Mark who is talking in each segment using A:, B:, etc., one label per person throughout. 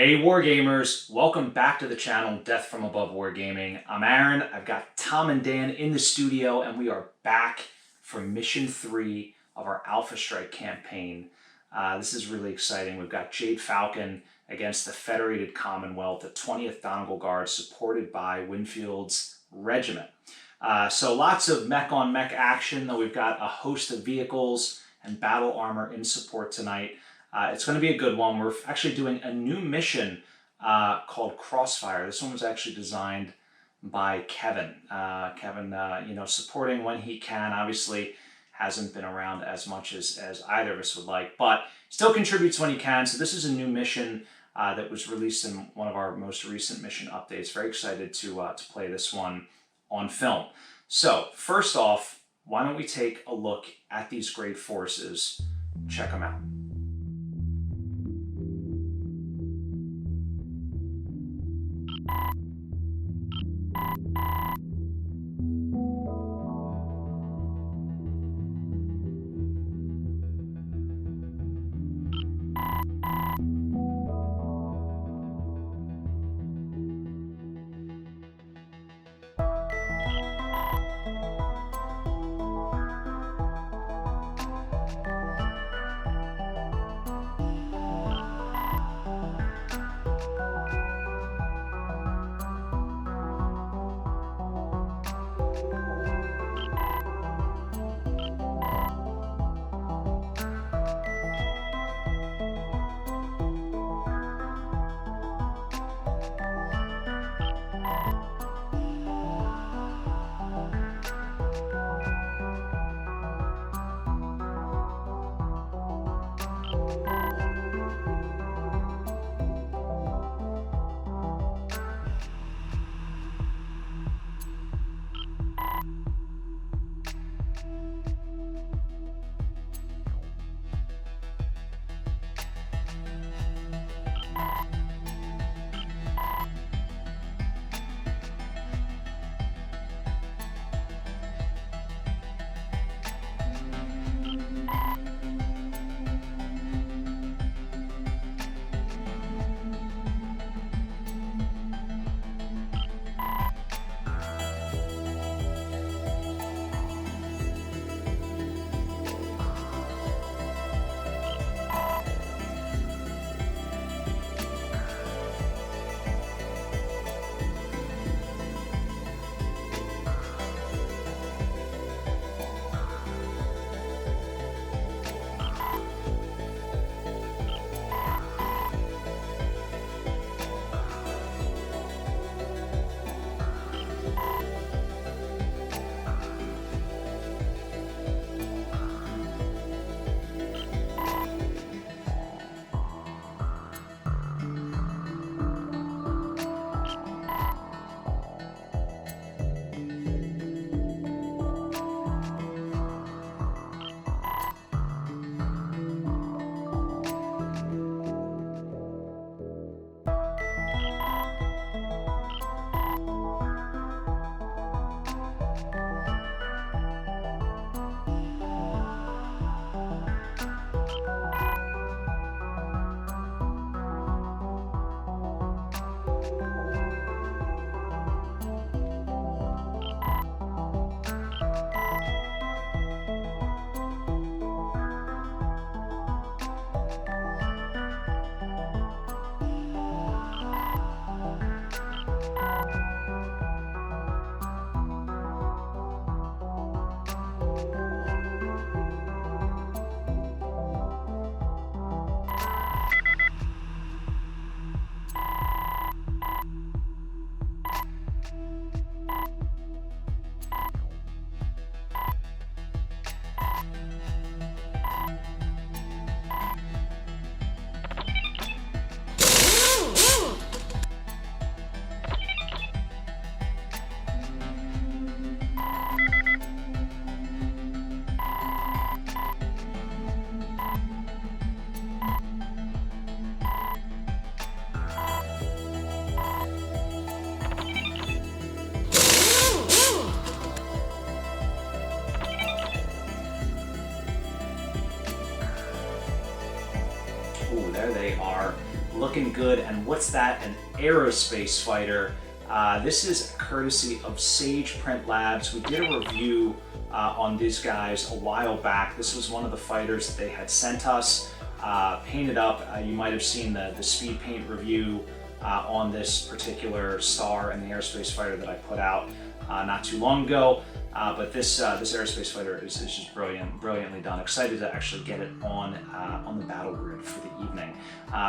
A: Hey Wargamers, welcome back to the channel Death from Above Wargaming. I'm Aaron, I've got Tom and Dan in the studio, and we are back for Mission 3 of our Alpha Strike campaign. This is really exciting. We've got Jade Falcon against the Federated Commonwealth, the 20th Donegal Guard, supported by Winfield's regiment. So lots of mech-on-mech action, though we've got a host of vehicles and battle armor in support tonight. It's going to be a good one. We're actually doing a new mission called Crossfire. This one was actually designed by Kevin. Kevin, supporting when he can. Obviously, hasn't been around as much as either of us would like, but still contributes when he can. So this is a new mission that was released in one of our most recent mission updates. Very excited to play this one on film. So first off, why don't we take a look at these great forces? Check them out. good. And what's that? An Aerospace fighter. This is courtesy of Sage Print Labs. We did a review on these guys a while back. This was one of the fighters that they had sent us, painted up. You might have seen the speed paint review on this particular star and the Aerospace fighter that I put out not too long ago. But this Aerospace fighter is just brilliantly done. Excited to actually get it on the battle grid for the evening.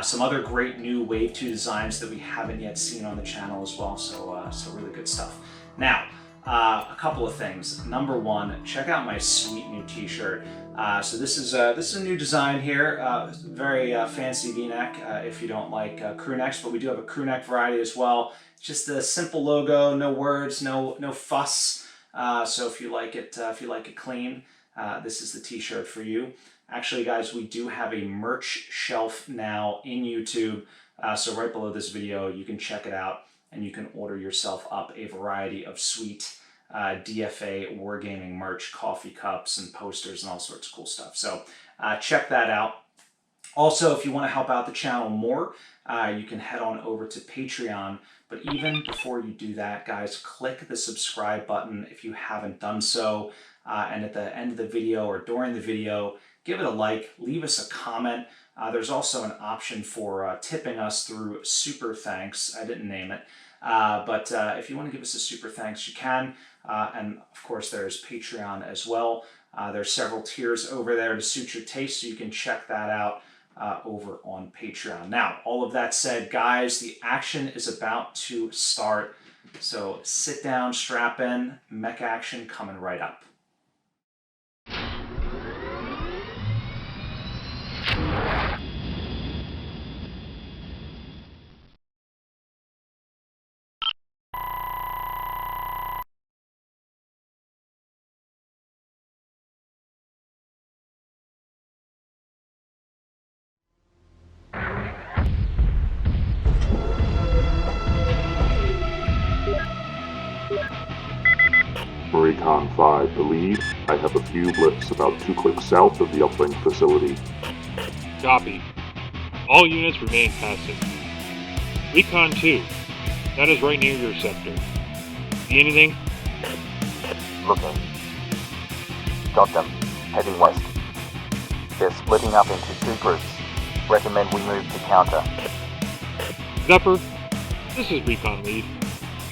A: Some other great new Wave 2 designs that we haven't yet seen on the channel as well. So really good stuff. Now, a couple of things. Number one, check out my sweet new T-shirt. So this is a new design here. Very fancy V-neck if you don't like crew necks, but we do have a crew neck variety as well. Just a simple logo, no words, no fuss. So if you like it clean, this is the T-shirt for you. Actually, guys, we do have a merch shelf now in YouTube. So right below this video, you can check it out and you can order yourself up a variety of sweet DFA Wargaming merch, coffee cups and posters and all sorts of cool stuff. So check that out. Also, if you want to help out the channel more, you can head on over to Patreon. But even before you do that, guys, click the subscribe button if you haven't done so. And at the end of the video or during the video, give it a like, leave us a comment. There's also an option for tipping us through Super Thanks. I didn't name it. But if you want to give us a Super Thanks, you can. And of course, there's Patreon as well. There's several tiers over there to suit your taste, so you can check that out over on Patreon. Now, all of that said, guys, the action is about to start. So sit down, strap in, mech action coming right up.
B: Recon 5, the lead. I have a few blips about 2 clicks south of the uplink facility.
C: Copy. All units remain passive. Recon 2, that is right near your sector. See anything?
D: Looking. Got them. Heading west. They're splitting up into 2 groups. Recommend we move to counter.
C: Zephyr, this is Recon Lead.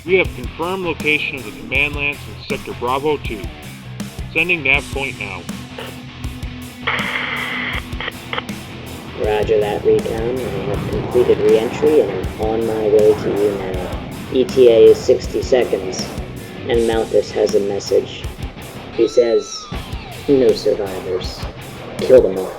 C: We have confirmed location of the command lance in Sector Bravo 2. Sending nav point now.
E: Roger that, Recon. I have completed re-entry and am on my way to you now. ETA is 60 seconds, and Malthus has a message. He says, no survivors. Kill them all.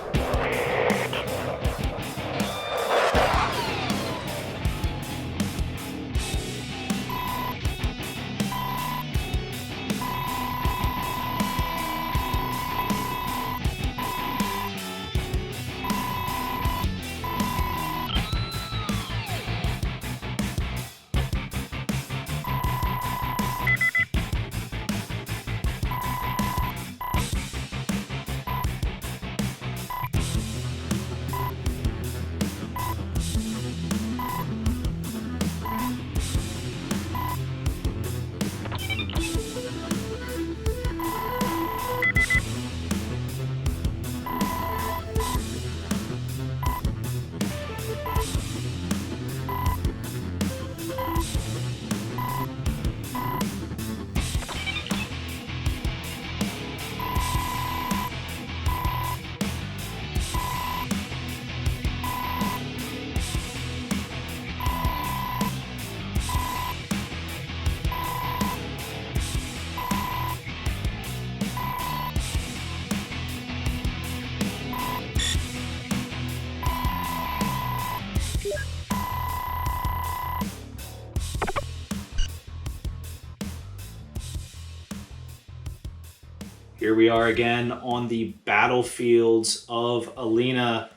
A: Here we are again on the battlefields of Alina.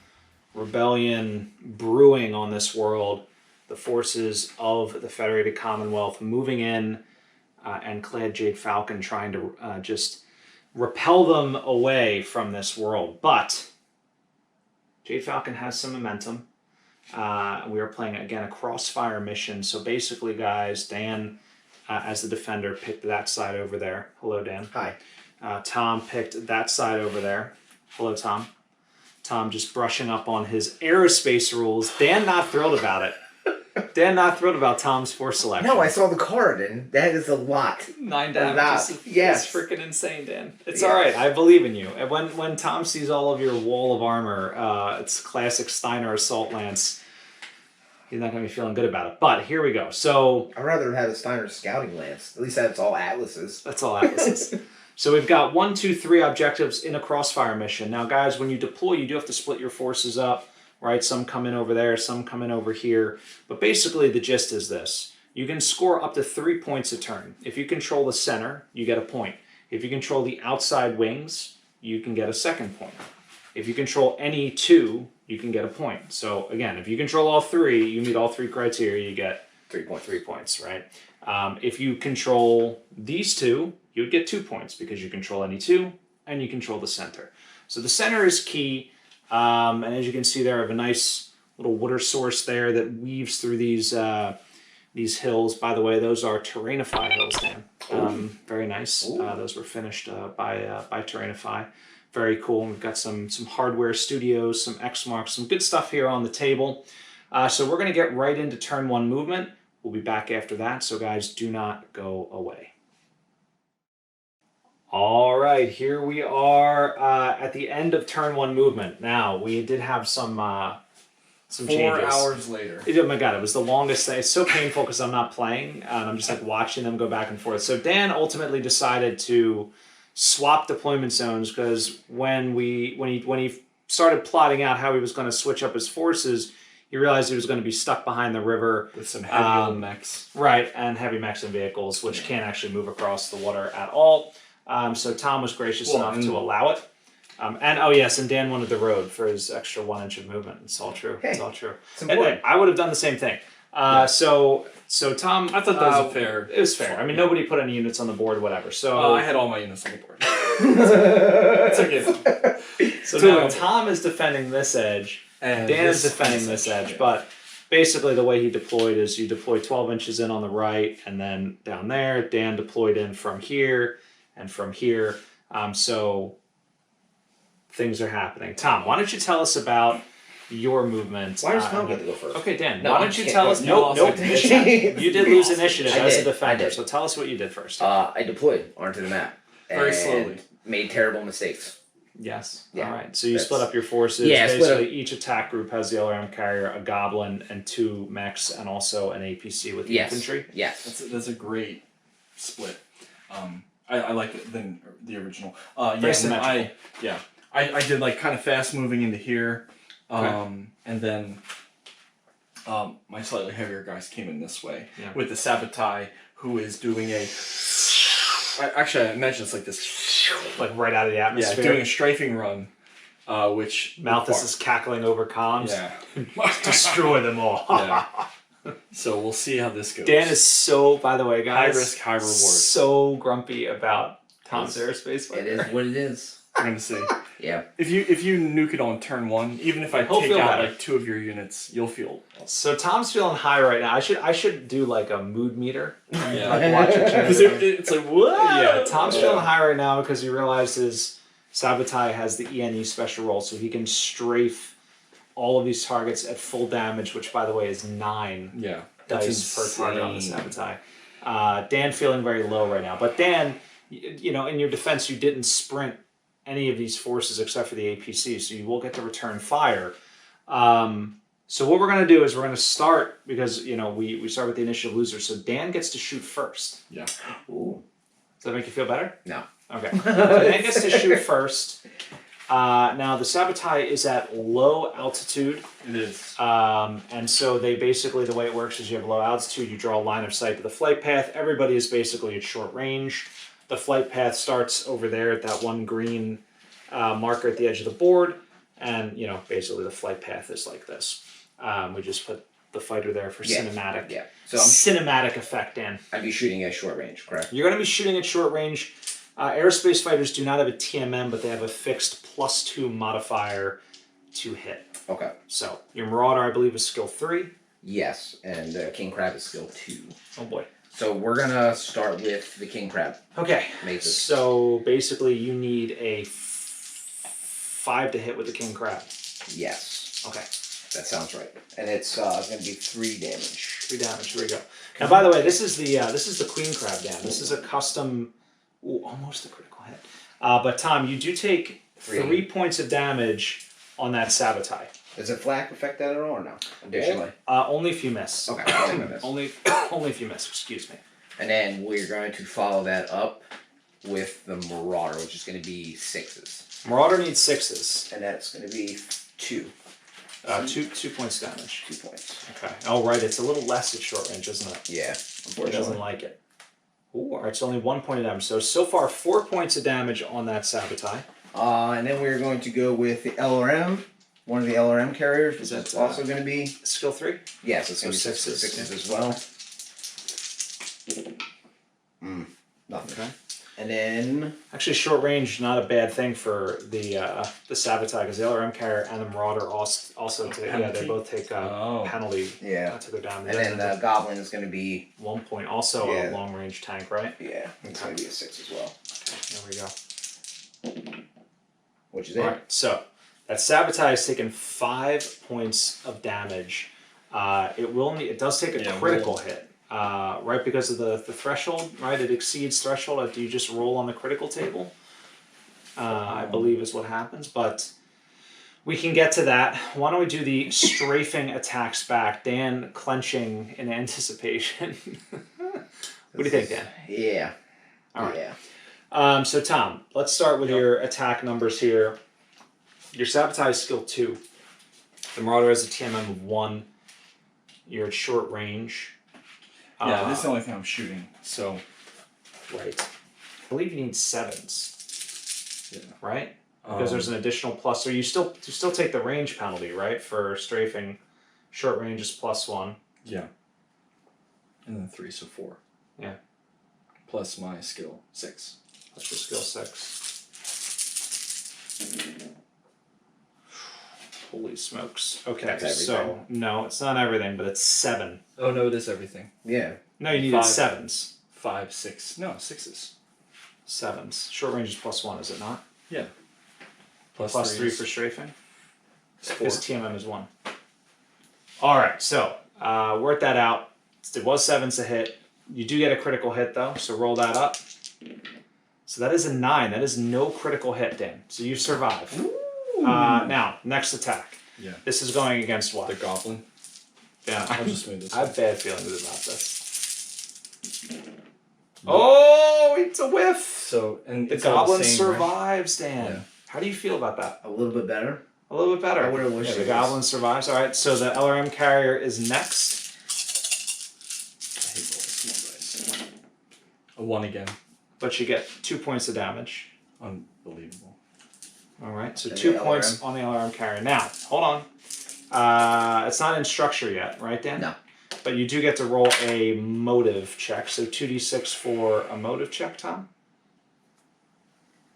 A: Rebellion brewing on this world. The forces of the Federated Commonwealth moving in and clad Jade Falcon trying to just repel them away from this world. But Jade Falcon has some momentum. We are playing, again, a crossfire mission. So basically, guys, Dan, as the defender, picked that side over there. Hello, Dan.
F: Hi.
A: Tom picked that side over there. Hello, Tom. Tom just brushing up on his aerospace rules. Dan not thrilled about it. Dan not thrilled about Tom's force selection.
F: No, I saw the card, and that is a lot.
A: 9 damage is
F: Yes.
A: freaking insane, Dan. It's all right. I believe in you. And when Tom sees all of your wall of armor, it's classic Steiner assault lance. He's not going to be feeling good about it. But here we go. So
F: I'd rather have a Steiner scouting lance. At least that's all atlases.
A: that's all atlases. So we've got 1, 2, 3 objectives in a crossfire mission. Now, guys, when you deploy, you do have to split your forces up, right? Some come in over there, some come in over here. But basically, the gist is this. You can score up to 3 points a turn. If you control the center, you get a point. If you control the outside wings, you can get a second point. If you control any 2, you can get a point. So, again, if you control all 3, you meet all 3 criteria, you get 3 points, right? If you control these 2, you would get 2 points because you control any 2 and you control the center. So the center is key. And as you can see there, I have a nice little water source there that weaves through these hills. By the way, those are Terrainify hills, Dan. Very nice. Those were finished by Terrainify. Very cool. We've got some hardware studios, some X marks, some good stuff here on the table. So we're going to get right into turn 1 movement. We'll be back after that. So guys, do not go away. All right, here we are at the end of turn 1 movement. Now, we did have some changes.
G: 4 hours later.
A: Oh my God, it was the longest thing. It's so painful because I'm not playing, and I'm just like watching them go back and forth. So Dan ultimately decided to swap deployment zones because when he started plotting out how he was going to switch up his forces, he realized he was going to be stuck behind the river
G: With some heavy old mechs.
A: right, and heavy mechs and vehicles, which can't actually move across the water at all. So Tom was gracious enough to allow it. And oh yes, and Dan wanted the road for his extra 1 inch of movement. It's all true.
F: Hey,
A: it's all true.
F: it's important.
A: I would have done the same thing. So Tom,
G: I thought that was fair.
A: It was fair. I mean, nobody put any units on the board, whatever. So
G: I had all my units on the board. It's a given.
A: So now Tom is defending this edge,
G: And
A: Dan is defending this edge. But basically, the way he deployed is you deploy 12 inches in on the right, and then down there. Dan deployed in from here and from here. So things are happening. Tom, why don't you tell us about your movement?
F: Why does Tom get to go first?
A: Okay, Dan,
F: No,
A: why
F: I
A: don't you
F: can't
A: tell
F: go.
A: us?
F: You
A: Nope.
F: lost initiative.
A: You did lose initiative
F: I
A: as a
F: did.
A: defender.
F: I did.
A: So tell us what you did first.
F: I deployed onto the map.
G: Very
F: and
G: slowly.
F: Made terrible mistakes.
A: Yes.
F: Yeah,
A: All right. So you
F: that's-
A: split up your forces.
F: Yeah, split
A: Basically,
F: up.
A: each attack group has the LRM carrier, a goblin, and 2 mechs, and also an APC with
F: Yes.
A: infantry.
F: Yes.
G: That's a great split. I like it than the original.
A: Very symmetrical.
G: I did like kind of fast moving into here, and then my slightly heavier guys came in this way with the Sabotai, who is doing a. Actually, I imagine it's like this,
A: Like right out of the atmosphere.
G: doing a strafing run, which
A: Malthus is cackling over comms.
G: Yeah.
A: Destroy them all.
G: Yeah. So we'll see how this goes.
A: Dan is so, by the way, guys,
G: high risk, high reward.
A: so grumpy about Tom's aerospace fighter.
F: It is what it is.
G: We're gonna see.
F: Yeah.
G: If you nuke it on turn 1, even if I
A: He'll
G: take
A: feel
G: out
A: better.
G: like 2 of your units, you'll feel.
A: So Tom's feeling high right now. I should do like a mood meter.
G: Yeah.
A: Like watch it change.
G: Because it's like whoa.
A: Yeah, Tom's feeling high right now because he realizes Sabotai has the ENE special roll, so he can strafe all of these targets at full damage, which by the way is 9
G: Yeah.
A: dice per target on the
G: insane.
A: Sabotai. Dan feeling very low right now, but Dan, you know, in your defense, you didn't sprint any of these forces except for the APC, so you will get to return fire. So what we're going to do is we're going to start, because, you know, we start with the initiative loser, so Dan gets to shoot first.
G: Yeah.
F: Ooh.
A: Does that make you feel better?
F: No.
A: Okay. So Dan gets to shoot first. Now, the Sabotai is at low altitude.
G: It is.
A: And so they basically, the way it works is you have low altitude, you draw a line of sight to the flight path. Everybody is basically at short range. The flight path starts over there at that one green marker at the edge of the board. And, you know, basically the flight path is like this. We just put the fighter there for cinematic.
F: Yeah. So
A: Cinematic effect, Dan.
F: I'd be shooting at short range, correct?
A: You're going to be shooting at short range. Aerospace fighters do not have a TMM, but they have a fixed +2 modifier to hit.
F: Okay.
A: So your Marauder, I believe, is skill 3.
F: Yes, and the king crab is skill 2.
A: Oh boy.
F: So we're gonna start with the king crab.
A: Okay.
F: Mazes.
A: So basically, you need a 5 to hit with the king crab.
F: Yes.
A: Okay.
F: That sounds right. And it's gonna be 3 damage.
A: 3 damage. Here we go. Now, by the way, this is the queen crab, Dan. This is a custom. Ooh, almost a critical hit. But Tom, you do take 3 points of damage on that sabotage.
F: Does it flak affect that at all or no? Additionally.
A: Only if you miss.
F: Okay. Only if I miss.
A: only if you miss. Excuse me.
F: And then we're going to follow that up with the Marauder, which is going to be 6s.
A: Marauder needs 6s.
F: And that's going to be 2.
A: 2 points damage.
F: 2 points.
A: Okay. Oh, right. It's a little less at short range, isn't it?
F: Yeah.
A: It
F: Unfortunately.
A: doesn't like it. Ooh, all right. It's only 1 point of damage. So far, 4 points of damage on that sabotage.
F: And then we're going to go with the LRM. One of the LRM carriers. Is that also going to be
A: skill 3?
F: Yes, it's going to be
A: 6s.
F: 6s as well. Nothing.
A: Okay.
F: And then
A: actually, short range not a bad thing for the sabotage because the LRM carrier and the Marauder also take they both take penalty to their damage.
F: And then the Goblin is going to be
A: 1 point, also a long range tank, right?
F: Yeah, it's going to be a 6 as well.
A: Okay, there we go.
F: Which is
A: all right. So that sabotage is taking 5 points of damage. It does take a critical hit. Right, because of the threshold, right? It exceeds threshold. Do you just roll on the critical table? I believe is what happens, but we can get to that. Why don't we do the strafing attacks back? Dan clenching in anticipation. What do you think, Dan?
F: Yeah.
A: All right. Yeah. So Tom, let's start with your attack numbers here. Your sabotage skill 2. The Marauder has a TMM of 1. You're at short range.
G: Yeah, this is the only thing I'm shooting, so...
A: Right. I believe you need 7s. Yeah. Right? Because there's an additional plus. So you still take the range penalty, right? For strafing. Short range is +1.
G: Yeah. And then 3, so 4.
A: Yeah.
G: Plus my skill 6.
A: That's your skill 6. Holy smokes. Okay, so no, it's not everything, but it's 7.
G: Oh no, it is everything.
F: Yeah.
A: No, you needed 7s.
G: 5, 6. No, 6s.
A: 7s. Short range is +1, is it not?
G: Yeah.
A: Plus 3 for strafing?
G: Four.
A: Because TMM is 1. Alright, so work that out. It was 7s to hit. You do get a critical hit though, so roll that up. So that is a 9. That is no critical hit, Dan. So you survive. Now, next attack.
G: Yeah.
A: This is going against what?
G: The Goblin.
A: Yeah,
G: I'll just move this.
A: I have bad feelings about this. Oh, it's a whiff.
G: So and
A: the Goblin survives, Dan.
G: Yeah.
A: How do you feel about that?
F: A little bit better.
A: A little bit better.
F: I would have wished
A: the Goblin survives. All right, so the LRM carrier is next.
G: I hate rolling small dice. A 1 again.
A: But you get 2 points of damage.
G: Unbelievable.
A: All right, so
F: And
A: 2
F: the
A: points
F: LRM.
A: on the LRM carrier. Now, hold on. It's not in structure yet, right, Dan?
F: No.
A: But you do get to roll a motive check. So 2d6 for a motive check, Tom.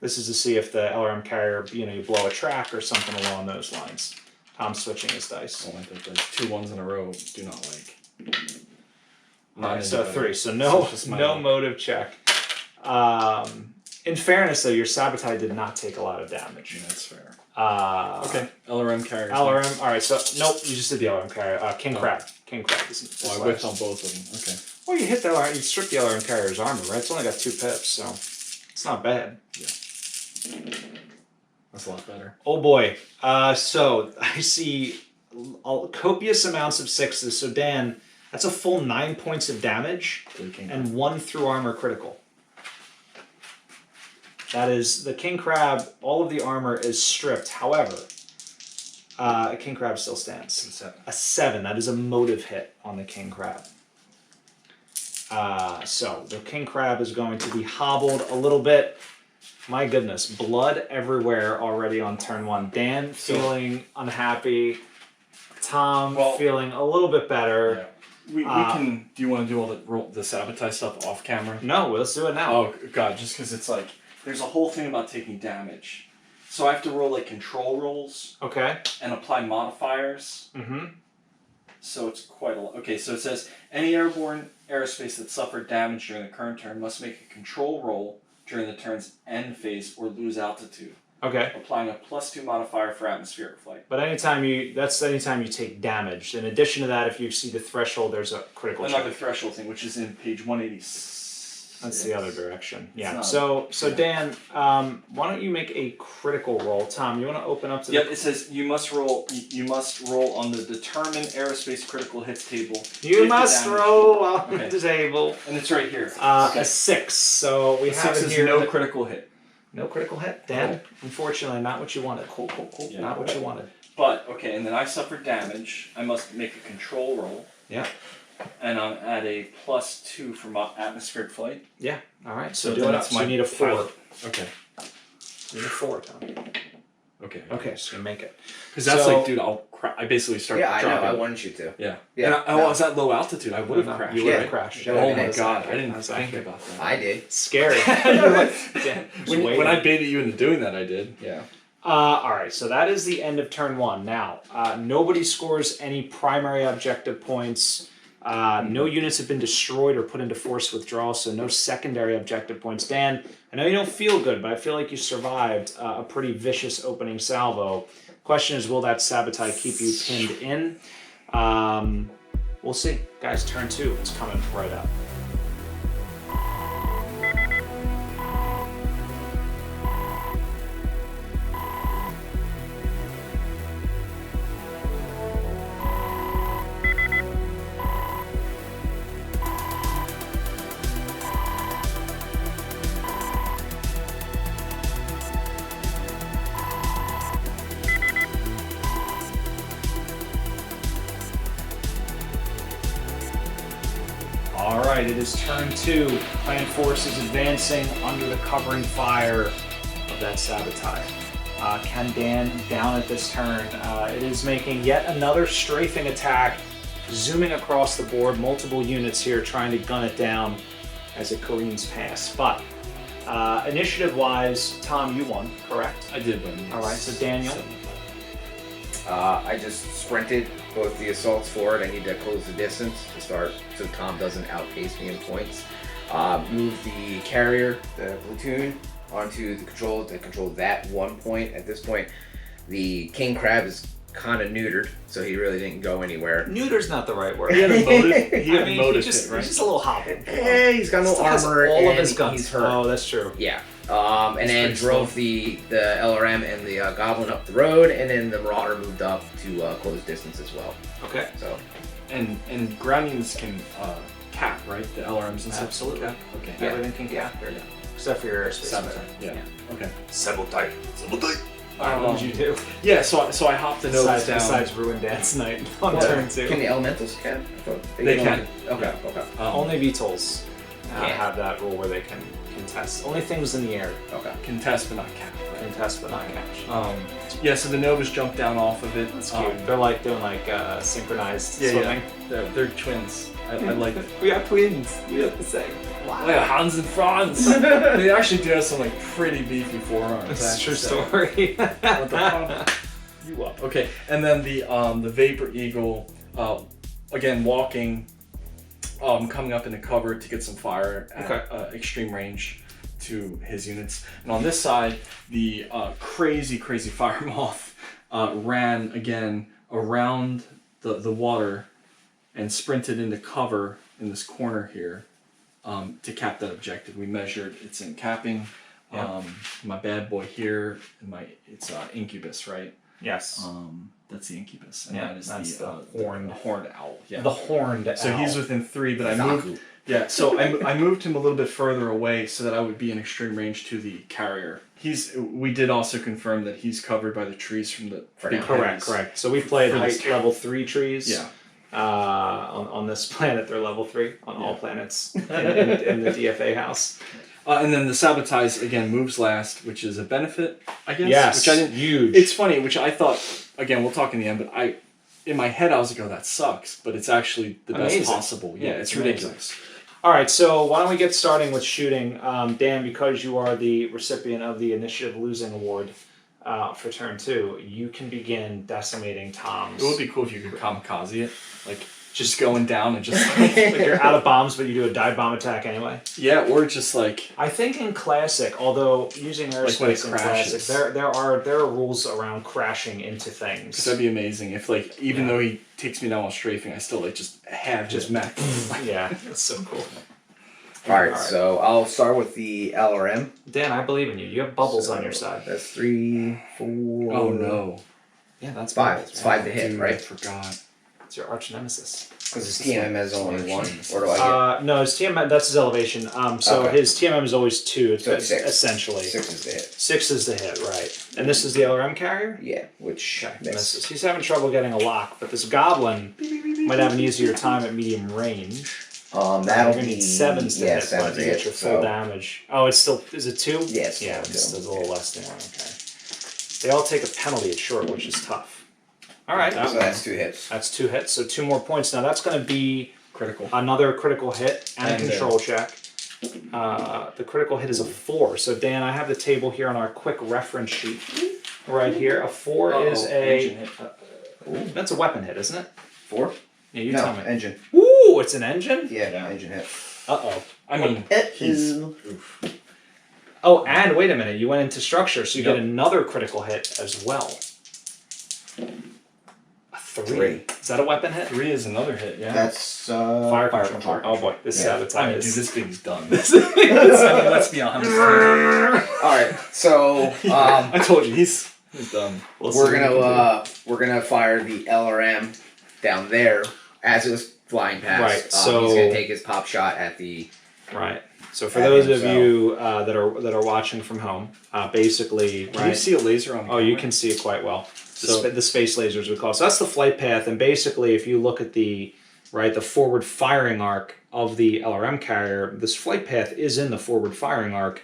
A: This is to see if the LRM carrier, you blow a track or something along those lines. Tom's switching his dice.
G: I don't like that dice. 2 1s in a row. Do not like.
A: All right, so 3. So no motive check. In fairness, though, your sabotage did not take a lot of damage.
G: Yeah, that's fair.
A: Okay.
G: LRM carrier.
A: LRM. All right. So nope. You just did the LRM carrier. King Crab. King Crab.
G: I whiffed on both of them. Okay.
A: Well, you hit the LRM. You stripped the LRM carrier's armor, right? It's only got 2 pips, so it's not bad.
G: Yeah. That's a lot better.
A: Oh boy. So I see copious amounts of 6s. So Dan, that's a full 9 points of damage and 1 through armor critical. That is the King Crab. All of the armor is stripped. However, King Crab still stands. A 7. That is a motive hit on the King Crab. So the King Crab is going to be hobbled a little bit. My goodness, blood everywhere already on turn 1. Dan feeling unhappy. Tom feeling a little bit better.
G: Yeah. We can. Do you want to do all the sabotage stuff off camera?
A: No, let's do it now.
G: Oh God, just because it's like there's a whole thing about taking damage, So I have to roll like control rolls
A: Okay.
G: and apply modifiers.
A: Mm-hmm.
G: So it's quite a lot. Okay, so it says any airborne aerospace that suffered damage during the current turn must make a control roll during the turn's end phase or lose altitude,
A: Okay.
G: applying a +2 modifier for atmospheric flight.
A: But anytime you take damage. In addition to that, if you exceed the threshold, there's a critical check.
G: Another threshold thing, which is in page 186.
A: That's the other direction. Yeah.
G: not-
A: So Dan, why don't you make a critical roll? Tom, you want to open up to
G: Yep, it says you must roll on the determined aerospace critical hits table.
A: You
G: if the
A: must
G: damage-
A: roll on
G: Okay.
A: the table.
G: And it's right here.
A: A 6. So we
G: The
A: have
G: 6
A: it
G: is
A: here.
G: no critical hit.
A: No critical hit. Dan, unfortunately, not what you wanted. Cool.
G: Yeah.
A: Not what you wanted.
G: But, okay, and then I suffered damage. I must make a control roll.
A: Yeah.
G: And I'm at a +2 for my atmospheric flight.
A: Yeah. All right. So
G: So
A: do
G: then
A: it.
G: that's
A: So
G: my
A: you need a 4.
G: pilot. Okay.
A: You need a 4, Tom.
G: Okay.
A: Okay, so you make it.
G: Because that's
A: So-
G: like, dude, I basically start
F: Yeah, I know.
G: dropping.
F: I wanted you to.
G: Yeah.
F: Yeah,
G: And I
F: no.
G: was at low altitude. I would have
A: No,
G: crashed.
A: you would have
F: Yeah.
A: crashed.
F: That
G: Oh
F: would've
G: my
F: been
G: god,
A: accurate.
G: I didn't
A: That's
G: think
A: accurate.
G: about that.
F: I did.
A: Scary. You're like, damn, just
G: When
A: waiting.
G: I baited you into doing that, I did.
F: Yeah.
A: All right, so that is the end of turn 1. Now, nobody scores any primary objective points. No units have been destroyed or put into forced withdrawal, so no secondary objective points. Dan, I know you don't feel good, but I feel like you survived a pretty vicious opening salvo. Question is, will that sabotage keep you pinned in? We'll see. Guys, turn 2. It's coming right up. All right, it is turn 2. Planned forces advancing under the covering fire of that sabotage. Can Dan down at this turn? It is making yet another strafing attack, zooming across the board. Multiple units here trying to gun it down as it careens past. But initiative-wise, Tom, you won, correct?
G: I did win. Yes.
A: All right, so Daniel.
F: I just sprinted both the assaults forward. I need to close the distance to start so Tom doesn't outpace me in points. Move the carrier, the platoon, onto the control to control that 1 point. At this point, the king crab is kind of neutered, so he really didn't go anywhere.
A: Neuter's not the right word.
G: He had a motive. He had
A: I mean,
G: a motive
A: he's
G: hit, right?
A: just a little hobbled.
F: Hey, he's got no
A: Still has
F: armor
A: all of
F: and
A: his guns.
F: he's hurt.
A: Oh, that's true.
F: Yeah. And then
G: pretty
F: drove the LRM and the Goblin up the road, and then the Marauder moved up to close distance as well.
A: Okay.
F: So
G: And ground units can cap, right? The LRMs and stuff.
A: Absolutely.
G: Cap? Okay.
F: Yeah.
A: Everything can cap here, except for your aerospace.
G: Sabotage. Yeah. Okay.
A: Sabotage. What did you do?
G: Yeah, so I hopped the nose down.
A: Besides ruin Dance Night on
F: Well,
A: turn 2.
F: can the elementals cap? I thought
G: They can.
F: Okay. Okay.
A: Only VTOLs
F: Yeah.
A: have that rule where they can contest. Only things in the air
F: Okay.
G: Contest but not cap. Right?
A: contest but not catch.
G: Yeah, so the Novas jumped down off of it.
A: That's cute. They're like doing like synchronized
G: Yeah,
A: swimming.
G: They're twins. I like it.
A: We are twins. We are the same. Wow.
G: Oh yeah, Hans and Franz. They actually do have some like pretty beefy forearms.
A: That's a true
G: so-
A: story.
G: What the fuck? You up? Okay, and then the Vapor Eagle, again walking, coming up into cover to get some fire at extreme range to his units. And on this side, the crazy fire moth ran again around the water and sprinted into cover in this corner here to cap that objective. We measured it's in capping.
A: Yeah.
G: My bad boy here, it's Incubus, right?
A: Yes.
G: That's the Incubus, and
A: Yeah,
G: that is
A: that's
G: the
A: the
G: horned owl. Yeah.
A: The horned owl.
G: So he's within 3, but I
F: Zaku.
G: moved. Yeah, so I moved him a little bit further away so that I would be in extreme range to the carrier. We did also confirm that he's covered by the trees from the big
A: Correct.
G: heavies.
A: So we played
G: For
A: height
G: this-
A: level 3 trees.
G: Yeah.
A: On this planet, they're level 3 on all planets in the DFA house.
G: And then the sabotage again moves last, which is a benefit, I guess.
A: Yes,
G: Which I didn't.
A: huge.
G: It's funny, which I thought. Again, we'll talk in the end, but in my head, I was like, "Oh, that sucks," but it's actually the
A: Amazing.
G: best possible. Yeah, it's
A: Amazing.
G: ridiculous.
A: All right, so why don't we get starting with shooting? Dan, because you are the recipient of the Initiative Losing Award, for turn 2, you can begin decimating Tom's.
G: It would be cool if you could kamikaze it, like just going down and just
A: like you're out of bombs, but you do a dive bomb attack anyway.
G: Yeah, or just like
A: I think in Classic, although using Aerospace in Classic, there are rules around crashing into things.
G: Because that'd be amazing if like even though he takes me down while strafing, I still like just have his mech.
A: Yeah, that's so cool.
F: Alright, so I'll start with the LRM.
A: Dan, I believe in you. You have bubbles on your side.
F: That's 3, 4.
G: Oh no.
A: Yeah, that's
F: 5. It's 5 to hit,
G: Dude,
F: right?
G: I forgot.
A: It's your arch nemesis.
F: Because his TMM has only 1. Or do I get?
A: No, his TMM, that's his elevation. So
F: Okay.
A: his TMM is always 2.
F: So it's 6.
A: Essentially.
F: 6 is the hit.
A: 6 is the hit, right. And this is the LRM carrier?
F: Yeah, which
A: Misses. He's having trouble getting a lock, but this goblin might have an easier time at medium range.
F: That'll
A: You're gonna
F: be
A: need 7s to hit, but you get your full damage. Oh, it's still, is it 2?
F: Yeah, it's
A: yeah,
F: still
A: it's
F: 2.
A: a little less than 1, okay. They all take a penalty at short, which is tough. Alright,
F: So that's 2 hits.
A: that's 2 hits, so 2 more points. Now that's going to be
G: Critical.
A: another critical hit and a
G: And,
A: control check. The critical hit is a 4. So Dan, I have the table here on our quick reference sheet right here. A 4 is a... that's a weapon hit, isn't it?
F: 4?
A: Yeah, you tell me.
F: Engine.
A: Ooh, it's an engine?
F: Yeah, engine hit.
A: Uh-oh.
G: I mean, he's
A: Oh, and wait a minute, you went into structure, so you
G: Yep.
A: get another critical hit as well. A 3. Is that a weapon hit?
G: 3 is another hit. Yeah.
F: That's
A: Fire control. Oh boy, this sabotage.
G: I mean, dude, this thing's done.
A: Let's be honest.
F: Alright, so
G: I told you he's done.
F: we're gonna fire the LRM down there as it was flying past.
A: Right, so-
F: he's gonna take his pop shot at the
A: Right. So for
F: At
A: those
F: him,
A: of
F: so-
A: you that are watching from home, basically,
G: Can you see a laser on the
A: Oh, you
G: camera?
A: can see it quite well.
G: So-
A: The space lasers we call. So that's the flight path, and basically, if you look at the forward firing arc of the LRM carrier, this flight path is in the forward firing arc.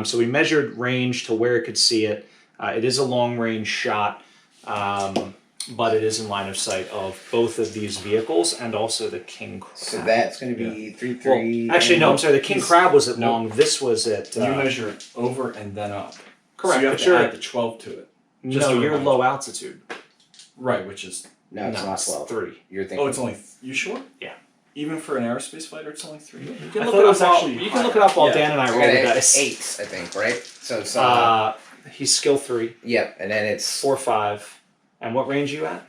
A: So we measured range to where it could see it. It is a long range shot, but it is in line of sight of both of these vehicles and also the King Crab.
F: So that's gonna be 3-3.
A: Well, actually, no. I'm sorry. The King Crab was at
G: No.
A: long. This was at.
G: You measure it over and then up.
A: Correct,
G: So you have
A: but
G: to
A: you're-
G: add the 12 to it. Just
A: No,
G: to
A: you're
G: remind
A: low altitude.
G: Right, which is
F: No, it's not 12.
A: 3.
F: You're thinking.
G: oh, it's only you sure?
A: Yeah.
G: Even for an aerospace fighter, it's only 3.
A: You
G: I
A: can look
G: thought
A: it
G: it was
A: up.
G: actually
A: You can look it up while
G: higher.
A: Dan and I
F: I
A: roll
F: got
A: the
F: it,
A: dice.
F: 8s, I think, right? So it's
A: He's skill 3,
F: yep, and then it's
A: 4, 5, and what range are you at?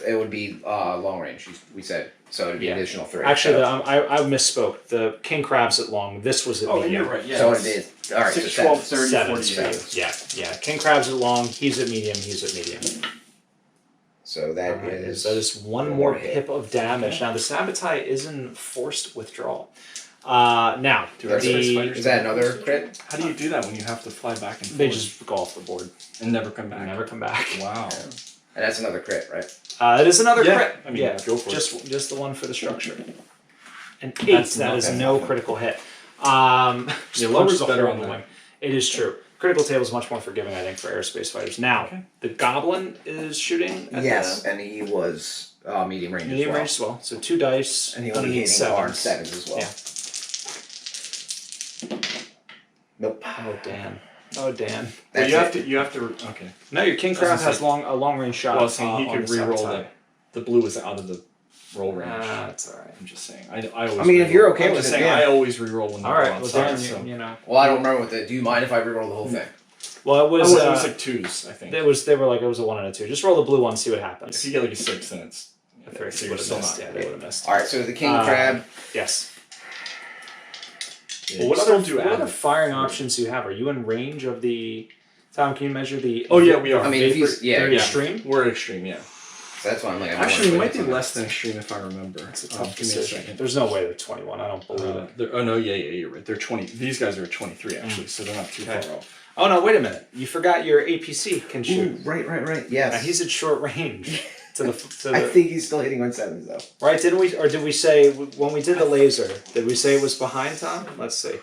F: it would be long range. We said so it'd be
A: Yeah.
F: additional 3.
A: Actually,
F: so,
A: I misspoke. The King Crab's at long. This was at
G: Oh,
A: medium.
G: you're right. Yeah.
F: so it is. All right,
G: 6,
F: so
G: 12,
F: 7.
G: 30,
A: 7
G: 48.
A: for you. Yeah. King Crab's at long. He's at medium. He's at medium.
F: So that
A: Alright,
F: is
A: that is one
F: one
A: more
F: more hit.
A: pip of damage. Now the sabotage is in forced withdrawal. Now
F: Is that another crit?
G: How do you do that when you have to fly back and forth
A: they just go off the board
G: and never come back?
A: and never come back.
G: Wow.
F: And that's another crit, right?
A: It is another
G: Yeah,
A: crit.
G: I mean, go for it.
A: just the one for the structure. An 8.
G: That's
A: That is
G: nothing.
A: no critical hit.
G: Yeah,
A: Just
G: lower's
A: punches a
G: better
A: hole
G: on
A: in the
G: that.
A: wing. It is true. Critical table is much more forgiving, I think, for aerospace fighters. Now,
G: Okay.
A: the Goblin is shooting at
F: Yes, and he was medium range
A: the medium
F: as well.
A: range as well. So 2 dice.
F: And he
A: gonna
F: only
A: need
F: hitting hard
A: 7s.
F: 7s as well.
A: Yeah.
F: Nope.
A: Oh, Dan. Oh, Dan.
G: Well,
F: That's
G: you have to. Okay.
A: No, your King
G: I was
A: Crab
G: gonna
A: has
G: say-
A: a long range shot.
G: Well, I was saying he
A: on
G: could
A: the
G: re-roll
A: sabotage.
G: the blue is out of the roll range.
A: That's all right.
G: I'm just saying. I always.
F: I mean, if you're okay
G: I'm
F: with
G: just
F: it,
G: saying,
F: yeah.
G: I always re-roll when they
A: All
G: go
A: right. Well,
G: outside.
A: Dan,
G: so.
A: you know.
F: Well, I don't remember what the. Do you mind if I reroll the whole thing?
A: Well, it
G: It
A: was.
G: was like 2s, I think.
A: They were like it was a 1 and a 2. Just roll the blue one, see what happens.
G: If you get like a 6, then it's.
A: A 3,
G: so
A: they
G: you're
A: would have
G: still
A: missed.
G: not.
A: Yeah, they would have missed.
F: All right. So the king crab.
A: Yes.
G: Yeah,
A: Well,
G: you
A: what
G: still
A: other
G: do
A: what
G: add
A: other
G: the
A: firing
G: 3.
A: options do you have? Are you in range of the? Tom, can you measure the?
G: Oh, yeah, we are.
F: I mean, if he's
A: They're
F: yeah.
A: extreme.
G: We're at extreme, yeah.
F: So that's why I'm like. I
G: Actually, it
F: don't
G: might be
F: wanna put
G: less than extreme if I remember.
A: It's a tough
G: Give me a
A: decision.
G: second.
A: There's no way they're 21. I don't believe it.
G: Oh no, yeah, you're right. They're 20. These guys are at 23 actually, so they're not too
A: Okay.
G: far off.
A: Oh no! Wait a minute. You forgot your APC can shoot.
F: Ooh, right. Yes.
A: Now, he's at short range. To the,
F: I think he's still hitting on 7s though.
A: right? Didn't we? Or did we say when we did the laser? Did we say it was behind Tom? Let's see.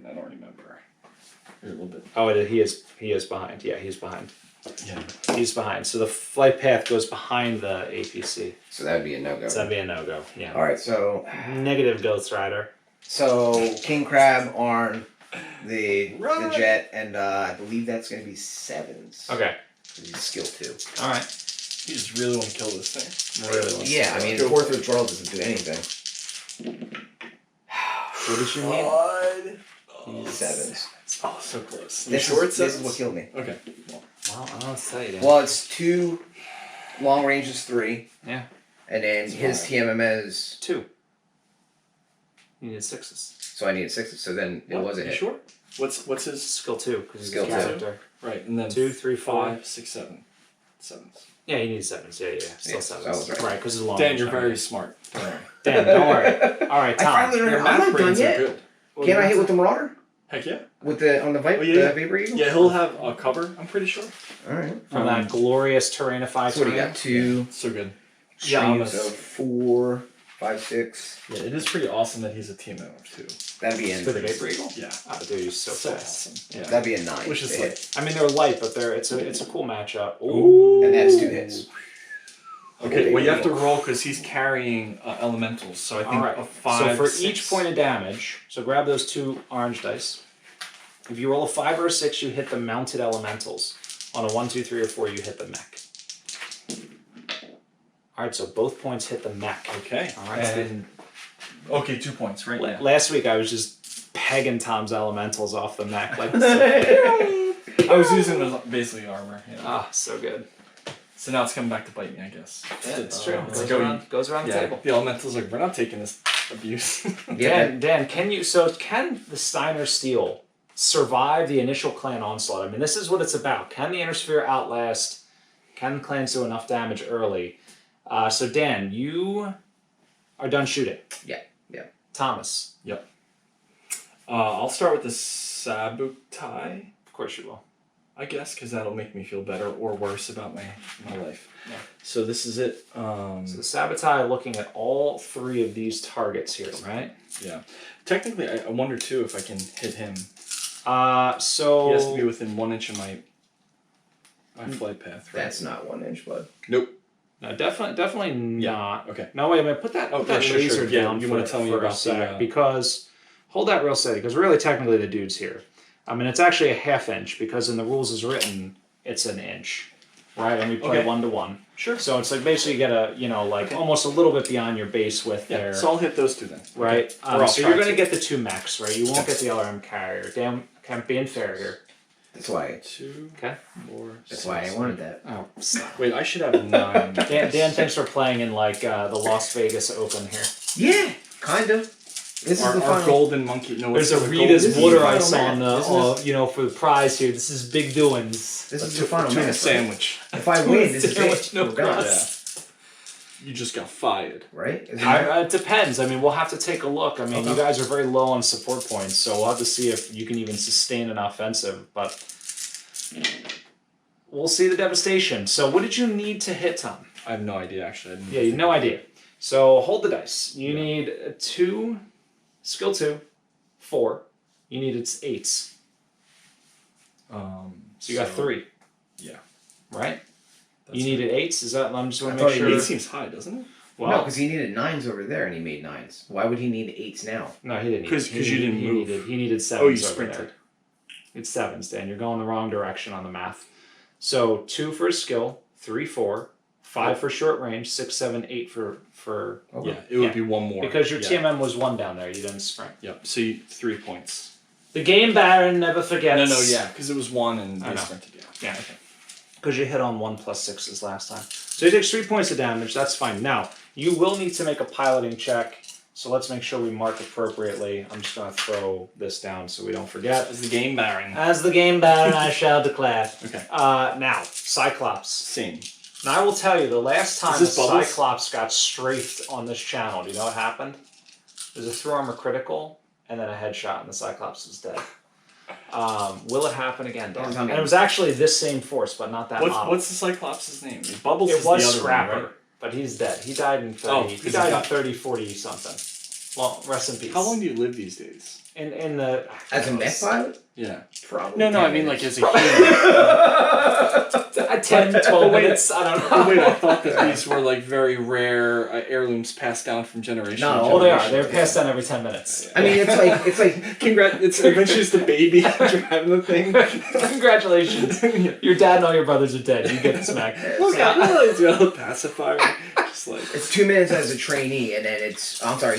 G: I don't remember. You're a little bit.
A: Oh, he is behind. Yeah, he's behind.
G: Yeah.
A: He's behind. So the flight path goes behind the APC.
F: So that would be a no go.
A: So that'd be a no-go. Yeah.
F: All right. So
A: Negative Ghost Rider.
F: king crab on the jet, and I believe that's going to be 7s.
A: Okay.
F: He's skill 2.
A: All right.
G: You just really want to kill this thing.
A: Really wants
F: Yeah, I mean, 4th withdrawal doesn't do anything.
A: What did you need?
G: God.
F: 7s.
G: Oh, so close.
F: This is what killed me.
G: Okay.
A: Well, I don't know what to tell you. Dan.
F: Well, it's 2, long range is 3.
A: Yeah.
F: And then his TMM is
A: 2. You needed 6s.
F: so I needed 6, so then it was a
G: You
F: hit.
G: sure? What's his
A: Skill 2 because he's
F: Skill
A: a
F: 2.
A: character.
G: right? And then
A: 2, 3, 4.
G: 5, 6, 7. 7s.
A: Yeah, you need 7s. Yeah. Still
F: Yeah,
A: 7s.
F: that was right.
A: Right, because it's a long.
G: Dan,
A: range
G: you're
A: on
G: very
A: you.
G: smart. Don't worry.
A: Dan, don't worry. All right, Tom.
F: I finally learned.
G: Your
F: I'm
G: math
F: not done
G: brains are
F: yet.
G: good.
F: Can I hit with the Marauder?
G: Heck yeah.
F: With the on the Viper,
G: Oh, yeah.
F: the Vapor Eagle?
G: Yeah, he'll have a cover, I'm pretty sure.
F: All right.
A: From that glorious terrainified
F: So what do you
A: terrain.
F: got? 2
G: So good.
F: streams of 4, 5, 6.
G: Yeah, it is pretty awesome that he's a team member too.
F: That'd be a
A: For the Vapor Eagle?
G: Yeah.
A: Oh, dude, he's so
G: So
A: fast.
G: awesome. Yeah.
F: That'd be a 9.
G: Which is
F: to
G: like
F: hit.
A: I mean, they're light, but it's a cool matchup. Ooh.
F: And that's 2 hits.
G: Okay, well you have to roll because he's carrying elementals, so I think
A: All right.
G: a 5.
A: So for
G: 6.
A: each point of damage, so grab those 2 orange dice. If you roll a 5 or a 6, you hit the mounted elementals. On a 1, 2, 3, or 4, you hit the mech. All right, so both points hit the mech.
G: Okay.
A: All right.
G: And, okay, 2 points, right? Yeah.
A: Last week I was just pegging Tom's elementals off the mech. Like,
G: I was using it as basically armor. You know?
A: ah, so good.
G: So now it's coming back to bite me, I guess.
A: It's true.
G: It's
A: Goes
G: like,
A: around the
G: yeah,
A: table.
G: the elementals like, we're not taking this abuse.
F: Yeah.
A: Dan, can the Steiner Steel survive the initial clan onslaught? I mean, this is what it's about. Can the Intersphere outlast? Can the clans do enough damage early? So Dan, you are done shooting.
F: Yeah.
A: Thomas.
G: Yep. I'll start with the sabotage,
A: Of course you will.
G: I guess, because that'll make me feel better or worse about my life.
A: Yeah.
G: So this is it.
A: So the Sabotage looking at all 3 of these targets here, right?
G: Yeah. Technically, I wonder too if I can hit him.
A: So
G: He has to be within 1 inch of my flight path, right?
F: That's not 1 inch, bud.
G: Nope.
A: no, definitely
G: Yeah.
A: not.
G: Okay.
A: No, wait a minute. Put that
G: Sure,
A: laser
G: sure. Yeah,
A: down.
G: you
A: for,
G: wanna tell me
A: for
G: about
A: a sec,
G: the,
A: because hold that real steady. Because really, technically, the dude's here. I mean, it's actually a ½ inch because in the rules as written, it's an inch, right? And we play
G: Okay.
A: 1-to-1.
G: Sure.
A: So it's like basically you get like almost a little bit beyond your base width
G: Yeah.
A: there.
G: So I'll hit those 2 then.
A: Right.
G: Okay. Or I'll
A: So
G: try
A: you're going to
G: to.
A: get the 2 mechs, right? You won't get the LRM carrier. Damn, can't be unfair here.
F: That's why.
G: 2,
A: Okay.
G: 4,
F: That's
G: 6.
F: why I wanted that.
A: Oh, stop.
G: Wait, I should have 9.
A: Dan thinks we're playing in like the Las Vegas Open here.
F: Yeah, kind of. This is
G: Our
F: the final.
G: golden monkey. No,
A: There's
G: what's
A: a
G: the
A: Rita's
G: golden-
A: water
F: final
A: ice on
F: match.
A: for the prize here. This is big doings.
F: This
G: A
F: is the final
G: tuna
F: match.
G: sandwich.
F: If I win, this is
A: Sandwich,
F: it.
A: no
F: We're done.
A: crust.
G: You just got fired.
F: Right? Isn't that-
A: It depends. I mean, we'll have to take a look. I mean, you guys are very low on support points, so we'll have to see if you can even sustain an offensive. But we'll see the devastation. So, what did you need to hit, Tom?
G: I have no idea, actually. I didn't
A: Yeah, you have no idea. So hold the dice. You need 2, skill 2, 4. You needed 8s. So you got 3.
G: Yeah.
A: Right?
G: That's
A: You needed 8s? Is that? I'm just want
F: I
A: to make
F: thought he
A: sure.
F: needed
G: 8 seems high, doesn't it?
A: Well,
F: No, because he needed 9s over there and he made 9s. Why would he need 8s now?
A: no, he didn't. need
G: 'Cause
A: he
G: you didn't
A: he
G: move.
A: He needed 7s
G: Oh, you
A: over
G: sprinted.
A: there. It's 7s, Dan. You're going the wrong direction on the math. So 2 for a skill, 3, 4, 5 for short range, 6, 7, 8 for
F: Okay.
G: Yeah, it would
A: Yeah.
G: be 1 more.
A: because your
G: yeah.
A: TMM was 1 down there. You didn't sprint.
G: Yep, so 3 points.
A: The game baron never forgets.
G: No, yeah, because it was 1 and
A: I
G: they
A: know.
G: sprinted, yeah.
A: Yeah.
G: Okay.
A: Because you hit on 1 plus 6s last time. So he takes 3 points of damage. That's fine. Now, you will need to make a piloting check. So let's make sure we mark appropriately. I'm just going to throw this down so we don't forget.
G: As the game baron.
A: As the game baron, I shall declare.
G: Okay.
A: Now, Cyclops.
G: Same.
A: Now, I will tell you, the last time
G: Is
A: the
G: this Bubbles?
A: Cyclops got strafed on this channel, do you know what happened? There's a through armor critical, and then a headshot, and the Cyclops is dead. Will it happen again, Dan? And it was actually this same force, but not that model.
G: What's the Cyclops' name? Bubbles
A: It
G: is
A: was
G: the other
A: Scrapper,
G: one, right?
A: but he's dead. He died in 30.
G: Oh,
A: he
G: 'cause
A: died
G: he
A: in
G: got-
A: 30, 40 something. Well, rest in peace.
G: How long do you live these days?
A: In the
F: As a mech pilot?
G: Yeah.
F: Probably.
G: No,
F: 10
G: I mean like
F: minutes.
G: as a human.
A: 10, 12 minutes. I don't know.
G: Wait, I thought that these were like very rare heirlooms passed down from generation
F: No,
G: to
A: Oh, they are.
G: generation.
A: They're passed down every 10 minutes.
F: I mean, it's like
G: Congrats! It's eventually just the baby driving the thing.
A: Congratulations. Your dad and all your brothers are dead. You get the smack.
G: Look, he's got a pacifier. Just like
F: it's 2 minutes as a trainee, and then it's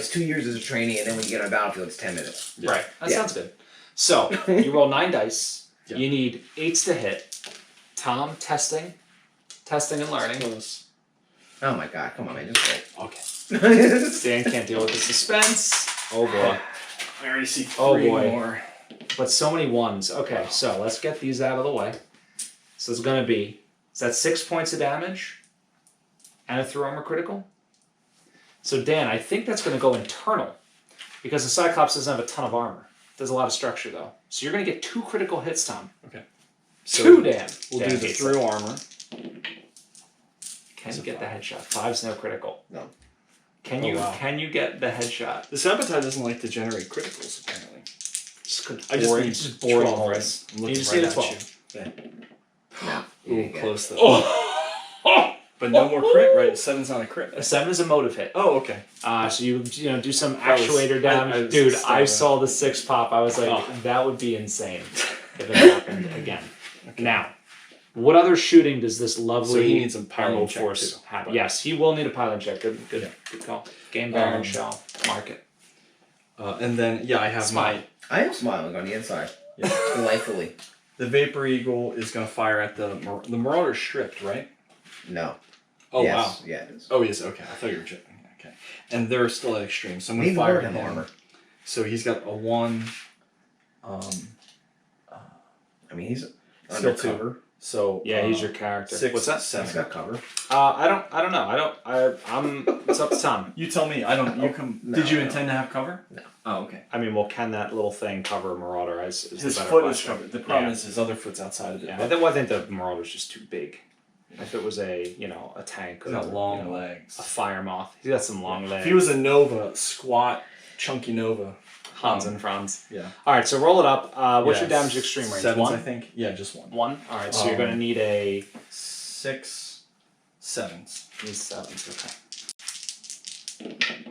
F: 2 years as a trainee, and then when you get on a battlefield, it's 10 minutes.
A: Right. That
F: Yeah.
A: sounds good. So, you roll 9 dice.
G: Yeah.
A: You need 8s to hit. Tom, testing and learning.
G: close.
F: Oh my god, come on, man, just
A: Okay.
F: roll.
A: Dan can't deal with the suspense. Oh boy.
G: I already see 3
A: Oh, boy.
G: more.
A: But so many ones. Okay, so let's get these out of the way. So it's going to be, is that 6 points of damage? And a through armor critical? So Dan, I think that's going to go internal. Because the Cyclops doesn't have a ton of armor. There's a lot of structure though. So you're going to get 2 critical hits, Tom.
G: Okay.
A: 2, Dan.
G: We'll
A: Dan
G: do the
A: hates
G: through
A: that.
G: armor.
A: Can you get the headshot? 5's no critical.
F: No.
A: Can
G: Oh,
A: you
G: wow.
A: can you get the headshot?
G: The sabotage doesn't like to generate criticals apparently.
A: Just
G: I just
A: boring,
G: need
A: just boring
G: 12,
A: holes.
G: right? I'm
A: You
G: looking
A: just need
G: right
A: a
G: at
A: 12.
G: you.
F: No.
G: Ooh,
F: you get
G: close though.
A: Oh!
G: But no more crit, right? 7's not a crit.
A: A 7 is a motive hit.
G: Oh, okay.
A: So you know do some
G: That was-
A: actuator damage.
G: I was
A: Dude,
G: just
A: I saw the 6 pop. I was like,
G: Oh.
A: that would be insane if it happened again. Now, what other shooting does this lovely
G: So he needs some piloting
A: Emerald
G: check,
A: Force
G: too.
A: have?
G: But-
A: Yes, he will need a pilot check. Good call. Game Baron shall mark it.
G: And then I have
A: Smile.
F: I am smiling on the inside.
G: Yeah.
F: Delightfully.
G: The Vapor Eagle is going to fire at the Marauder stripped, right?
F: No.
G: Oh
F: Yes.
G: wow.
F: Yeah, it is.
G: Oh yes. Okay. I thought you were joking. Okay. And they're still at extreme, so I'm going to
F: Maybe
G: fire
F: Lord
G: at
F: have
G: him.
F: armor.
G: So he's got a 1.
F: I mean, he's
G: Skill
F: undercover.
G: So
A: Yeah, he's your character.
G: 6.
A: What's that?
G: 7.
F: He's got cover.
A: I don't know. I'm. It's up to Tom.
G: You tell me. I don't. You come.
F: No,
G: Did you
F: no.
G: intend to have cover?
F: No.
G: Oh, okay.
A: I mean, well, can that little thing cover Marauder? Is
G: His
A: the better
G: foot
A: question.
G: is covered. The problem
A: Yeah.
G: is his other foot's outside of it.
A: Yeah,
G: but
A: I think the Marauder's just too big. If it was a tank or
G: he's got long
A: you know,
G: legs.
A: a fire moth, he's got some long legs.
G: If he was a Nova, squat, chunky Nova.
A: Hans and Franz.
G: Yeah.
A: All right, so roll it up. What's your
G: Yes.
A: damage extreme range?
G: 7s,
A: 1?
G: I think. Yeah, just 1.
A: 1. All right, so you're going to need a
G: 6, 7s.
A: need 7s. Okay.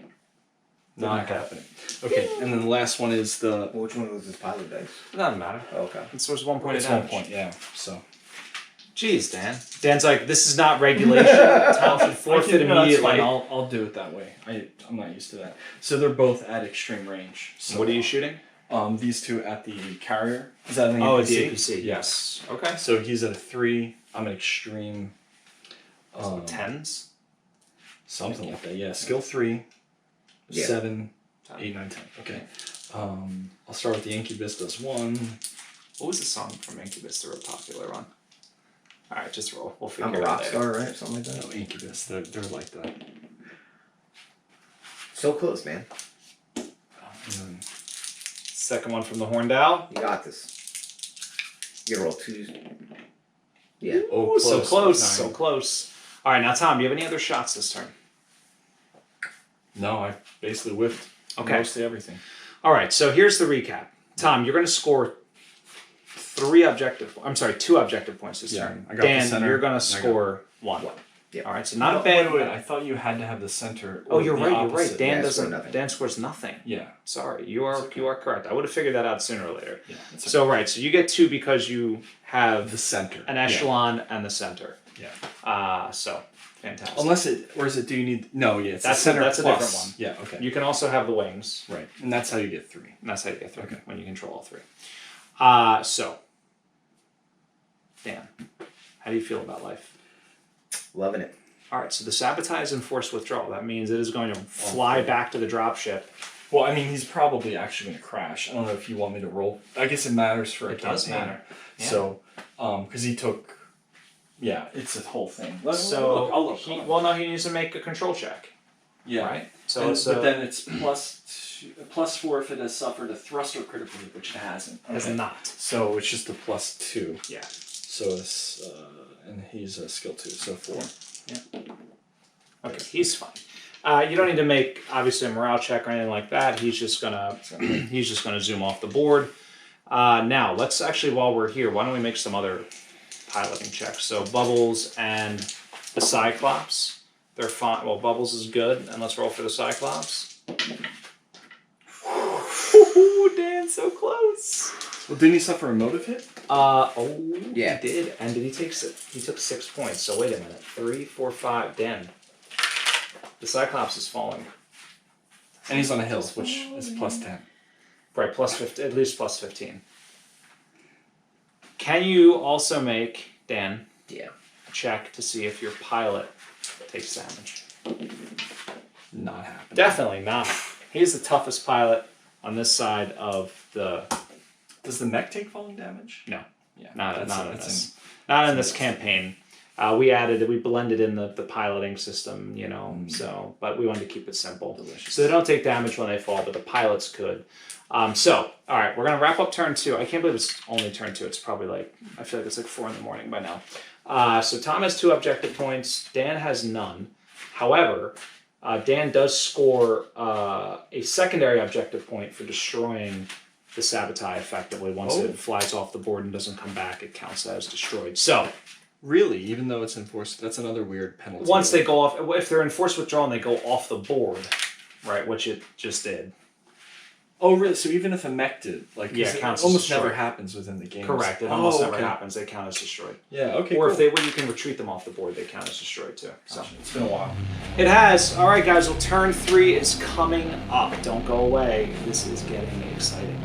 G: Not happening. Okay, and then the last one is the.
F: Well, which one of those is pilot dice?
A: It doesn't matter.
F: Oh, okay.
A: It's just 1 point of
G: It's 1
A: damage.
G: point, yeah. So.
A: Jeez, Dan. Dan's like, this is not regulation. Tom should forfeit
G: No, that's fine.
A: immediately.
G: I'll do it that way. I'm not used to that. So they're both at extreme range. So,
A: What are you shooting?
G: These two at the carrier. Is that an
A: Oh,
G: APC?
A: the APC. Yes. Okay.
G: So he's at a 3. I'm at extreme.
A: So 10s?
G: Something like that. Yeah. Skill 3.
F: Yeah.
G: 7, 8, 9, 10. Okay. I'll start with the Incubus. Does 1.
A: What was the song from Incubus they were popular on? All right, just roll. We'll figure
F: I'm a
A: it out
F: rock
A: later.
F: star, right? Something like that.
G: No, Incubus. They're like that.
F: So close, man.
G: And then
A: Second one from the Horned Owl.
F: You got this. You gotta roll 2s. Yeah.
G: Oh,
A: Ooh, so close,
G: 9.
A: so close. All right, now Tom, do you have any other shots this turn?
G: No, I basically whiffed
A: Okay.
G: mostly everything.
A: All right, so here's the recap. Tom, you're going to score 2 objective points this
G: Yeah,
A: turn.
G: I got the
A: Dan,
G: center,
A: you're going
G: and
A: to
G: I got-
A: score 1.
F: Yeah.
A: All right, so not
G: No,
A: a bad.
G: Wait, I thought you had to have the center.
A: Oh,
G: or
A: you're
G: the
A: right. You're right.
G: opposite.
A: Dan
F: Yeah,
A: doesn't.
F: score nothing.
A: Dan scores nothing.
G: Yeah.
A: Sorry, you are correct. I would have figured that out sooner or later.
G: Yeah. It's
A: So right, so you get 2 because you have
G: the center.
A: an echelon and the center.
G: Yeah.
A: So fantastic.
G: Unless it, or is it? Do you need? No. Yeah. It's
A: That's
G: the center.
A: that's a
G: plus.
A: different one.
G: Yeah. Okay.
A: You can also have the wings.
G: Right. And that's how you get 3.
A: And that's how you get 3
G: Okay.
A: when you control all 3. So, Dan, how do you feel about life?
F: Loving it.
A: All right, so the sabotage and forced withdrawal. That means it is going to fly back to the dropship.
G: Well, I mean, he's probably actually going to crash. I don't know if you want me to roll. I guess it matters for a
A: It does
G: campaign.
A: matter. Yeah.
G: So, because he took. Yeah, it's a whole thing.
A: So,
G: I'll look.
A: he needs to make a control check,
G: Yeah.
A: right? So
G: And-
A: it's
G: but then it's +4 if it has suffered a thrust or critical hit, which it hasn't.
A: has
G: Okay.
A: not.
G: So it's just a +2.
A: Yeah.
G: So it's and he's a skill 2, so 4.
A: Okay, he's fine. You don't need to make obviously a morale check or anything like that. He's just gonna zoom off the board. Now let's actually, while we're here, why don't we make some other piloting checks? So Bubbles and the Cyclops, they're fine. Well, Bubbles is good, and let's roll for the Cyclops. Ooh, Dan, so close.
G: Well, didn't he suffer a motive hit?
F: Yeah.
A: He did. And did he take he took 6 points. So wait a minute. 3, 4, 5. Dan. The Cyclops is falling.
G: And he's on a hill, which is +10.
A: Right, plus 15, at least plus 15. Can you also make, Dan,
F: Yeah.
A: a check to see if your pilot takes damage?
G: Not happening.
A: Definitely not. He's the toughest pilot on this side of the...
G: Does the mech take falling damage?
A: No.
G: Yeah.
A: Not in this campaign. We blended in the piloting system, you know, so, but we wanted to keep it simple.
G: Delicious.
A: So they don't take damage when they fall, but the pilots could. So, all right, we're going to wrap up turn 2. I can't believe it's only turn 2. It's probably I feel like it's 4 in the morning by now. So Tom has 2 objective points. Dan has none. However, Dan does score a secondary objective point for destroying the sabotage effectively. Once it flies off the board and doesn't come back, it counts as destroyed. So,
G: really, even though it's enforced, that's another weird penalty.
A: once they go off, if they're in forced withdrawal and they go off the board, right, which it just did.
G: Oh, really? So even if a mech did,
A: it counts as
G: almost
A: destroyed.
G: never happens within the game.
A: Correct. It almost never happens. They count as destroyed.
G: Yeah. Okay.
A: Or
G: cool.
A: if you can retreat them off the board, they count as destroyed too. So
G: It's been a while.
A: it has. All right, guys. Well, turn 3 is coming up. Don't go away. This is getting exciting.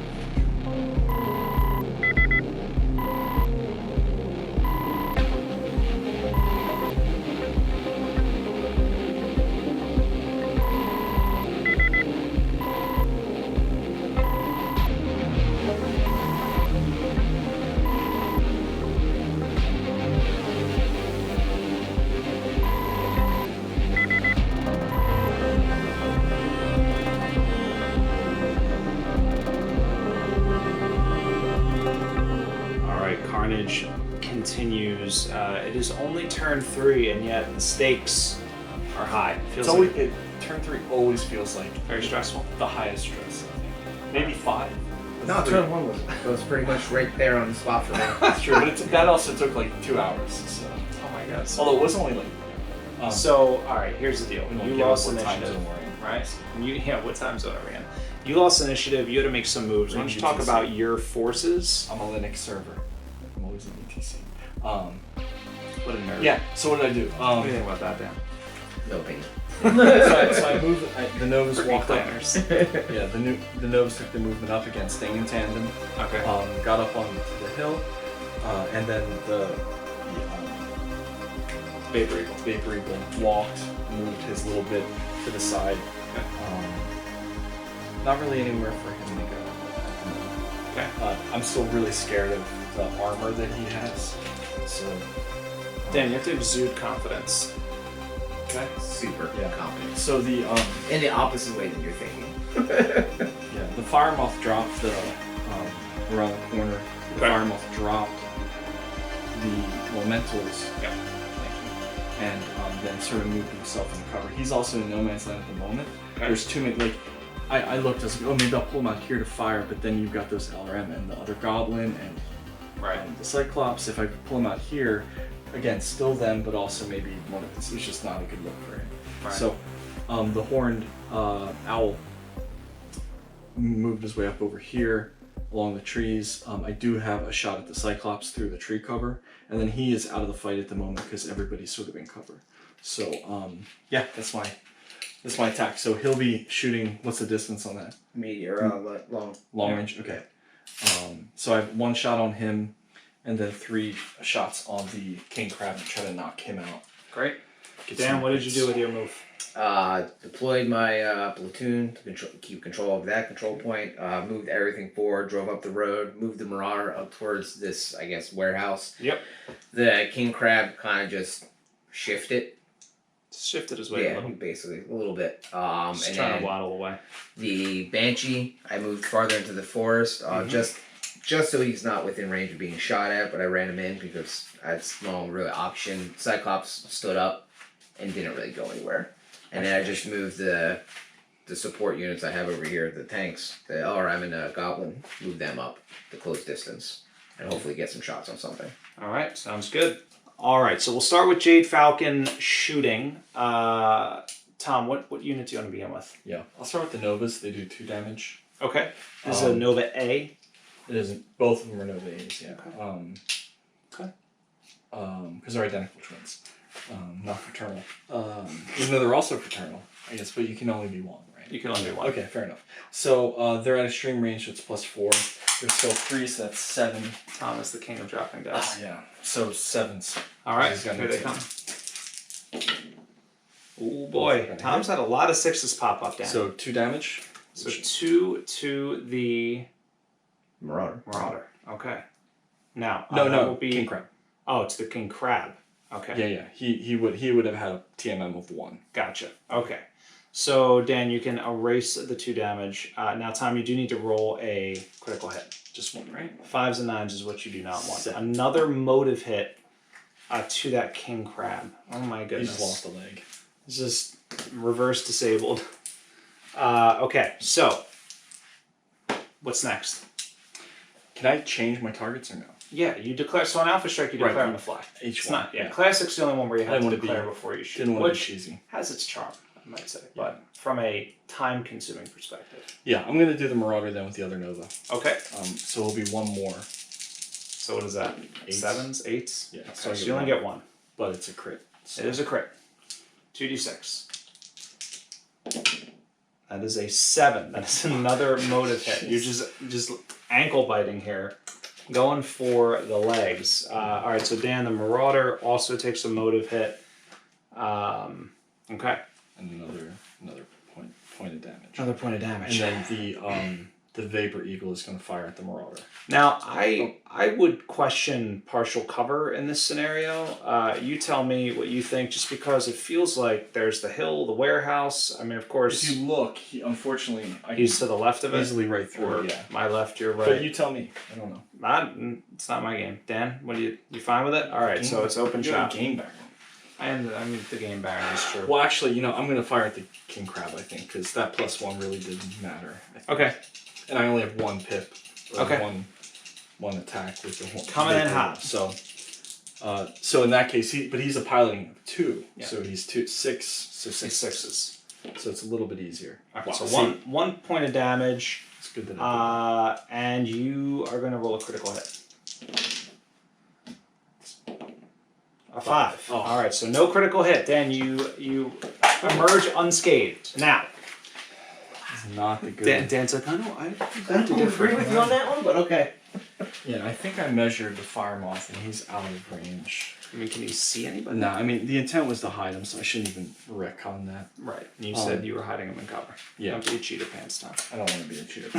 A: Carnage continues. It is only turn 3, and yet the stakes are high.
G: Turn 3 always feels like
A: very stressful.
G: The highest stress, I think. Maybe 5.
F: No, turn 1 was pretty much right there on the spot for me.
G: That's true, but that also took 2 hours. So.
A: Oh my god.
G: Although it was only
A: so, alright, here's the deal. You lost initiative.
G: Right?
A: What time zone are we in? You lost initiative, you had to make some moves. Why don't you talk about your forces?
G: I'm a Linux server. I'm always in ETC.
A: What a nerd.
G: Yeah, so what did I do?
A: What do you think about that, Dan?
F: No opinion.
G: so I moved, the Novas walked up.
A: Yeah,
G: the Novas took the movement up again, staying in tandem.
A: Okay.
G: Got up onto the hill, and then the
A: Vapor Eagle.
G: Vapor Eagle walked, moved his little bit to the side.
A: Okay.
G: Not really anywhere for him to go.
A: Okay.
G: I'm still really scared of the armor that he has. So,
A: Dan, you have to exude confidence.
F: Okay. Super confident.
G: So the
F: in the opposite way that you're thinking.
G: yeah, the fire moth dropped around the corner. The fire moth dropped the elementals.
A: Yeah.
G: And then sort of moved himself in the cover. He's also in no man's land at the moment.
A: Okay.
G: There's too many, I looked, I was like, oh, maybe I'll pull him out here to fire, but then you've got those LRM and the other goblin and the Cyclops. If I pull him out here, again, still them, but also maybe one of it's just not a good look for him.
A: Right.
G: So the horned owl moved his way up over here along the trees. I do have a shot at the Cyclops through the tree cover, and then he is out of the fight at the moment because everybody's sort of in cover. So yeah, that's my attack. So he'll be shooting. What's the distance on that?
F: Long.
G: Long range. Okay. So I have 1 shot on him, and then 3 shots on the king crab to try to knock him out.
A: Great. Dan, what did you do with your move?
F: Deployed my platoon to keep control of that control point. Moved everything forward. Drove up the road. Moved the Marauder up towards this, I guess, warehouse.
A: Yep.
F: The king crab kind of just shifted.
A: Shifted his way a little.
F: Basically a little bit.
A: Just
F: and
A: trying to waddle away.
F: The Banshee, I moved farther into the forest, just so he's not within range of being shot at, but I ran him in because I had no really option. Cyclops stood up and didn't really go anywhere. And then I just moved the support units I have over here, the tanks. I'm in a goblin. Move them up to close distance, and hopefully get some shots on something.
A: All right, sounds good. All right, so we'll start with Jade Falcon shooting. Tom, what unit do you want to begin with?
G: Yeah, I'll start with the Novas. They do 2 damage.
A: Okay. This is a Nova A.
G: It isn't. Both of them are Nova A's. Yeah.
A: Okay.
G: Because they're identical twins, not fraternal. Even though they're also fraternal, I guess, but you can only be one, right?
A: You can only do one.
G: Okay, fair enough. So they're at extreme range, so it's +4. They're still 3, so that's 7.
A: Tom is the king of dropping dice.
G: Yeah. So 7s.
A: All right,
G: He's got
A: here
G: no
A: they
G: two.
A: come. Oh boy, Tom's had a lot of 6s pop up down.
G: So 2 damage.
A: So 2 to the
F: Marauder.
A: Okay. Now
G: No,
A: that will be
G: King Crab.
A: Oh, it's the King Crab. Okay.
G: Yeah. He would have had a TMM of 1.
A: Gotcha. Okay. So Dan, you can erase the 2 damage. Now, Tom, you do need to roll a critical hit.
G: Just 1, right?
A: 5s and 9s is what you do not want.
G: 7.
A: Another motive hit to that King Crab. Oh my
G: He
A: goodness.
G: just lost a leg.
A: It's just reverse disabled. Okay, so what's next?
G: Can I change my targets or no?
A: Yeah, you declare. So on Alpha Strike, you declare
G: Right.
A: on the fly.
G: Each
A: It's
G: one.
A: not. Yeah, Classic's the only one where you
G: I
A: have to
G: didn't wanna
A: declare
G: be-
A: before you shoot,
G: Didn't want to be
A: which
G: cheesy.
A: has its charm, I might say. But from a time-consuming perspective.
G: Yeah, I'm gonna do the Marauder then with the other Nova.
A: Okay.
G: So it'll be 1 more,
A: So what is that?
G: 8s.
A: 7s, 8s.
G: Yeah,
A: Okay,
G: so I
A: so
G: get
A: you only
G: one.
A: get 1.
G: but it's a crit. So
A: It is a crit. 2d6. That is a 7. That is another motive hit. You're just ankle biting here, going for the legs. All right, so Dan, the Marauder also takes a motive hit. Okay.
G: and another point of damage.
A: Another point of damage.
G: And then the Vapor Eagle is going to fire at the Marauder.
A: Now, I would question partial cover in this scenario. You tell me what you think, just because it feels like there's the hill, the warehouse. I mean, of course,
G: If you look, unfortunately,
A: he's to the left of it.
G: easily right through.
A: Or
G: Yeah,
A: my left, your right.
G: but you tell me. I don't know.
A: It's not my game. Dan, what do you fine with it? All right, so it's open
G: You're
A: shot.
G: a game baron.
A: I mean, the game baron is true.
G: Well, actually, I'm going to fire at the King Crab, I think, because that +1 really didn't matter. I think.
A: Okay,
G: And I only have 1 pip.
A: Okay.
G: One attack with the horn.
A: Coming in
G: Vapor.
A: hot.
G: So in that case, but he's a piloting of 2,
A: Yeah.
G: so he's 6. So 6
A: 6s.
G: So it's a little bit easier.
A: All right,
G: Wow,
A: so
G: see,
A: one point of damage,
G: It's good that I
A: and you are going to roll a critical hit. A 5.
G: Oh.
A: All right, so no critical hit. Dan, you emerge unscathed. Now,
G: did. It's not the good.
A: Dan's like, I
E: I don't agree with you on that one, but okay.
G: Yeah, I think I measured the fire moth, and he's out of range.
A: I mean, can you see anybody?
G: No, I mean the intent was to hide him, so I shouldn't even retcon that.
A: Right. You said you were hiding him in cover.
G: Yeah.
A: Don't be a cheater pants, Tom.
G: I don't want to be a cheater.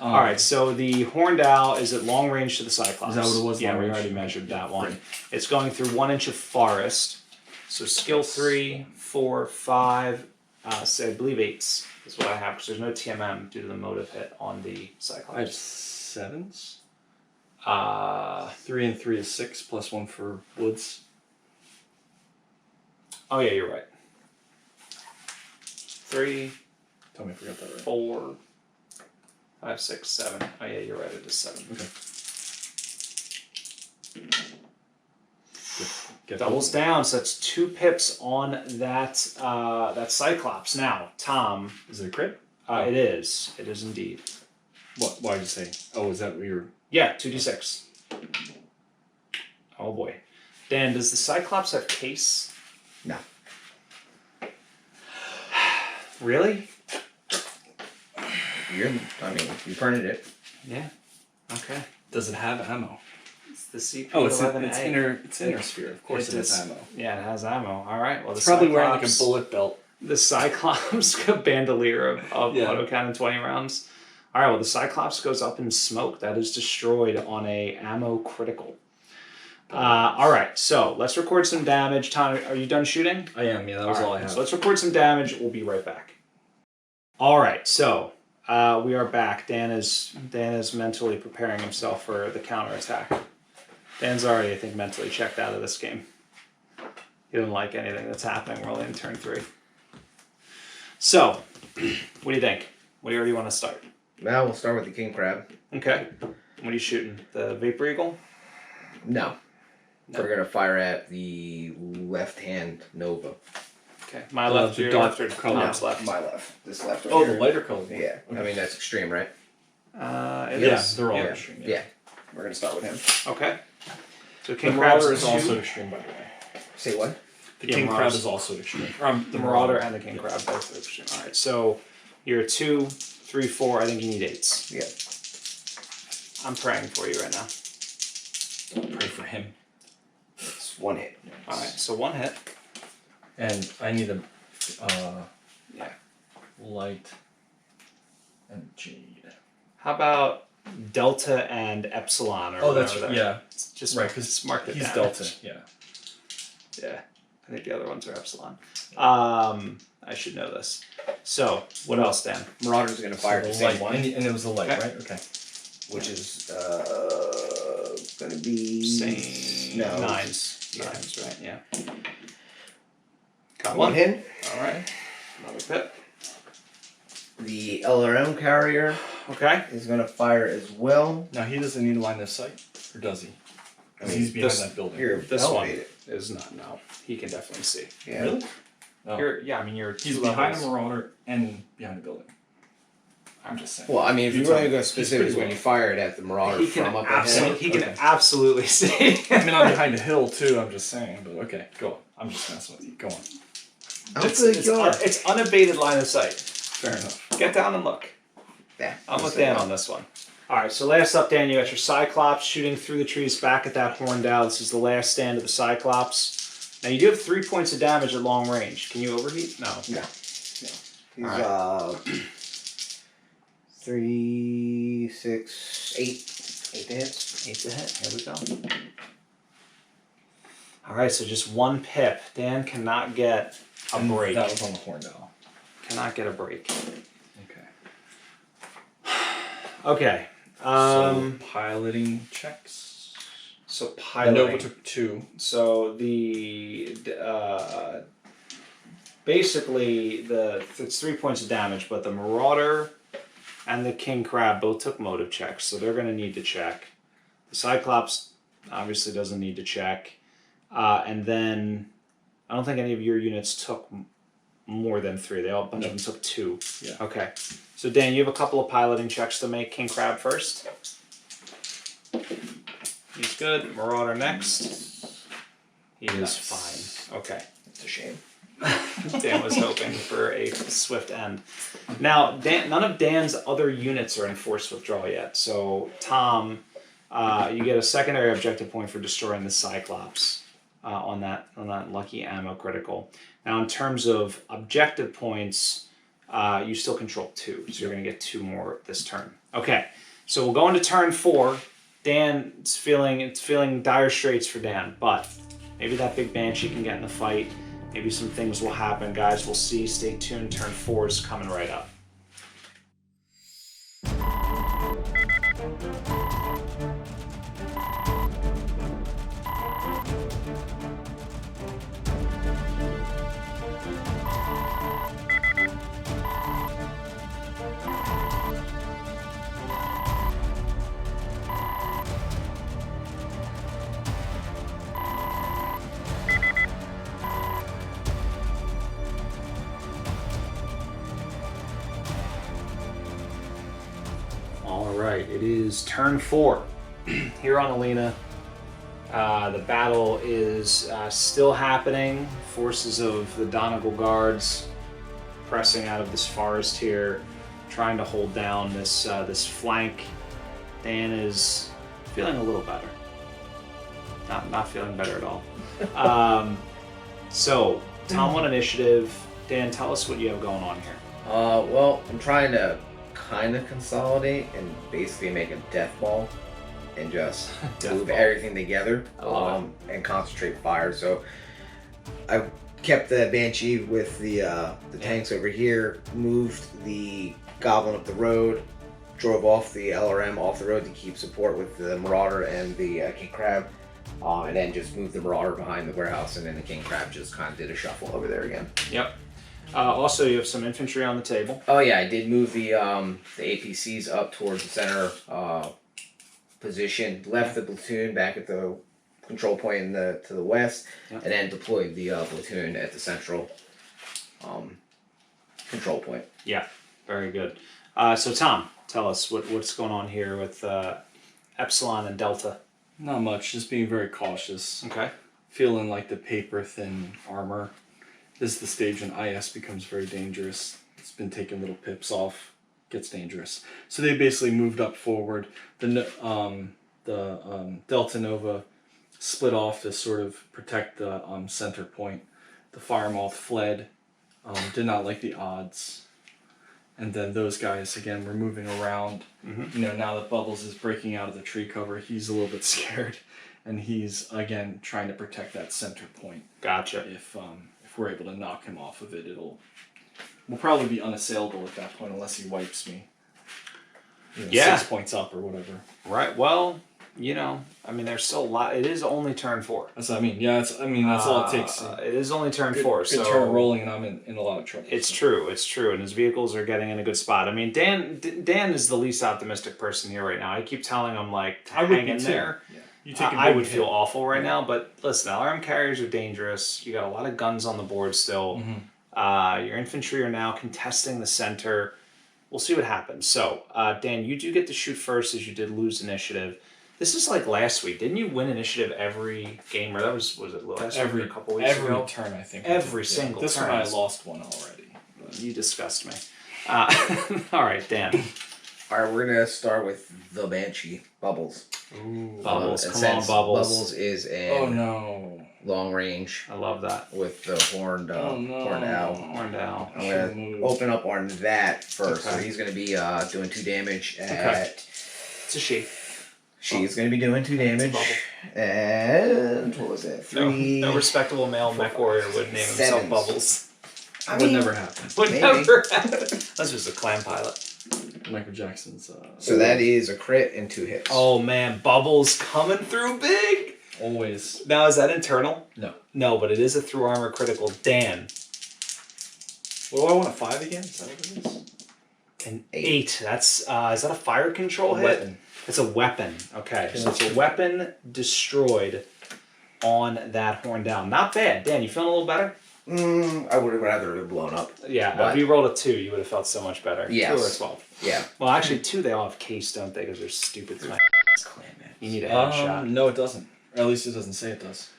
A: All right, so the horned owl is at long range to the Cyclops.
G: Is that what it was,
A: Yeah,
G: long
A: we
G: range?
A: already measured that one.
G: Great.
A: It's going through 1 inch of forest. So skill 3, 4, 5, so I believe 8s is what I have, because there's no TMM due to the motive hit on the
G: I have
A: Cyclops.
G: 7s.
A: 3
G: and 3 is 6 plus 1 for woods.
A: Oh yeah, you're right. 3,
G: Tell me if I got that right.
A: 4, 5, 6, 7. Oh yeah, you're right. It is 7.
G: Okay. Get
A: Doubles down, so that's 2 pips on that that Cyclops. Now, Tom,
G: Is it a crit?
A: it is. It is indeed.
G: What? Why did you say? Oh, is that what you're?
A: Yeah, 2d6. Oh boy. Dan, does the Cyclops have case?
F: No.
A: Really?
F: You printed it.
A: Yeah. Okay.
G: Does it have ammo?
A: It's the CP11A.
G: Oh, it's inner sphere. Of course, it has ammo.
A: Yeah, it has ammo. All right. Well,
G: It's
A: the
G: probably wearing like a
A: Cyclops-
G: bullet belt.
A: The Cyclops bandolier of
G: Yeah.
A: autocannon 20 rounds. All right, well, the Cyclops goes up in smoke. That is destroyed on a ammo critical. All right, so let's record some damage. Tom, are you done shooting?
G: I am. Yeah, that was all I have.
A: So let's record some damage. We'll be right back. All right, so we are back. Dan is mentally preparing himself for the counterattack. Dan's already, I think, mentally checked out of this game. He doesn't like anything that's happening really in turn 3. So, what do you think? Where do you want to start?
F: Now we'll start with the king crab.
A: Okay. What are you shooting? The Vapor Eagle?
F: No. We're gonna fire at the left-hand Nova.
A: Okay. My left,
G: the
A: your
G: dark
A: left, or
G: color.
A: Tom's left?
F: My left. This left.
G: Oh,
F: over
G: the
F: here.
G: lighter color.
F: Yeah. I mean that's extreme, right?
A: It
G: Yeah,
A: is.
G: they're all
A: Yeah.
G: extreme.
F: Yeah. We're gonna start with him.
A: Okay. So
G: The
A: King Crab's
G: Marauder is
A: 2.
G: also extreme, by the way.
F: Say what?
G: The
A: Yeah,
G: King Crab
A: Marauders.
G: is also extreme.
A: The Marauder and the King Crab both are extreme. All right. So you're 2, 3, 4. I think you need 8s.
F: Yeah.
A: I'm praying for you right now.
G: Pray for him.
F: It's one hit.
A: All right. So 1 hit.
G: And I need a
A: Yeah.
G: light and Jade.
A: How about Delta and Epsilon? Or
G: Oh, that's
A: whatever
G: yeah.
A: It's just
G: Right, because
A: just mark the
G: he's
A: damage.
G: Delta. Yeah.
A: Yeah. I think the other ones are Epsilon. I should know this. So what else, Dan?
F: Marauder's gonna fire
G: So
F: the
G: the
F: same
G: light,
F: one,
G: and it was the light,
A: Okay.
G: right? Okay.
F: which is gonna be
A: Same
F: no
A: nines.
F: Yeah.
A: Nines, right? Yeah. Got
F: one
A: one.
F: hit.
A: All right. Another pip.
F: The LRM carrier
A: Okay.
F: is gonna fire as well.
G: Now he doesn't need to line of sight, or does he?
F: I
G: Because
F: mean,
G: he's behind
A: this-
G: that building.
F: You're
A: This
F: elevated.
A: one is not. No, he can definitely see.
F: Yeah.
G: Really? Oh.
A: Yeah, I mean you're
G: He's
A: two
G: behind a
A: levels.
G: Marauder and behind a building. I'm just saying.
F: Well, I mean, if
G: He's
F: you're going to
G: on-
F: go
G: he's
F: specifics
G: pretty
F: when
G: low.
F: you fire it at the Marauder
A: He can
F: from up
A: absolutely.
F: ahead.
A: He can
G: Okay.
A: absolutely see.
G: I mean, I'm behind a hill too. I'm just saying, but okay, go on. I'm just messing with you. Go on.
A: It's unabated line of sight.
G: Fair enough.
A: Get down and look.
F: Yeah,
A: I'm with Dan on this one. All right, so last up, Dan, you got your Cyclops shooting through the trees back at that horned owl. This is the last stand of the Cyclops. Now, you do have 3 points of damage at long range. Can you overheat? No.
F: No. He's
A: All
F: 3, 6, 8. 8 to hit.
A: 8 to hit. Here we go. All right, so just 1 pip. Dan cannot get a
G: And
A: break.
G: That was on the horned owl.
A: Cannot get a break.
G: Okay.
A: Okay.
G: So piloting checks.
A: So
G: The
A: piloting.
G: Nova took 2.
A: So basically it's 3 points of damage, but the Marauder and the King Crab both took motive checks, so they're going to need to check. The Cyclops obviously doesn't need to check, and then I don't think any of your units took more than 3. They all a bunch of them took 2.
G: Yeah.
A: Okay. So Dan, you have a couple of piloting checks to make. King Crab first. He's good. Marauder next. He is fine. Okay.
F: It's a shame.
A: Dan was hoping for a swift end. Now, none of Dan's other units are in forced withdrawal yet. So, Tom, you get a secondary objective point for destroying the Cyclops on that lucky ammo critical. Now, in terms of objective points, you still control 2, so you're going to get 2 more this turn. Okay, so we'll go into turn 4. Dan, it's feeling dire straits for Dan, but maybe that big Banshee can get in the fight. Maybe some things will happen, guys. We'll see. Stay tuned. Turn 4 is coming right up. All right, it is turn 4 here on Alina. The battle is still happening. Forces of the Donegal Guards pressing out of this forest here, trying to hold down this flank. Dan is feeling a little better. Not feeling better at all. So, Tom won initiative. Dan, tell us what you have going on here.
F: Well, I'm trying to kind of consolidate and basically make a death ball and just move everything together and concentrate fire. So I kept the Banshee with the tanks over here, moved the Goblin up the road, drove off the LRM off the road to keep support with the Marauder and the King Crab, and then just moved the Marauder behind the warehouse, and then the King Crab just kind of did a shuffle over there again.
A: Yep. Also, you have some infantry on the table.
F: Oh yeah, I did move the APCs up towards the center position. Left the platoon back at the control point to the west, and then deployed the platoon at the central control point.
A: Yeah, very good. So Tom, tell us what's going on here with Epsilon and Delta.
G: Not much, just being very cautious.
A: Okay.
G: Feeling like the paper-thin armor. This is the stage when IS becomes very dangerous. It's been taking little pips off, gets dangerous. So they basically moved up forward. The Delta Nova split off to sort of protect the center point. The Firemoth fled, did not like the odds. And then those guys, again, were moving around. You know, now that Bubbles is breaking out of the tree cover, he's a little bit scared. And he's, again, trying to protect that center point.
A: Gotcha.
G: If we're able to knock him off of it, we'll probably be unassailable at that point unless he wipes me. You know, 6 points up or whatever.
A: Right. Well, you know, I mean, there's still a lot. It is only turn 4.
G: That's what I mean. Yeah, that's all it takes.
A: It is only turn 4.
G: Good
A: So
G: turn rolling, and I'm in a lot of trouble.
A: It's true. It's true. And his vehicles are getting in a good spot. I mean, Dan is the least optimistic person here right now. I keep telling him, like, hang in there.
G: Yeah.
A: I would feel awful right now, but listen, LRM carriers are dangerous. You got a lot of guns on the board still. Your infantry are now contesting the center. We'll see what happens. So, Dan, you do get to shoot first as you did lose initiative. This is like last week. Didn't you win initiative every game? Or that was it last week or a couple weeks ago?
G: Every turn, I think.
A: Every single
G: this
A: turn.
G: one I lost one already.
A: But you disgust me. All right, Dan.
F: All right, we're gonna start with the Banshee, Bubbles.
A: Ooh, Bubbles,
F: And
A: come on,
F: since
A: Bubbles.
F: Bubbles is in long range
A: I love that.
F: with the horned owl.
A: Horned owl.
F: I'm gonna open up on that first. So he's gonna be doing 2 damage at.
A: It's a she.
F: She's gonna be doing 2 damage. And what was that? 3.
A: No respectable male mech warrior would name himself
F: 7s.
A: Bubbles.
G: Would never happen.
A: Would
F: Maybe.
A: never happen. That's just a clam pilot.
G: Michael Jackson's.
F: So that is a crit and 2 hits.
A: Oh man, Bubbles coming through big.
G: Always.
A: Now is that internal?
G: No.
A: No, but it is a through armor critical. Dan.
G: What do I want, a 5 again? Is that what it is?
A: An 8. That's is that a fire control hit?
G: Weapon.
A: It's a weapon. Okay, so it's a weapon destroyed on that horn down. Not bad. Dan, you feeling a little better?
F: I would have rather have blown up.
A: Yeah,
F: But-
A: if you rolled a 2, you would have felt so much better.
F: Yes.
A: 2 or a 12.
F: Yeah.
A: Well, actually, 2 they all have case, don't they? Because they're stupid.
F: Climax.
A: You need a headshot.
G: No, it doesn't. Or at least it doesn't say it does.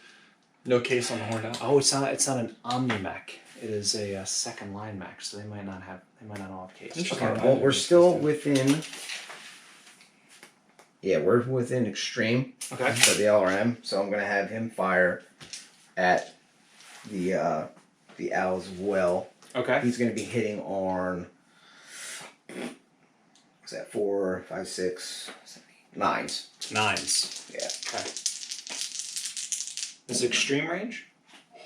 G: No case on the horn down.
A: Oh, it's not an OmniMech. It is a second line mech, so they might not all have case.
G: Interesting.
F: Okay, well, we're still within. Yeah, we're within extreme
A: Okay.
F: for the LRM, so I'm gonna have him fire at the owl as well.
A: Okay.
F: He's gonna be hitting on. What's that? 4, 5, 6, 7, 8, 9s.
A: 9s.
F: Yeah.
A: Okay. This is extreme range?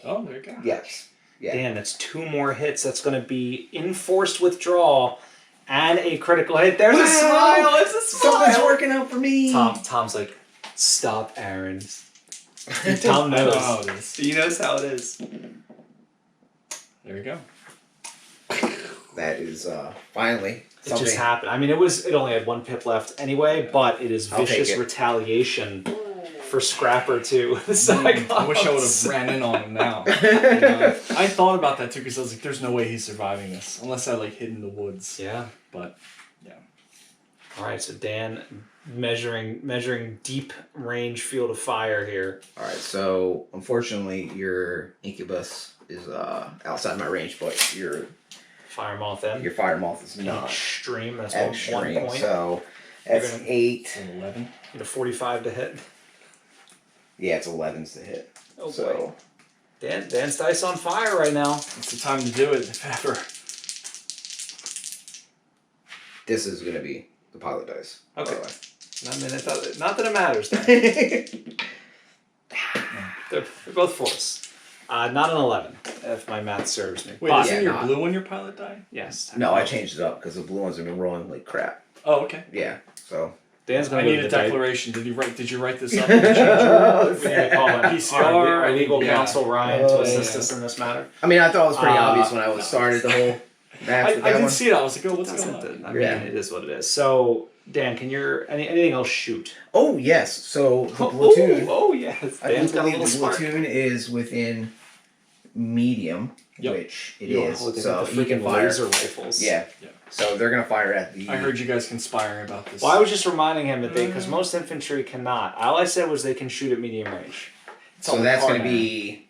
G: Oh, there you go.
F: Yes. Yeah.
A: Dan, that's 2 more hits. That's going to be enforced withdrawal and a critical hit. There's a smile. It's a smile.
F: Something's working out for me.
A: Tom's like, stop, Aaron. Tom knows.
G: I know how it is.
A: He knows how it is.
G: There you go.
F: That is finally
A: It
F: something.
A: just happened. I mean, it only had 1 pip left anyway, but it is
F: I'll
A: vicious
F: take it.
A: retaliation for Scrapper too.
G: I wish I would have ran in on him now. You know, I thought about that too because I was like, "There's no way he's surviving this unless I like hid in the woods."
A: Yeah.
G: But yeah.
A: All right. So Dan measuring deep range field of fire here.
F: All right, so unfortunately your incubus is outside my range, but your
A: Fire moth in.
F: fire moth is not
A: Extreme. That's
F: extreme.
A: one point.
F: So that's
A: You're gonna-
F: 8.
G: An 11.
A: Get a 45 to hit.
F: Yeah, it's 11s to hit.
A: Oh
F: So
A: boy. Dan's dice on fire right now.
G: It's the time to do it, if ever.
F: this is gonna be the pilot dice. by the
A: Okay.
F: way.
A: I mean, not that it matters. Dan. They're both 4s. Not an 11, if my math serves me.
G: Wait,
A: But-
G: isn't
F: Yeah,
G: your
F: no.
G: blue one your pilot die?
A: Yes.
F: No, I changed it up because the blue ones have been rolling like crap.
G: Oh, okay.
F: Yeah, so
A: Dan's
G: I
A: going to
G: need
A: go to
G: a
A: the
G: declaration. Did you write this up?
A: We need to call it
G: PCR,
A: our legal
G: yeah.
A: counsel Ryan to
F: Oh,
A: assist
F: yeah.
A: us in this matter.
F: I mean, I thought it was pretty obvious when I
G: no.
F: started the whole match with
G: I
F: that
G: did
F: one.
G: see it. I was like, oh, what's going on?
A: I mean,
F: Yeah.
A: it is what it is. So, Dan, can anything else shoot?
F: Oh yes, so the platoon.
A: Oh, yes.
F: I do
A: Dan's got a
F: believe
A: little
F: the
A: spark.
F: platoon is within medium,
G: Yep.
F: which it
A: Yeah,
F: is.
A: well, they
F: So
A: got the
F: he can
A: freaking
F: fire.
A: laser rifles.
F: Yeah.
G: Yeah.
F: So they're gonna fire at the.
G: I heard you guys conspiring about this.
A: Well, I was just reminding him that because most infantry cannot. All I said was they can shoot at medium range.
F: So
G: on
F: that's
G: the
F: gonna
G: card,
F: be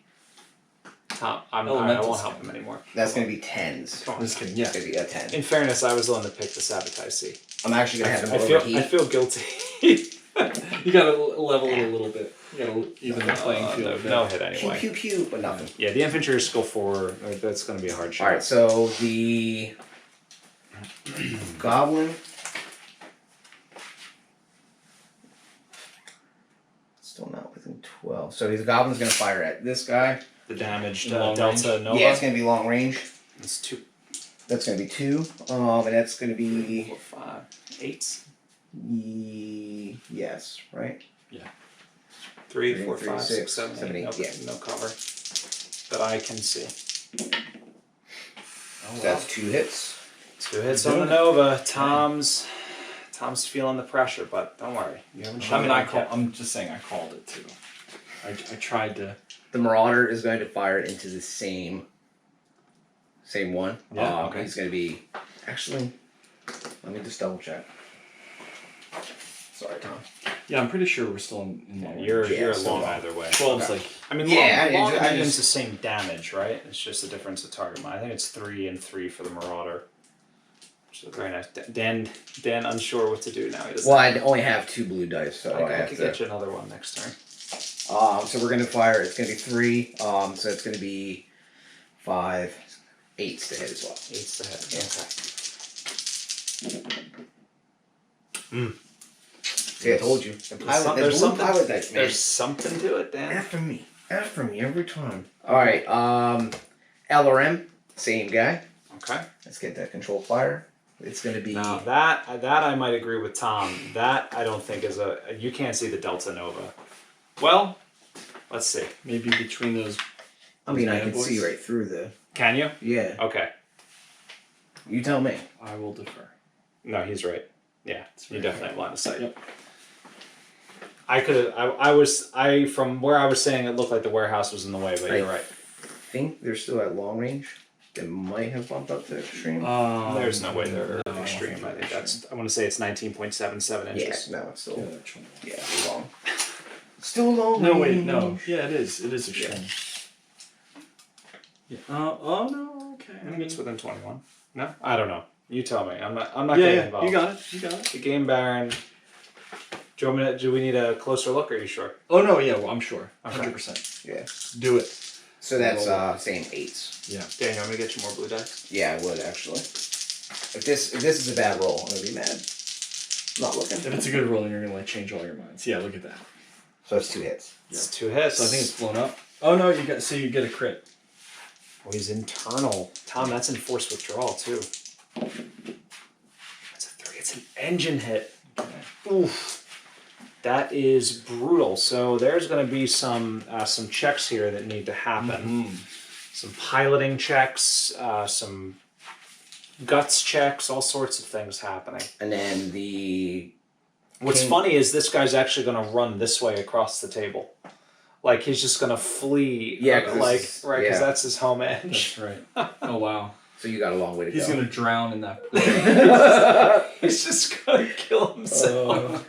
A: I
G: Elemental
A: won't
G: skill.
A: help him anymore.
F: that's gonna be tens.
A: Come on.
G: Just kidding. Yeah.
F: It's gonna be a 10.
A: In fairness, I was the one that picked the Sabotage C.
F: I'm actually gonna have
A: I
F: him
A: feel
F: overheat.
A: guilty.
G: You got to level it a little bit. You got to even the playing field. a bit.
A: no hit
F: Pew
A: anyway.
F: pew pew, but nothing.
A: Yeah, the infantry is skill 4. That's going to be a hard shot.
F: All right, so the goblin. Still not within 12. So the goblin's gonna fire at this guy.
A: The damaged
G: Long
A: Delta
G: range.
A: Nova.
F: Yeah, it's gonna be long range.
A: It's 2,
F: That's gonna be 2. And that's gonna be
A: 4, 5, 8.
F: yes, right?
A: 3,
F: Three,
A: 4,
F: three,
A: 5, 6,
F: six,
A: 7,
F: 7,
A: 8.
F: eight,
A: Okay,
F: yeah.
A: no cover that I can see.
F: So that's 2 hits.
A: 2 hits
G: You're
A: on the
G: doing
A: Nova. Tom's feeling the pressure, but don't worry. You haven't shown
G: I mean,
A: it yet.
G: I'm just saying I called it too. I tried to.
F: The Marauder is going to fire it into the same one.
A: Yeah, okay.
F: He's going to be actually. Let me just double check. Sorry, Tom.
G: Yeah, I'm pretty sure we're still in long.
A: You're
F: Yeah,
A: long
F: so-
A: either way.
G: 12's
F: Okay.
G: like.
A: I mean,
F: Yeah,
A: long
F: I
A: and medium's
F: just-
A: the same damage, right? It's just the difference of target. I think it's 3 and 3 for the Marauder. Which is very nice. Dan unsure what to do now. He doesn't.
F: Well, I only have 2 blue dice, so I
A: I
F: have
A: could
F: to.
A: get you another one next turn.
F: So we're gonna fire. It's gonna be 3. So it's gonna be 5, 8s to hit as well.
A: 8's the hit.
F: Yeah.
A: Okay.
F: See, I told you. The pilot,
A: There's
F: blue
A: something.
F: pilot dice, man.
A: There's something to it, Dan.
F: After me every time. All right. LRM, same guy.
A: Okay.
F: Let's get that control fire. It's gonna be.
A: Now that I might agree with Tom. That I don't think is you can't see the Delta Nova. Well, let's see.
G: Maybe between those.
F: I mean, I
G: bad
F: can
G: boys.
F: see right through the.
A: Can you?
F: Yeah.
A: Okay.
F: You tell me.
G: I will defer.
A: No, he's right. Yeah, you definitely have line of sight.
G: Yep.
A: I from where I was saying it looked like the warehouse was in the way, but you're right.
F: I think they're still at long range. They might have bumped up to extreme.
A: There's no way they're
G: no,
A: extreme. I think that's. I want to say it's 19.77
F: Yeah.
A: inches.
F: No, it's still.
G: Yeah, which one?
F: Yeah, long. Still long.
G: No, wait,
F: range.
G: no. Yeah, it is. It is extreme. Yeah. Oh no. Okay.
A: I think it's within 21. No, I don't know. You tell me. I'm not
G: Yeah,
A: getting
G: yeah.
A: involved.
G: You got it. You got it.
A: The game baron. Do we need a closer look? Or are you sure?
G: Oh no. Yeah. Well, I'm sure.
A: Okay.
G: 100%.
F: Yeah.
G: Do it.
F: So that's same 8s.
G: Yeah.
A: Dan, you want me to get you more blue dice?
F: Yeah, I would actually. If this is a bad roll, I'm gonna be mad. Not looking.
G: If it's a good roll, you're gonna like change all your minds. Yeah. Look at that.
F: So it's 2 hits.
A: It's 2 hits.
G: So I think it's blown up. Oh no. You got. So you get a crit.
A: Oh, he's internal. Tom, that's enforced withdrawal too. That's a 3. It's an engine hit. Oof. That is brutal. So there's going to be some checks here that need to happen. Some piloting checks, some guts checks, all sorts of things happening.
F: And then the.
A: What's funny is this guy's actually going to run this way across the table. Like he's just going to flee.
F: Yeah, 'cause
A: like
F: it's-
A: right, because
F: yeah.
A: that's his home edge.
G: That's right. Oh wow.
F: So you got a long way to
G: He's
F: go.
G: gonna drown in that.
A: He's just going to kill himself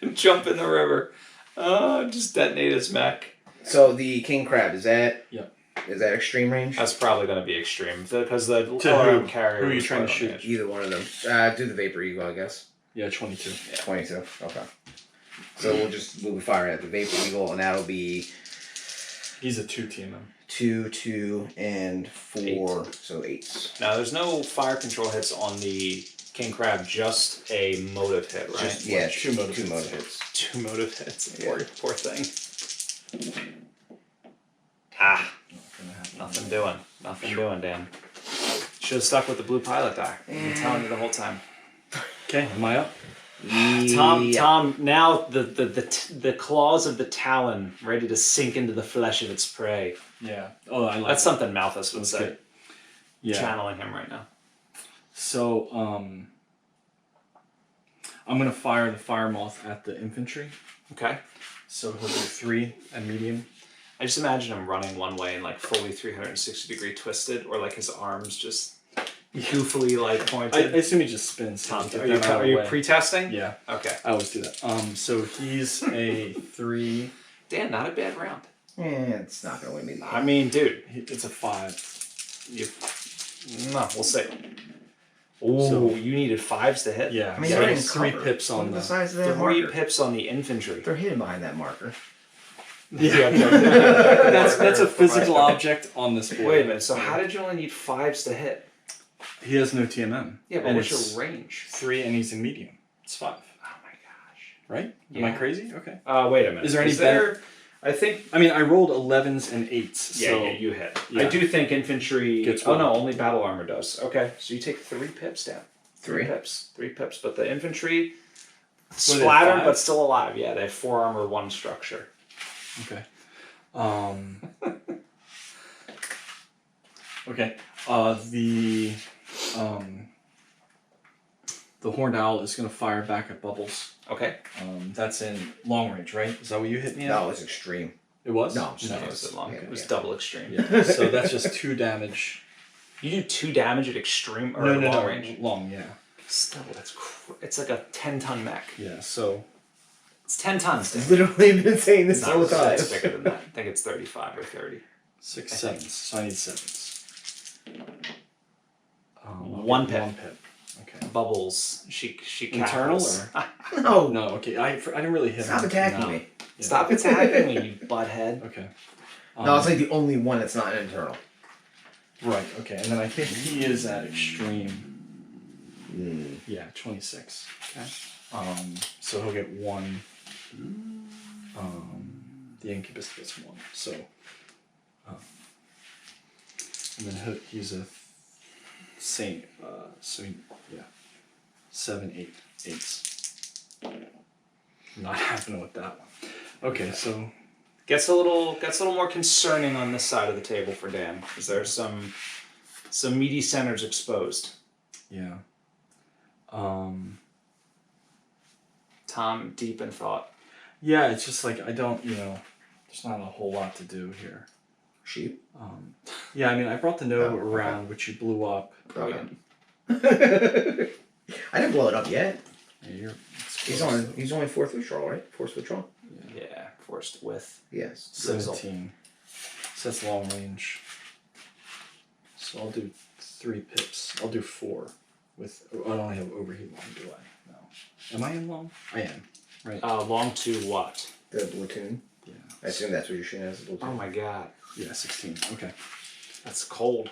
A: and jump in the river. Oh, just detonate his mech.
F: So the king crab is that?
G: Yep.
F: Is that extreme range?
A: That's probably going to be extreme because the
G: To
A: LRM
G: who?
A: carrier.
G: Who are you
A: was
G: trying to
A: right on
G: shoot?
A: the edge.
F: Either one of them. Do the vapor eagle, I guess.
G: Yeah, 22.
F: 22. Okay. So we'll be firing at the vapor eagle, and that'll be
G: He's a 2-teamer.
F: 2, 2, and 4. So 8s.
A: Now, there's no fire control hits on the King Crab, just a motive hit, right?
F: Just, yeah,
G: two motive
F: two
G: hits.
F: motive hits.
A: 2 motive hits.
F: Yeah.
A: Poor thing. Ah, nothing doing. Nothing doing, Dan. Should have stuck with the blue pilot die. I've been telling you the whole time.
G: Okay, am I up?
A: Tom. Now the claws of the talon ready to sink into the flesh of its prey.
G: Yeah. Oh, I like
A: That's something Malthus would say.
G: Good. Yeah.
A: Channeling him right now.
G: So, I'm gonna fire the fire moth at the infantry.
A: Okay.
G: So he'll do 3 at medium.
A: I just imagine him running one way and like fully 360-degree twisted, or like his arms just goofily like pointed.
G: I assume he just spins.
A: Tom, are you pre-testing?
G: Yeah.
A: Okay.
G: I always do that. So he's a 3.
A: Dan, not a bad round.
F: Yeah, it's not gonna win me.
A: I mean, dude,
G: It's a 5.
A: no, we'll see. Oh,
G: So-
A: you needed 5s to hit.
G: Yeah.
F: I mean,
G: so
F: they're in
G: it's 3
F: cover.
G: pips on
F: Look at
G: the.
F: the size of that
A: 3
F: marker.
A: pips on the infantry.
F: They're hidden behind that marker.
A: Yeah.
G: That's a physical object on this board.
A: Wait a minute. So how did you only need 5s to hit?
G: He has no TMM.
A: Yeah, but
G: and
A: what's
G: it's
A: your range?
G: 3 and he's in medium. It's 5.
A: Oh my gosh.
G: Right? Am I
A: Yeah.
G: crazy? Okay.
A: Wait a minute.
G: Is there any better?
A: I think.
G: I mean, I rolled 11s and 8s.
A: Yeah,
G: so
A: yeah, you hit.
G: yeah.
A: I do think infantry.
G: Gets
A: Oh
G: one.
A: no, only battle armor does. Okay, so you take 3 pips down.
F: 3
A: pips. 3 pips, but the infantry
G: they
A: splattered,
G: 5?
A: but still alive. Yeah, they have 4 armor, 1 structure.
G: Okay. Okay. The horned owl is going to fire back at Bubbles.
A: Okay.
G: That's in long range, right? Is that what you hit me at?
F: No, it's extreme.
G: It was?
F: No,
A: No, it was long.
F: Yeah,
A: It was
F: yeah.
A: double extreme.
G: Yeah. So that's just 2 damage.
A: You do 2 damage at extreme or
G: No,
A: long range.
G: long, yeah.
A: Still, it's like a 10-ton mech.
G: Yeah, so
A: It's 10 tons. Dan.
F: I've literally been saying this
A: It's
F: all
A: not
F: the
A: really,
F: time.
A: it's bigger than that. I think it's 35 or 30.
G: 6 sevens. So I need 7s. I'll
A: 1
G: get
A: pip.
G: 1 pip. Okay.
A: Bubbles. She
G: Internal
A: cackles.
F: No, no.
G: No, okay. I didn't really hit
F: Stop
G: him.
F: attacking
A: No.
F: me.
G: Yeah.
A: Stop attacking me, you butthead.
G: Okay.
F: No, it's like the only one that's not an internal.
G: Right, okay. And then I think he is at extreme.
F: Mm.
G: Yeah, 26. Okay. So he'll get 1. The incubus gets 1. So, and then he's a saint. So yeah, 7, 8, 8s. Not happening with that one. Okay, so
A: Gets a little more concerning on this side of the table for Dan, because there's some meaty centers exposed.
G: yeah.
A: Tom, deep in thought.
G: Yeah, it's just like I don't, there's not a whole lot to do here.
F: Sheep.
G: Yeah, I mean, I brought the Nova
F: Oh, okay.
G: around, which you blew up.
A: Brilliant.
F: I didn't blow it up yet.
G: Yeah,
F: He's only 4th withdrawal, right? 4th withdrawal.
A: Yeah, forced with.
F: Yes.
G: 17. So that's long range. So I'll do 3 pips. I'll do 4 with. I don't have overheat long, do I? No. Am I in long? I am. Right.
A: Long to what?
F: The platoon.
G: Yeah.
F: I assume that's what you're shooting as a platoon.
A: Oh my god.
G: Yeah, 16. Okay.
A: That's cold.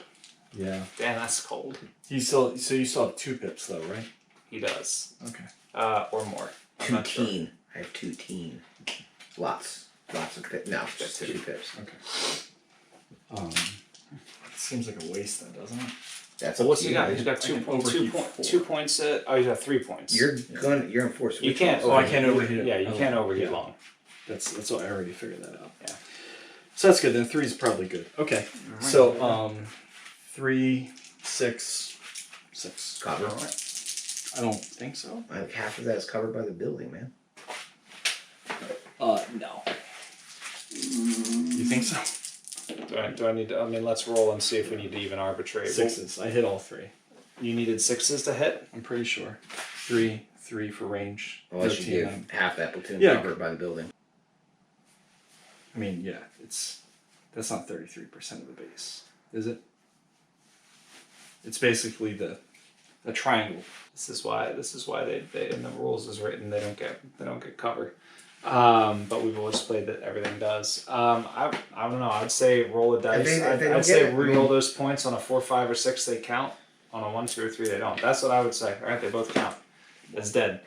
G: Yeah.
A: Dan, that's cold.
G: So you still have 2 pips though, right?
A: He does.
G: Okay.
A: Or more. I'm
F: 2
A: not sure.
F: teen. I have 2 teen. Lots of pips. No, just 2 pips.
G: Okay. It seems like a waste then, doesn't it?
F: That's
A: So
F: up
A: what's
F: to
A: he
F: you.
A: got? He's got
G: I can overheat 4.
A: 2 points. He's got 3 points.
F: You're in force.
A: You can't.
G: Oh, I can't overheat it.
A: Yeah, you
G: Oh,
A: can't overheat
G: yeah.
A: long.
G: That's what I already figured that out.
A: Yeah.
G: So that's good. Then 3 is probably good. Okay.
A: Alright.
G: So 3, 6, 6.
F: Cover.
G: I don't think so.
F: Like half of that is covered by the building, man.
G: No. You think so?
A: Do I need to? I mean, let's roll and see if we need to even arbitrate.
G: 6s. I hit all 3.
A: You needed 6s to hit.
G: I'm pretty sure. 3 for range.
F: Unless you
G: 13.
F: give half that platoon
G: Yeah.
F: covered by the building.
G: I mean, yeah, that's not 33% of the base, is it? It's basically the triangle.
A: This is why they in the rules is written they don't get cover. But we've always played that everything does. I don't know. I'd say roll a dice.
F: If they don't
A: I'd say
F: get it, I
A: re-roll
F: mean-
A: those points on a 4, 5, or 6. They count. On a 1, 2, or 3, they don't. That's what I would say. All right, they both count. It's dead.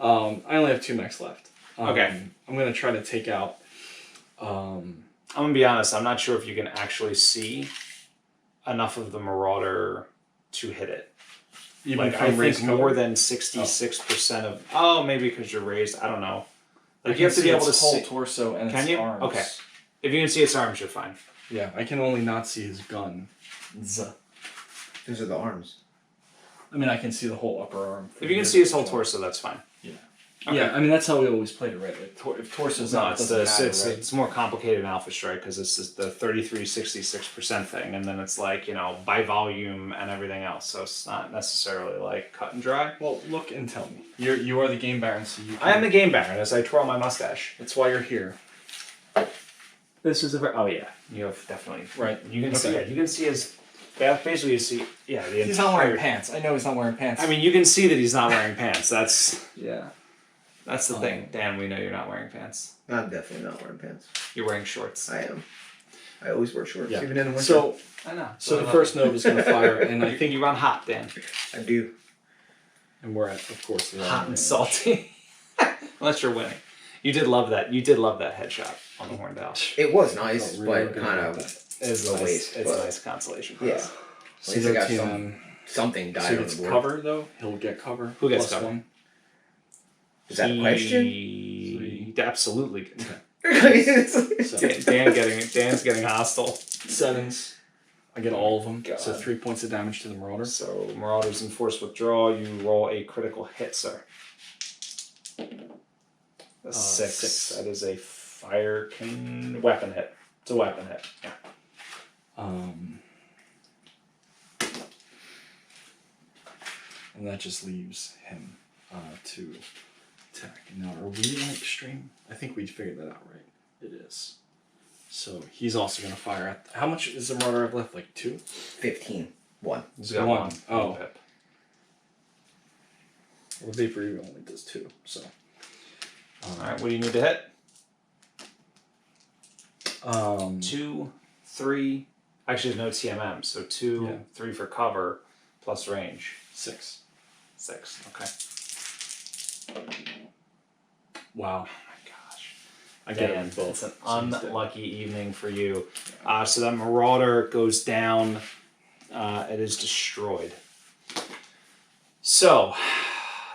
G: I only have 2 mechs left.
A: Okay.
G: I'm gonna try to take out.
A: I'm gonna be honest. I'm not sure if you can actually see enough of the Marauder to hit it.
G: Even
A: Like,
G: from
A: I think
G: raised
A: more
G: cover?
A: than 66% of... Oh, maybe because you're raised. I don't know.
G: I
A: Like,
G: can
A: you have to
G: see
A: be able to
G: its whole
A: see...
G: torso and
A: Can
G: its
A: you?
G: arms.
A: Okay. If you can see its arms, you're fine.
G: Yeah, I can only not see his gun.
F: Those are the arms.
G: I mean, I can see the whole upper arm.
A: If you can see his whole torso, that's fine.
G: Yeah.
A: Okay.
G: Yeah, I mean, that's how we always played it, right? Like, if torso's
A: No,
G: out, it
A: it's,
G: doesn't matter, right?
A: it's more complicated in Alpha Strike because it's just the 33-66% thing, and then it's like, you know, by volume and everything else, so it's not necessarily like cut and dry.
G: Well, look and tell me. You are the game baron, so you can...
A: I am the game baron as I twirl my mustache.
G: That's why you're here.
A: This is a very... Oh, yeah. You have definitely...
G: Right.
A: You can see...
G: Okay.
A: Yeah, you can see his... Basically, you see... Yeah, the
G: He's
A: entire...
G: not wearing pants. I know he's not wearing pants.
A: I mean, you can see that he's not wearing pants. That's...
G: yeah.
A: That's the thing. Dan, we know you're not wearing pants.
F: I'm definitely not wearing pants.
A: You're wearing shorts.
F: I am. I always wear shorts,
G: Yeah.
F: even in the winter.
G: So,
A: I know.
G: so the first node is going to fire, and I think
A: you run hot, Dan.
F: I do.
G: And we're at, of course, the
A: Hot and salty. Unless you're winning. You did love that. You did love that headshot on the horned owl.
F: It was nice,
G: Oh, really
F: but
G: good
F: kind
G: at
F: of
G: that.
A: It's
F: a
A: nice.
F: waste.
A: It's a
F: but
A: nice consolation
F: yeah.
A: prize.
F: At least I got something
G: So
F: died
G: he
F: on
G: gets
F: the board.
G: cover, though. He'll get cover.
A: Who gets
G: plus
A: cover?
G: 1.
F: Is that a question?
A: He absolutely.
G: So,
A: Dan's getting hostile.
G: 7s. I get all of them.
A: God.
G: So 3 points of damage to the Marauder.
A: So Marauders enforce withdrawal. You roll a critical hit, sir. A 6.
G: 6.
A: That is a weapon hit. It's a weapon hit. Yeah.
G: And that just leaves him to attack. Now, are we on extreme? I think we figured that out, right? It is. So he's also going to fire at... How much is the Marauder have left? Like 2?
F: 15. 1.
A: He's got
G: 1.
A: one.
G: Oh.
A: One pip.
G: Well, the Vapor Eagle only does 2, so...
A: Alright, what do you need to hit?
G: 2.
A: 2, 3. Actually, there's no TMM, so 2,
G: Yeah.
A: 3 for cover, plus range.
G: 6.
A: 6. Okay.
G: Wow.
A: Oh my gosh.
G: I get
A: Dan,
G: it both.
A: it's an
G: So he's dead.
A: unlucky evening for you. So that Marauder goes down. It is destroyed. So,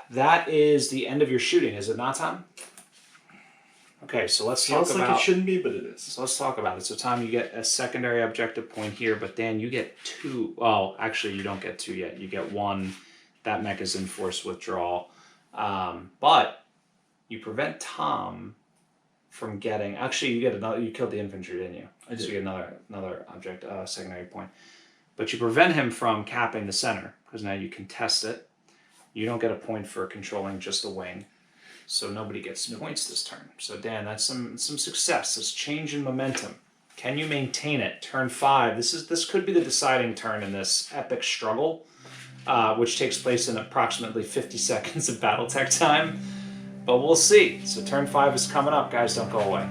A: that is the end of your shooting, is it not, Tom? Okay, so let's talk
G: Feels like
A: about...
G: it shouldn't be, but it is.
A: So let's talk about it. So Tom, you get a secondary objective point here, but Dan, you get 2. Well, actually, you don't get 2 yet. You get 1. That mech is in forced withdrawal. But you prevent Tom from getting... Actually, you get another... You killed the infantry, didn't you?
G: I did.
A: So you get another object, secondary point. But you prevent him from capping the center, because now you contest it. You don't get a point for controlling just a wing. So nobody gets points this turn. So Dan, that's some success. This change in momentum. Can you maintain it? Turn 5. This could be the deciding turn in this epic struggle, which takes place in approximately 50 seconds of BattleTech time. But we'll see. So turn 5 is coming up, guys. Don't go away.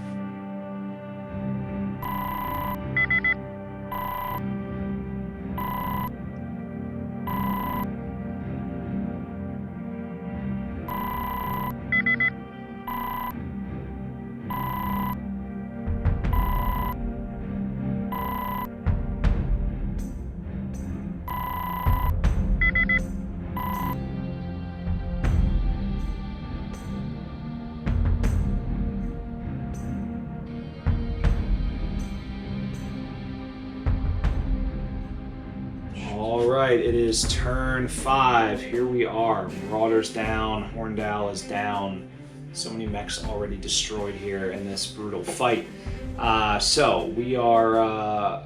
A: Alright, it is turn 5. Here we are. Marauder's down, Horned Owl is down. So many mechs already destroyed here in this brutal fight. So we are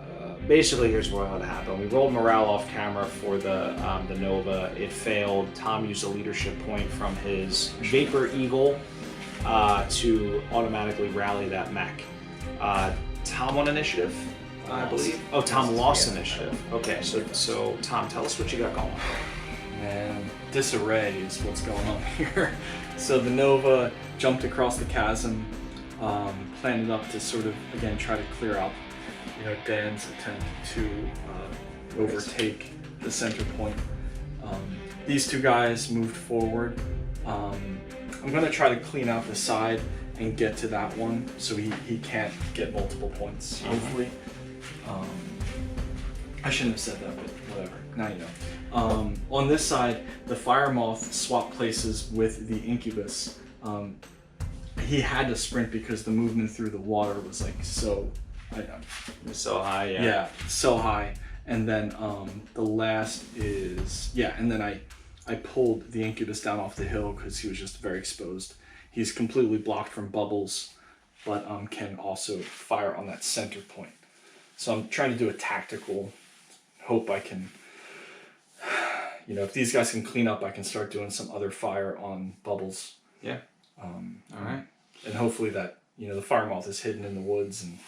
A: basically, here's what happened. We rolled morale off camera for the Nova. It failed. Tom used a leadership point from his Vapor Eagle to automatically rally that mech. Tom on initiative, I believe. Oh, Tom lost initiative. Okay, so Tom, tell us what you got going on.
G: Man, disarray is what's going on here. So the Nova jumped across the chasm, planted up to sort of, again, try to clear out, Dan's attempt to overtake the center point. These two guys moved forward. I'm going to try to clean out the side and get to that one so he can't get multiple points, hopefully. I shouldn't have said that, but whatever. Now you know. On this side, the fire moth swapped places with the incubus. He had to sprint because the movement through the water was like so
A: high.
G: Yeah, so high. And then the last is and then I pulled the incubus down off the hill because he was just very exposed. He's completely blocked from bubbles, but can also fire on that center point. So I'm trying to do a tactical. Hope I can. If these guys can clean up, I can start doing some other fire on bubbles.
A: Yeah.
G: All right. And hopefully that the fire moth is hidden in the woods and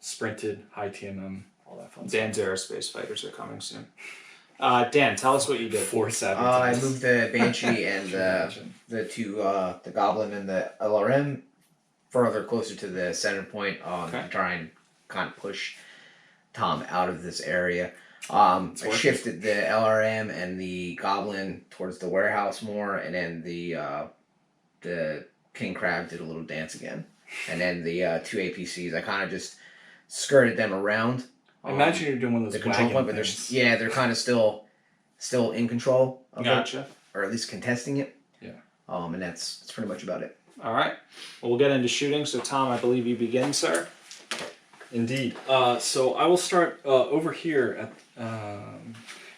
G: sprinted, high TMM, all that fun stuff.
A: Dan's aerospace fighters are coming soon. Dan, tell us what you did.
G: 4 7.
F: I moved the Banshee and the Goblin and the LRM further closer to the center point to try and kind of push Tom out of this area. I shifted the LRM and the Goblin towards the warehouse more, and then the King Crab did a little dance again. And then the 2 APCs, I kind of just skirted them around.
G: I imagine you're doing one of those
F: control point, but they're kind of still in control of it, or at least contesting it.
G: Yeah.
F: And that's pretty much about it.
A: All right. Well, we'll get into shooting. So, Tom, I believe you begin, sir.
G: Indeed. So I will start over here at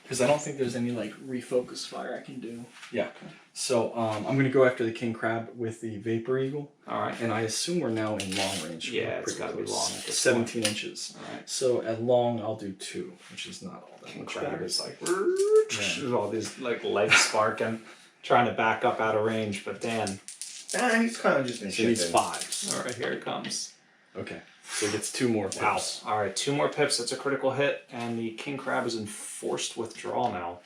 G: because I don't think there's any like refocus fire I can do. Yeah. So I'm going to go after the King Crab with the Vapor Eagle.
A: All right.
G: And I assume we're now in long range.
A: Yeah, it's got to be long. At this
G: 17 inches.
A: All right.
G: So at long, I'll do 2, which is not all that
A: King
G: much
A: Crab
G: better.
A: is like there's all these like legs sparking, trying to back up out of range. But Dan,
F: He's kind of just been
G: so he's
F: shifting.
G: 5s.
A: all right, here it comes.
G: Okay. So he gets 2 more pips.
A: Wow. All right, 2 more pips. That's a critical hit, and the King Crab is in forced withdrawal now.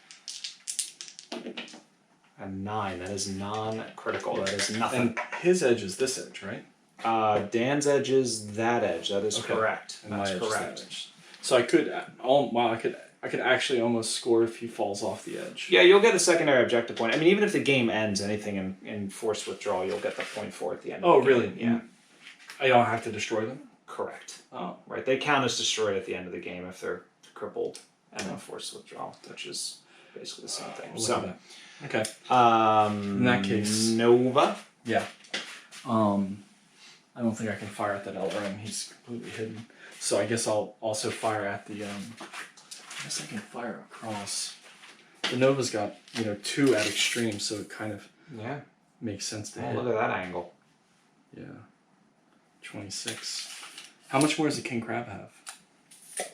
A: A 9. That is non-critical. That is nothing.
G: And his edge is this edge, right?
A: Dan's edge is that edge. That is
G: Okay.
A: correct.
G: And
A: That's
G: my edge is that
A: correct.
G: edge. So I could, I could actually almost score if he falls off the edge.
A: Yeah, you'll get a secondary objective point. I mean, even if the game ends anything in forced withdrawal, you'll get the point for at the end.
G: Oh,
A: of the
G: really?
A: game. Yeah.
G: I don't have to destroy them?
A: Correct.
G: Oh.
A: Right. They count as destroyed at the end of the game if they're crippled and then forced withdrawal, which is basically the same thing.
G: Look
A: So,
G: at that. Okay.
A: in
G: that case-
A: Nova.
G: Yeah. I don't think I can fire at that LRM. He's completely hidden. So I guess I'll also fire at the, I guess I can fire across. The Nova's got, 2 at extreme, so it kind of
A: Yeah.
G: makes sense to
A: Oh,
G: hit.
A: look at that angle.
G: Yeah. 26. How much more does the King Crab have?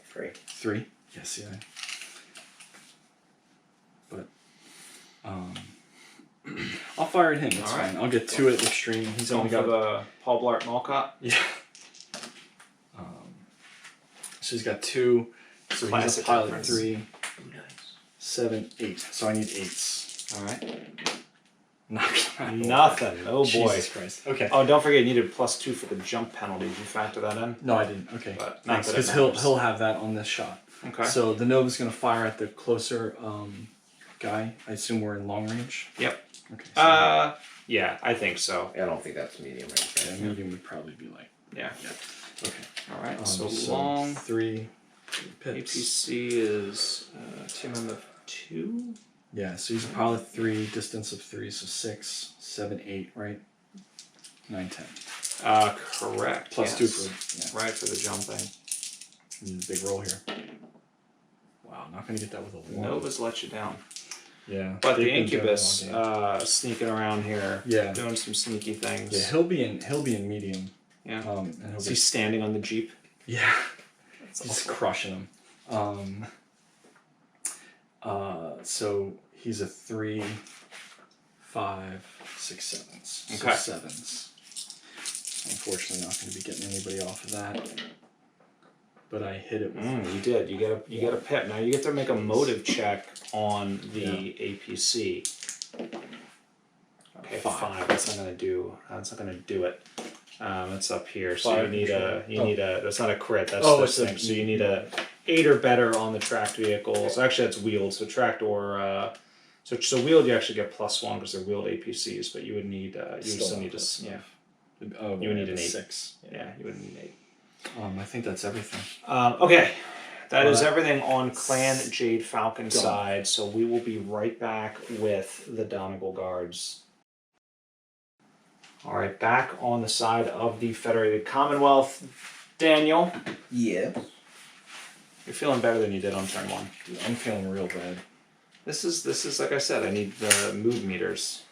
F: 3.
G: 3? Yes, yeah. But, I'll fire at him. That's
A: All right.
G: fine. I'll get 2 at extreme. He's
A: Going
G: only
A: for
G: got
A: the Paul Blart Malcott.
G: Yeah. So he's got 2. So he's
A: Classic
G: a pilot
A: difference.
G: 3, 7, 8. So I need 8s.
A: All right.
G: Nothing.
A: Oh boy.
G: Jesus Christ. Okay.
A: Oh, don't forget you needed +2 for the jump penalty. Did you factor that in?
G: No, I didn't. Okay.
A: But not that it
G: Because
A: matters.
G: he'll have that on this shot.
A: Okay.
G: So the Nova's gonna fire at the closer guy. I assume we're in long range.
A: Yep.
G: Okay. So
A: Yeah, I think so.
F: I don't think that's medium range.
G: yeah, medium would probably be like.
A: Yeah.
G: Okay.
A: All right.
G: So
A: So long.
G: 3 pips.
A: APC is TMM of 2.
G: Yeah, so he's a pilot 3, distance of 3, so 6, 7, 8, right? 9, 10.
A: Correct.
G: Plus
A: yes.
G: 2 for
A: Right for the jumping.
G: Need a big roll here. Wow, not gonna get that with a 1.
A: Nova's let you down.
G: Yeah.
A: But the
G: they've been
A: Incubus
G: jumping all game.
A: sneaking around here,
G: Yeah.
A: doing some sneaky things.
G: Yeah, he'll be in medium.
A: Yeah.
G: And he'll
A: Is
G: be
A: he standing on the Jeep?
G: yeah.
A: That's
G: He's
A: awful.
G: crushing him. So he's a 3, 5, 6, 7s.
A: Okay.
G: So 7s. Unfortunately, not going to be getting anybody off of that. But I hit it with.
A: You did. You get a pip. Now you get to make a motive check on the APC. Okay, 5. That's not gonna do. That's not gonna do it. It's up here. So
G: 5
A: you need a. That's not a crit. That's
G: Oh,
A: this
G: it's a-
A: thing. So you need a 8 or better on the tracked vehicles. Actually, that's wheeled. So tracked or. So wheeled, you actually get +1 because they're wheeled APCs. But you would need. You would still need to. Yeah.
G: Oh,
A: You would need
G: a
A: an 8.
G: 6.
A: Yeah. You would need an 8.
G: I think that's everything.
A: Okay. That is everything on Clan Jade Falcon side, so we will be right back with the Donegal Guards. Alright, back on the side of the Federated Commonwealth. Daniel,
F: Yeah.
A: you're feeling better than you did on turn 1.
G: Dude, I'm feeling real bad.
A: This is like I said, I need the mood meters.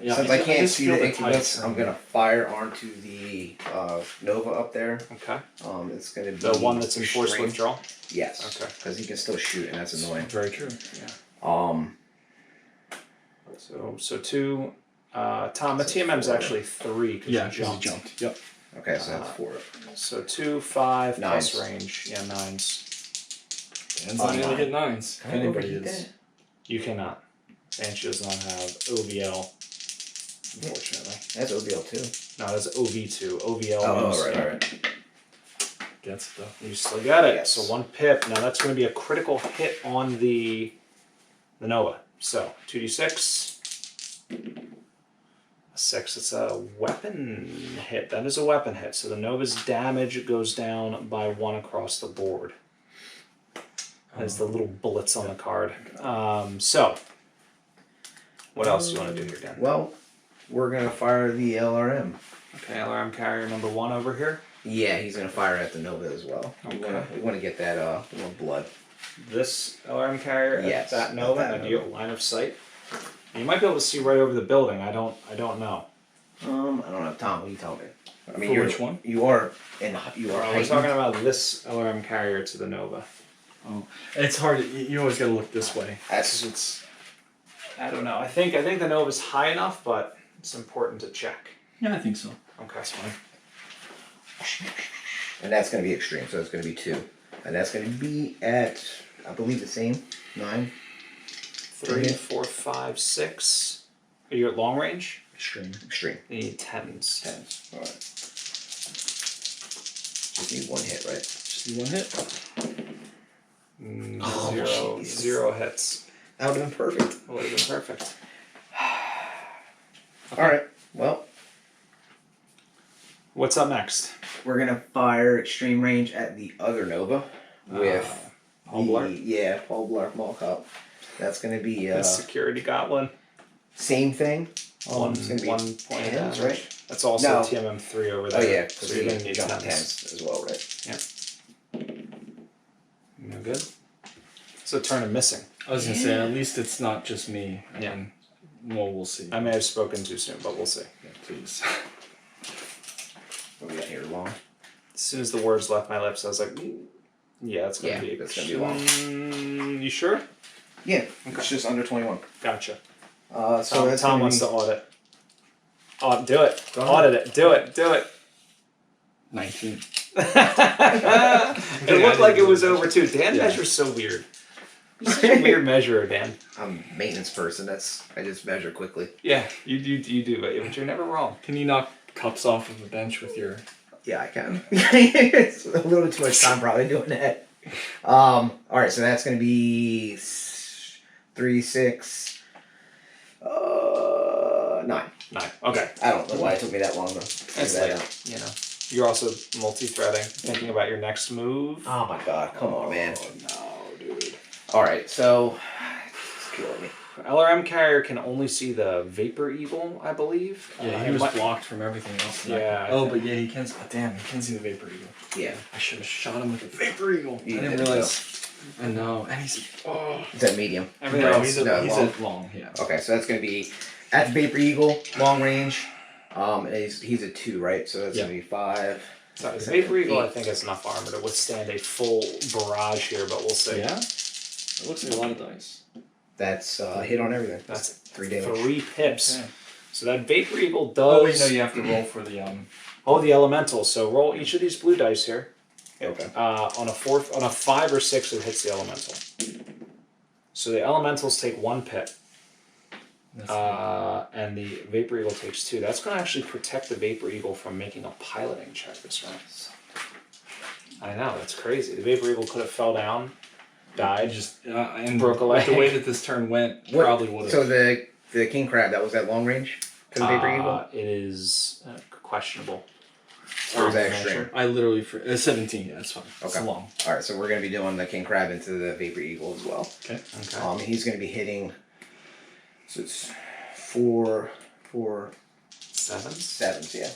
G: Yeah,
F: Since I can't
G: just
F: see
G: feel
F: the
G: tights
F: increments, I'm
G: on
F: gonna fire onto the Nova up there.
A: Okay.
F: It's gonna be
A: The one that's in forced
F: extreme.
A: withdrawal?
F: Yes.
A: Okay.
F: Because he can still shoot, and that's annoying.
G: Very true.
A: Yeah. So 2. Tom, the TMM's actually 3 because
G: Yeah,
A: you jumped.
G: Yep.
F: Okay, so that's 4.
A: So 2, 5, plus
F: Nines.
A: range. Yeah, 9s.
G: Dan's not gonna get 9s.
F: Can
G: If
F: I
G: anybody
F: overheat
G: is.
F: that?
A: You cannot. Banshee does not have OVL, unfortunately.
F: That's OBL too.
A: No, that's OV2. OVL
F: Oh,
A: means
F: right.
G: Gets it though.
A: you still got it.
F: Yes.
A: So 1 pip. Now that's going to be a critical hit on the Nova. So 2d6. A 6. It's a weapon hit. That is a weapon hit. So the Nova's damage goes down by 1 across the board. As the little bullets on the card. So, what else do you want to do here, Dan?
F: Well, we're gonna fire the LRM.
A: Okay, LRM carrier number 1 over here.
F: Yeah, he's gonna fire at the Nova as well.
A: Okay.
F: We wanna get that little blood.
A: This LRM carrier
F: Yes,
A: at that Nova.
F: at that
A: Now, do you have a line of sight? You might be able to see right over the building. I don't know.
F: I don't know, Tom. What do you tell me? I mean,
G: For
F: you're,
G: which one?
F: You are in. You are.
A: We're
F: heightened.
A: talking about this LRM carrier to the Nova.
G: Oh, it's hard. You always gotta look this way.
F: That's.
G: It's.
A: I don't know. I think the Nova's high enough, but it's important to check.
G: Yeah, I think so.
A: Okay,
G: That's fine.
F: And that's gonna be extreme, so it's gonna be 2, and that's gonna be at, I believe, the same 9.
A: 3, 4, 5, 6. Are you at long range?
G: Extreme.
F: Extreme.
A: You need 10s.
F: 10s. All right. Just need 1 hit, right?
G: Just do 1 hit.
F: Oh,
A: Zero.
F: Jesus.
A: 0 hits.
F: That would have been perfect.
A: Would have been perfect.
F: All right. Well,
A: What's up next?
F: we're gonna fire extreme range at the other Nova with
A: Paul Blart.
F: Paul Blart Mall Cop. That's gonna be
A: The security goblin.
F: same thing. It's gonna be
A: 1 point of
F: 10s,
A: damage.
F: right?
A: That's also
F: No.
A: TMM3 over
F: Oh
A: there.
F: yeah,
A: so
F: because
A: you're
F: you're
A: gonna need
F: jump
A: 10s.
F: 10s as well, right?
A: No good. It's a turn of missing.
G: I was gonna say, at least it's not just me. I
A: Yeah.
G: mean, well, we'll see.
A: I may have spoken too soon, but we'll see.
G: Yeah, please.
F: What do we got here? Long.
A: As soon as the words left my lips, I was like, yeah, it's gonna
F: Yeah,
A: be.
F: that's gonna be long.
A: You sure?
F: Yeah,
A: Okay.
F: it's just under 21.
A: Gotcha.
F: So
A: Tom,
F: that's
A: Tom
F: gonna
A: wants
F: be,
A: to audit. Oh, do it.
F: Go ahead.
A: Audit it. Do it. Do it.
G: 19.
A: It looked like it was over too. Dan measures so weird. You're such a weird measurer, Dan.
F: I'm a maintenance person. I just measure quickly.
A: Yeah, you do, but you're never wrong.
G: Can you knock cups off of a bench with your...
F: Yeah, I can. It's a little bit too much time probably doing that. All right, so that's gonna be 3, 6, 9.
A: 9. Okay.
F: I don't know why it took me that long to figure
A: That's
F: that
A: late.
F: out.
A: You know. You're also multi-threading, thinking about your next move.
F: Oh my god, come on, man.
A: Oh, no, dude.
F: All right, so it's killing me.
A: LRM carrier can only see the Vapor Eagle, I believe.
G: Yeah, he was blocked from everything else.
A: Yeah, I
G: Oh,
A: think-
G: but yeah, he can... Oh, damn, he can see the Vapor Eagle.
F: Yeah.
G: I should have shot him with the Vapor Eagle.
F: You
G: I didn't
F: did,
G: realize... I know. And he's... Oh.
F: Is that medium?
A: Everything
G: No,
A: else.
G: he's
F: No,
G: he's
F: long.
G: a long, yeah.
F: Okay, so that's gonna be at the Vapor Eagle, long range. And he's a 2, right? So that's
G: Yeah.
F: gonna be 5.
A: So the Vapor Eagle, I
F: 8.
A: think, has enough armor to withstand a full barrage here, but we'll see.
G: Yeah? It looks like a lot of dice.
F: That's hit on everything.
A: That's
F: 3 damage.
A: 3 pips.
G: Okay.
A: So that Vapor Eagle does...
G: Oh, wait, no, you have to roll for the...
A: Oh, the elemental. So roll each of these blue dice here.
F: Okay.
A: On a 5 or 6, it hits the elemental. So the elementals take 1 pip. And the Vapor Eagle takes 2. That's going to actually protect the Vapor Eagle from making a piloting check this round. I know, that's crazy. The Vapor Eagle could have fell down, died, just
G: and
A: broke a
G: with the
A: leg.
G: way that this turn went,
F: What-
G: probably would have.
F: So the King Crab, that was at long range for the Vapor Eagle?
A: It is questionable.
F: Or is that extreme?
G: I literally 17. Yeah, that's fine. It's
F: Okay.
G: long.
F: All right, so we're going to be doing the King Crab into the Vapor Eagle as well.
G: Okay.
F: He's going to be hitting. So it's four sevens. Yeah.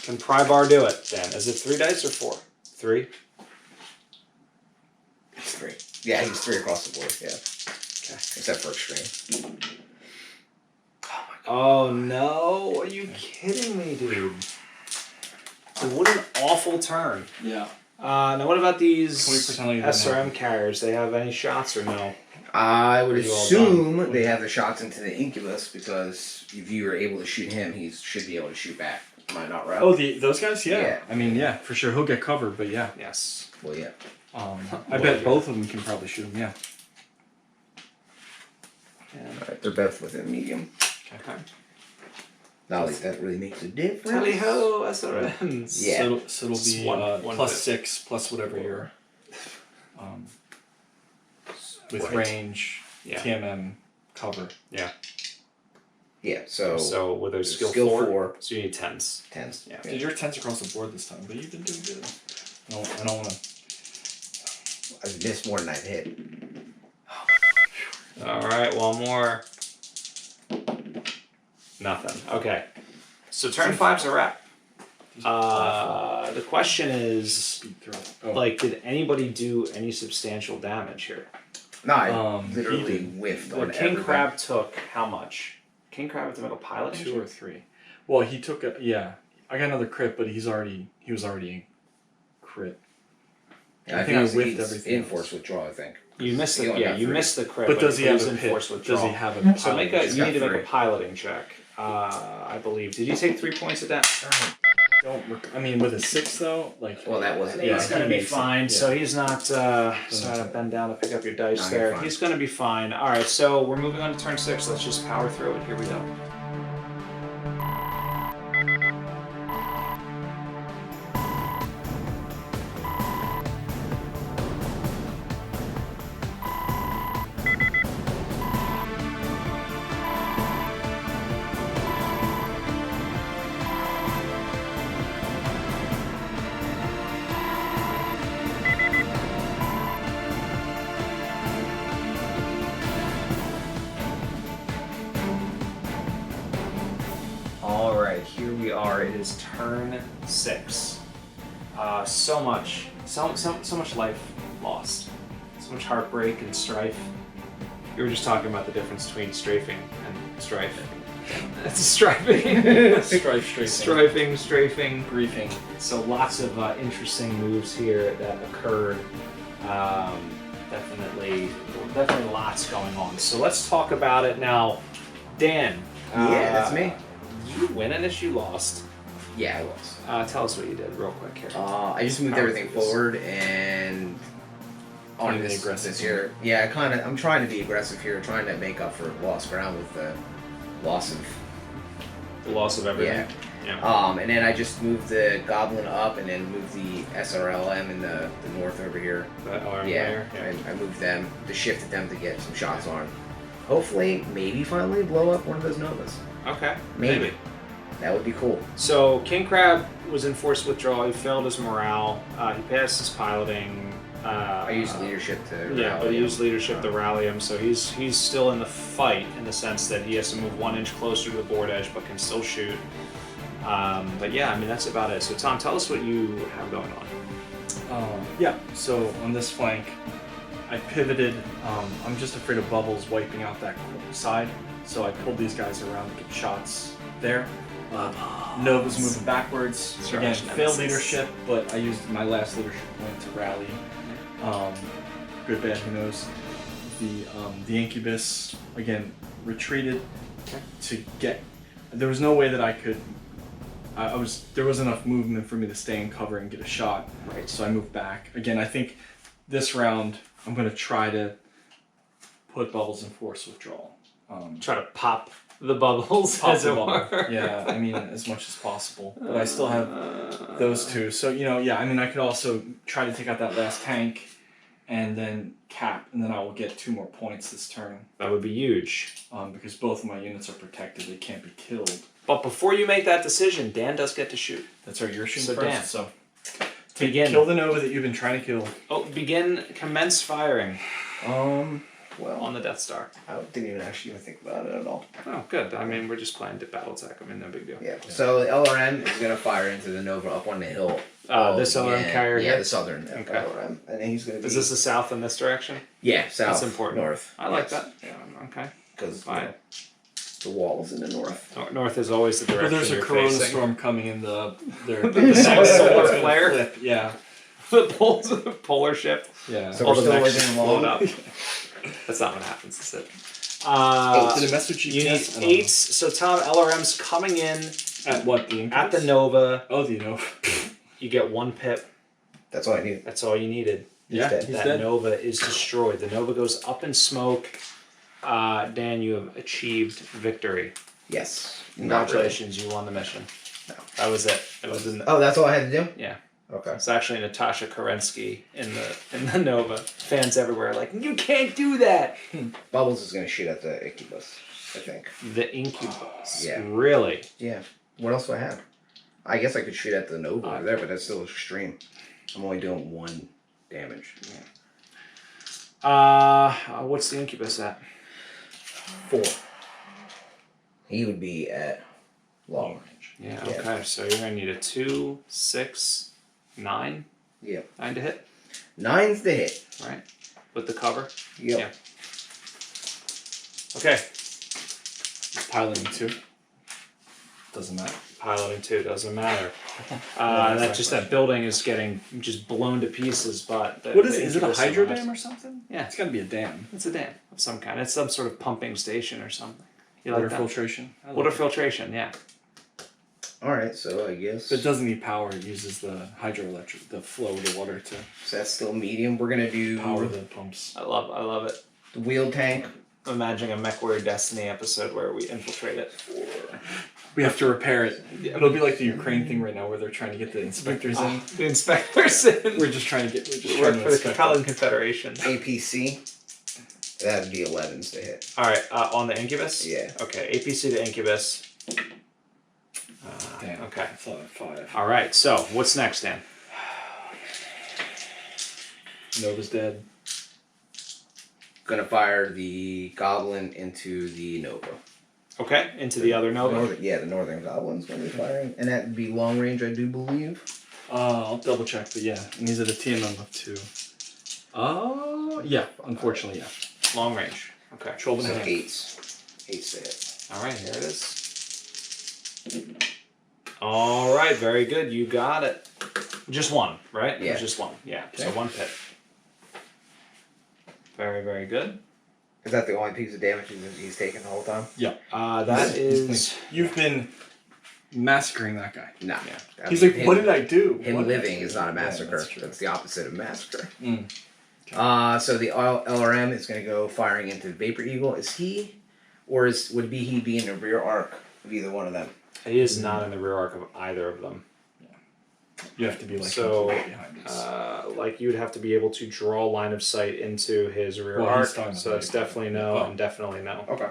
A: Can Prybar do it, Dan? Is it 3 dice or 4? 3?
F: It's 3. Yeah, he's 3 across the board. Yeah.
A: Okay.
F: Except for extreme.
A: Oh no! Are you kidding me, dude? So what an awful turn.
G: Yeah.
A: Now what about these
G: 20% like
A: SRM carriers? They have any shots or no?
F: I would
A: You all
F: assume they have the shots into the Incubus because if you were able to shoot him, he should be able to shoot back. Am I not right?
G: Oh, those guys? Yeah.
F: Yeah.
G: I mean, yeah, for sure. He'll get covered, but yeah.
A: Yes.
F: Well, yeah.
G: I bet both of them can probably shoot him, yeah.
F: All right, they're both within medium.
A: Okay.
F: Not like that really makes a difference.
A: Tally ho, SRMs.
F: Yeah.
G: So it'll be
A: one
G: plus
A: hit.
G: 6 plus whatever your with
A: Right.
G: range,
A: Yeah.
G: TMM, cover.
F: Yeah. So
A: with those skill 4, so you need 10s.
F: 10s.
A: Yeah.
G: Did your 10s across the board this time, but you've been doing good. I don't want to.
F: I've missed more than I've hit.
A: All right, one more. Nothing. Okay. So turn 5's a wrap. The question is, like, did anybody do any substantial damage here?
F: No, I
G: he
F: literally
G: did.
F: whiffed
A: The
F: on
A: King
F: everything.
A: Crab took how much? King Crab at the middle pilot?
G: 2 or 3. Well, he took a I got another crit, but he was already a crit.
F: Yeah,
G: I think I
F: he's
G: whiffed everything.
F: in force withdrawal, I think.
A: You missed
F: He
A: the
F: only got
A: you
F: 3.
A: missed the crit.
G: But does he have
A: he's
G: a
A: in
G: pit?
A: force
G: Does
A: withdrawal?
G: he have a
A: So make a
F: He's
A: you
F: got
A: need to make
F: 3.
A: a piloting check. I believe. Did you take 3 points of that?
G: I mean, with a 6 though, like.
F: Well, that wasn't.
A: He's gonna
G: he
A: be
G: makes it,
A: fine.
G: yeah.
A: So he's not. He's not to bend down to pick up your dice
F: No, you're
A: there.
F: fine.
A: He's gonna be fine. All right. So we're moving on to turn 6. Let's just power through it. Here we go. All right, here we are. It is turn 6. So much life lost. So much heartbreak and strife. You were just talking about the difference between strafing and strife. That's strifing. Strafing, griefing. So lots of interesting moves here that occurred. Definitely lots going on. So let's talk about it now. Dan.
F: Yeah, that's me.
A: You win and you lost.
F: Yeah, I was.
A: Tell us what you did real quick here.
F: I just moved everything forward and on this here. Yeah, I'm trying to be aggressive here, trying to make up for lost ground with the loss of
A: The loss of everything.
F: Yeah. And then I just moved the Goblin up and then moved the SRLM in the north over here.
A: Yeah.
F: I moved them, shifted them to get some shots on. Hopefully, maybe finally blow up one of those Novas.
A: Okay.
F: Maybe. That would be cool.
A: So King Crab was in forced withdrawal. He failed his morale. He passed his piloting.
F: I used leadership to
A: Yeah, but he
F: rally
A: used leadership to rally him. So he's still in the fight in the sense that he has to move 1 inch closer to the board edge, but can still shoot. But yeah, I mean that's about it. So Tom, tell us what you have going on.
G: Yeah, so on this flank, I pivoted. I'm just afraid of bubbles wiping out that side, so I pulled these guys around to get shots there. Nova's moving backwards. Again, failed leadership, but I used my last leadership point to rally. Good, bad, who knows. The Incubus, again, retreated to get... There was no way that I could... there was enough movement for me to stay in cover and get a shot.
A: Right.
G: So I moved back. Again, I think this round I'm going to try to put bubbles in force withdrawal.
A: Try to pop the bubbles,
G: Pop
A: as
G: the
A: it
G: bubble.
A: were.
G: Yeah, I mean, as much as possible. But I still have those two. So, I mean, I could also try to take out that last tank and then cap, and then I will get 2 more points this turn.
A: That would be huge.
G: Because both of my units are protected, they can't be killed.
A: But before you make that decision, Dan does get to shoot.
G: That's right, you're shooting
A: So
G: first.
A: Dan.
G: So
A: Begin.
G: kill the Nova that you've been trying to kill.
A: Oh, commence firing
F: Well,
A: on the Death Star.
F: I didn't even actually think about it at all.
A: Oh, good. I mean, we're just playing BattleTech. I mean, no big deal.
F: Yeah. So the LRM is gonna fire into the Nova up on the hill.
A: This LRM carrier
F: Yeah,
A: here?
F: the southern
A: Okay.
F: LRM, and then he's gonna be.
A: Is this the south in this direction?
F: Yeah, south.
A: That's important.
F: North.
A: I like that. Yeah, okay.
F: Because
A: Fine.
F: the wall's in the north.
A: North is always the
G: But
A: direction
G: there's a
A: you're
G: corona
A: facing.
G: storm coming in the
A: next solar flare?
G: Flip. Yeah.
A: The polar shift.
G: Yeah.
F: So
A: All
F: we're
A: the
F: still
A: mechs
F: living
A: blown
F: long.
A: up. That's not what happens, is it?
G: Did it mess with
A: You
G: GPS?
A: need 8. So Tom, LRM's coming in
G: At what? The
A: at the
G: Incubus?
A: Nova.
G: Oh, the Nova.
A: You get 1 pip.
F: That's all I need.
A: That's all you needed.
G: Yeah,
F: dead.
G: he's
A: That
G: dead.
A: Nova is destroyed. The Nova goes up in smoke. Dan, you have achieved victory.
F: Yes.
A: Congratulations, you won the mission.
F: No.
A: That was it. It was in
F: Oh, that's all I had to do.
A: yeah.
F: Okay.
A: It's actually Natasha Kerensky in the Nova. Fans everywhere are like, you can't do that.
F: Bubbles is gonna shoot at the Incubus, I think.
A: The Incubus.
F: Yeah.
A: Really?
F: Yeah. What else do I have? I guess I could shoot at the Nova over there, but that's still extreme. I'm only doing 1 damage.
A: What's the Incubus at?
F: 4. He would be at long range.
A: Yeah.
F: Yeah.
A: Okay. So you're gonna need a 2, 6, 9.
F: Yeah.
A: 9 to hit.
F: 9's the hit.
A: Right. With the cover.
F: Yep.
A: Yeah. Okay.
G: Piloting 2. Doesn't matter.
A: Piloting 2 doesn't matter.
G: Exactly.
A: That building is getting just blown to pieces. But
G: What is it? Is it a hydro dam or something?
A: Yeah.
G: It's got to be a dam.
A: It's a dam of some kind. It's some sort of pumping station or something. You
G: Water
A: like that?
G: filtration. I
A: Water
G: like it.
A: filtration. Yeah.
F: Alright, so I guess.
G: But it doesn't need power. It uses the hydroelectric, the flow of the water to
F: So that's still medium. We're gonna do
G: power the pumps.
A: I love it.
F: the wheel tank.
A: I'm imagining a Mech Warrior Destiny episode where we infiltrate it.
G: We have to repair it. It'll be like the Ukraine thing right now, where they're trying to get the inspectors in.
A: The inspectors in.
G: We're just trying to get.
A: We work for the Capellan Confederation.
F: APC. That'd be 11s to hit.
A: All right, on the Incubus.
F: Yeah.
A: Okay, APC to Incubus.
G: Damn.
A: Okay.
G: I thought at 5.
A: All right. So what's next, Dan?
G: Nova's dead.
F: Gonna fire the Goblin into the Nova.
A: Okay, into the other Nova.
F: The Northern Goblin's gonna be firing. And that'd be long range, I do believe.
G: I'll double check, but yeah, and these are the TMM of 2. Yeah, unfortunately, yeah.
A: Long range. Okay.
G: 12 and
F: So
G: a half.
F: 8s. 8s to hit.
A: All right, here it is. All right, very good. You got it. Just 1, right?
F: Yeah.
A: Just 1. Yeah. So
G: Okay.
A: 1 pip. Very, very good.
F: Is that the only piece of damage he's taken the whole time?
G: Yeah.
A: That is.
G: You've been massacring that guy.
F: Nah.
G: Yeah. He's like, what did I do?
F: Him
G: What did I
F: living
G: do?"
F: is not a
G: Yeah,
F: massacre.
G: that's true.
F: That's the opposite of massacre.
G: Mm.
F: So the LRM is going to go firing into the Vapor Eagle. Is he, or would he be in the rear arc of either one of them?
A: He is not in the rear arc of either of them.
G: You have to be like
A: So,
G: completely behind us.
A: like you'd have to be able to draw line of sight into his rear
G: Well,
A: arc.
G: he's talking
A: So
G: about
A: it's
G: it.
A: definitely no
G: Oh.
A: and definitely no.
F: Okay.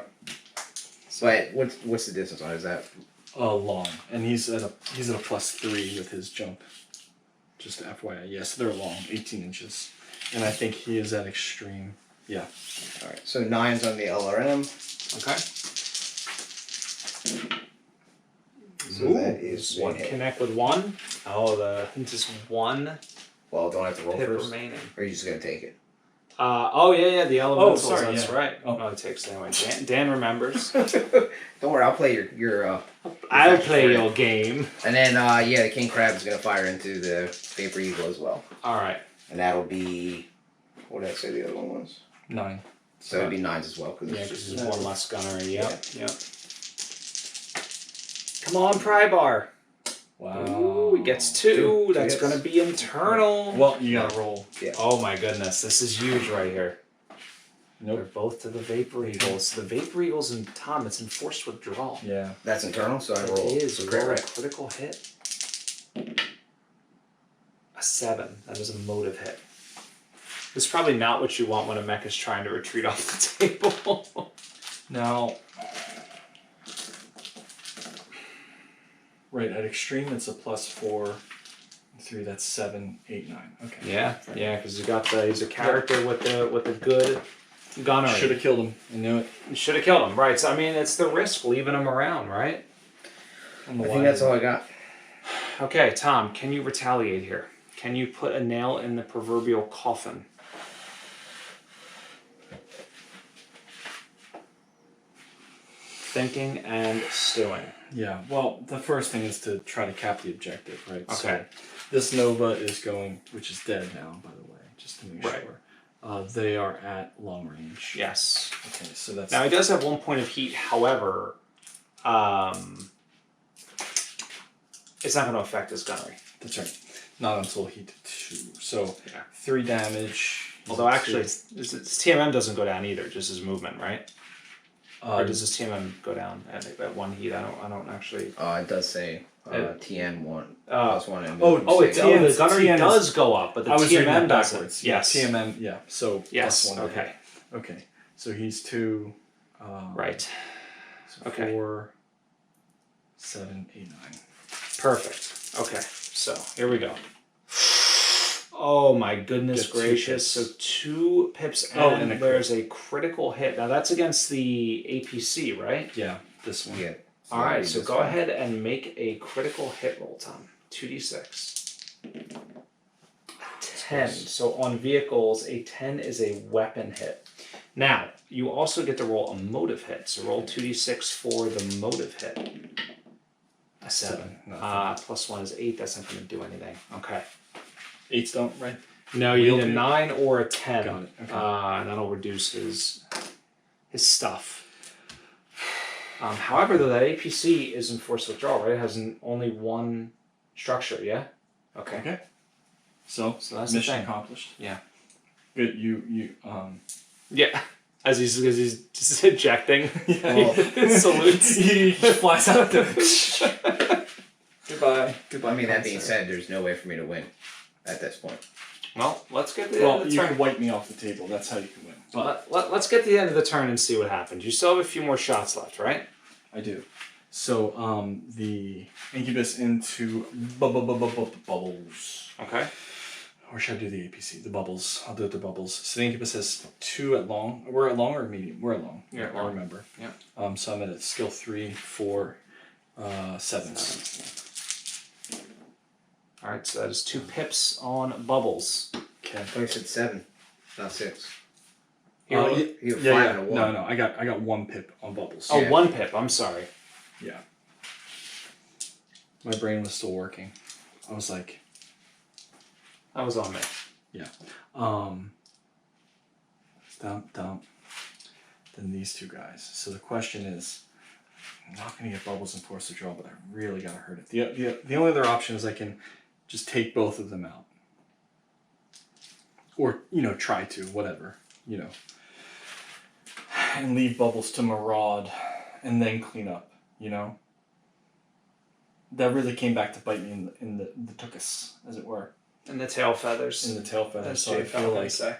F: But what's the distance on it? Is that?
G: Long, and he's at a +3 with his jump. Just FYI, yes, they're long, 18 inches, and I think he is at extreme. Yeah.
F: All right. So 9's on the LRM.
A: Okay.
F: So that is 1 hit.
A: Connect with 1. Oh, just 1
F: Well, don't have to roll
A: pip
F: first.
A: remaining.
F: Or are you just gonna take it?
A: The elementals.
G: sorry,
A: That's
G: yeah.
A: right.
G: Oh.
A: No, it takes anyway. Dan remembers.
F: Don't worry, I'll play your
A: I'll play your game.
F: And then the King Crab is gonna fire into the Vapor Eagle as well.
A: All right.
F: And that'll be, what did I say the other one was?
G: 9.
F: So it'd be 9s as well. Cause
A: Yeah,
F: it's
A: because
F: just,
A: there's 1 less gunner. Yep. Come on, Prybar.
G: Wow.
A: Ooh, he gets 2. That's
F: hits.
A: going to be internal.
G: Well, you gotta roll.
F: Yeah.
A: Oh my goodness, this is huge right here.
G: Nope.
A: They're both to the Vapor Eagles. The Vapor Eagles and Tom, it's enforced withdrawal.
G: Yeah.
F: That's internal, so I roll.
A: It is.
F: a
A: You
F: crit,
A: roll a
F: right?
A: critical hit. A 7. That is a motive hit. It's probably not what you want when a mech is trying to retreat off the table.
G: Now, right, at extreme it's a +4, 3, that's 7, 8, 9. Okay.
A: Yeah, yeah, because he's a character with a good gunnery.
G: Should have killed him. I knew it.
A: You should have killed him, right? So I mean, it's the risk leaving him around, right?
F: I think that's all I got.
A: Okay, Tom, can you retaliate here? Can you put a nail in the proverbial coffin? Thinking and stewing.
G: Yeah, well, the first thing is to try to cap the objective, right?
A: Okay.
G: So this Nova is going, which is dead now, by the way, just to make
A: Right.
G: sure. They are at long range.
A: Yes.
G: Okay, so that's...
A: Now, he does have 1 point of heat, however, it's not going to affect his gunnery.
G: That's right. Not until heat 2. So
A: Yeah.
G: 3 damage.
A: Although, actually, his TMM doesn't go down either, just his movement, right? Or does his TMM go down at 1 heat? I don't actually...
F: It does say TN1
A: Oh.
F: +1 and
G: Oh,
F: +6.
A: the gunnery
G: TN
A: does go up, but the
G: I was reading
A: TMM
G: that
A: doesn't.
G: backwards.
A: Yes.
G: Yeah, TMM, yeah. So
A: Yes,
G: +1 to
A: okay.
G: hit. Okay, so he's 2.
A: Right.
G: So
A: Okay.
G: 4, 7, 8, 9.
A: Perfect. Okay, so here we go. Oh my goodness
G: Get 2
A: gracious.
G: pips.
A: So 2 pips and,
G: Oh, and a crit.
A: there's a critical hit. Now that's against the APC, right?
G: Yeah, this one.
F: Yeah.
A: Alright, so
F: this
A: go
F: one.
A: ahead and make a critical hit roll, Tom. 2d6. 10. So on vehicles, a 10 is a weapon hit. Now, you also get to roll a motive hit. So roll 2d6 for the motive hit. A 7. +1 is 8. That's not going to do anything. Okay.
G: 8s don't, right?
A: No, you need a
G: Wielding.
A: 9 or a 10.
G: Got it, okay.
A: And that'll reduce his stuff. However, though, that APC is in forced withdrawal, right? It has only 1 structure, yeah? Okay.
G: Okay. So
A: that's the
G: mission
A: thing.
G: accomplished.
A: Yeah.
G: Good. You
A: Yeah. As he's just ejecting.
G: Well,
A: salutes.
G: he flies out there. Goodbye. Goodbye.
F: I mean, that being
G: concept.
F: said, there's no way for me to win at this point.
A: Well, let's get the
G: Well,
A: end of the
G: you
A: turn.
G: can wipe me off the table. That's how you can win. But
A: Let's get the end of the turn and see what happens. You still have a few more shots left, right?
G: I do. So the incubus into bubbles.
A: Okay.
G: Or should I do the APC? The bubbles. I'll do it the bubbles. So the incubus has 2 at long. We're at long or medium? We're at long.
A: You're at
G: I
A: long.
G: remember.
A: Yeah.
G: So I'm at a skill 3, 4, 7.
A: All right, so that is 2 pips on bubbles.
G: Okay.
F: I thought you said 7, not 6.
A: Here,
F: You have 5 and a 1.
G: No, I got 1 pip on bubbles.
A: Oh,
F: Yeah.
A: 1 pip. I'm sorry.
G: Yeah. My brain was still working. I was like,
A: That was on me.
G: dump. Then these 2 guys. So the question is, I'm not going to get bubbles and force to draw, but I really got to hurt it. The only other option is I can just take both of them out. Or, try to, whatever, and leave bubbles to maraud and then clean up, That really came back to bite me in the tuchus, as it were.
A: And the tail feathers.
G: In the tail feathers.
A: As
G: So I
A: Jade
G: feel
A: Falcon
G: like
A: say.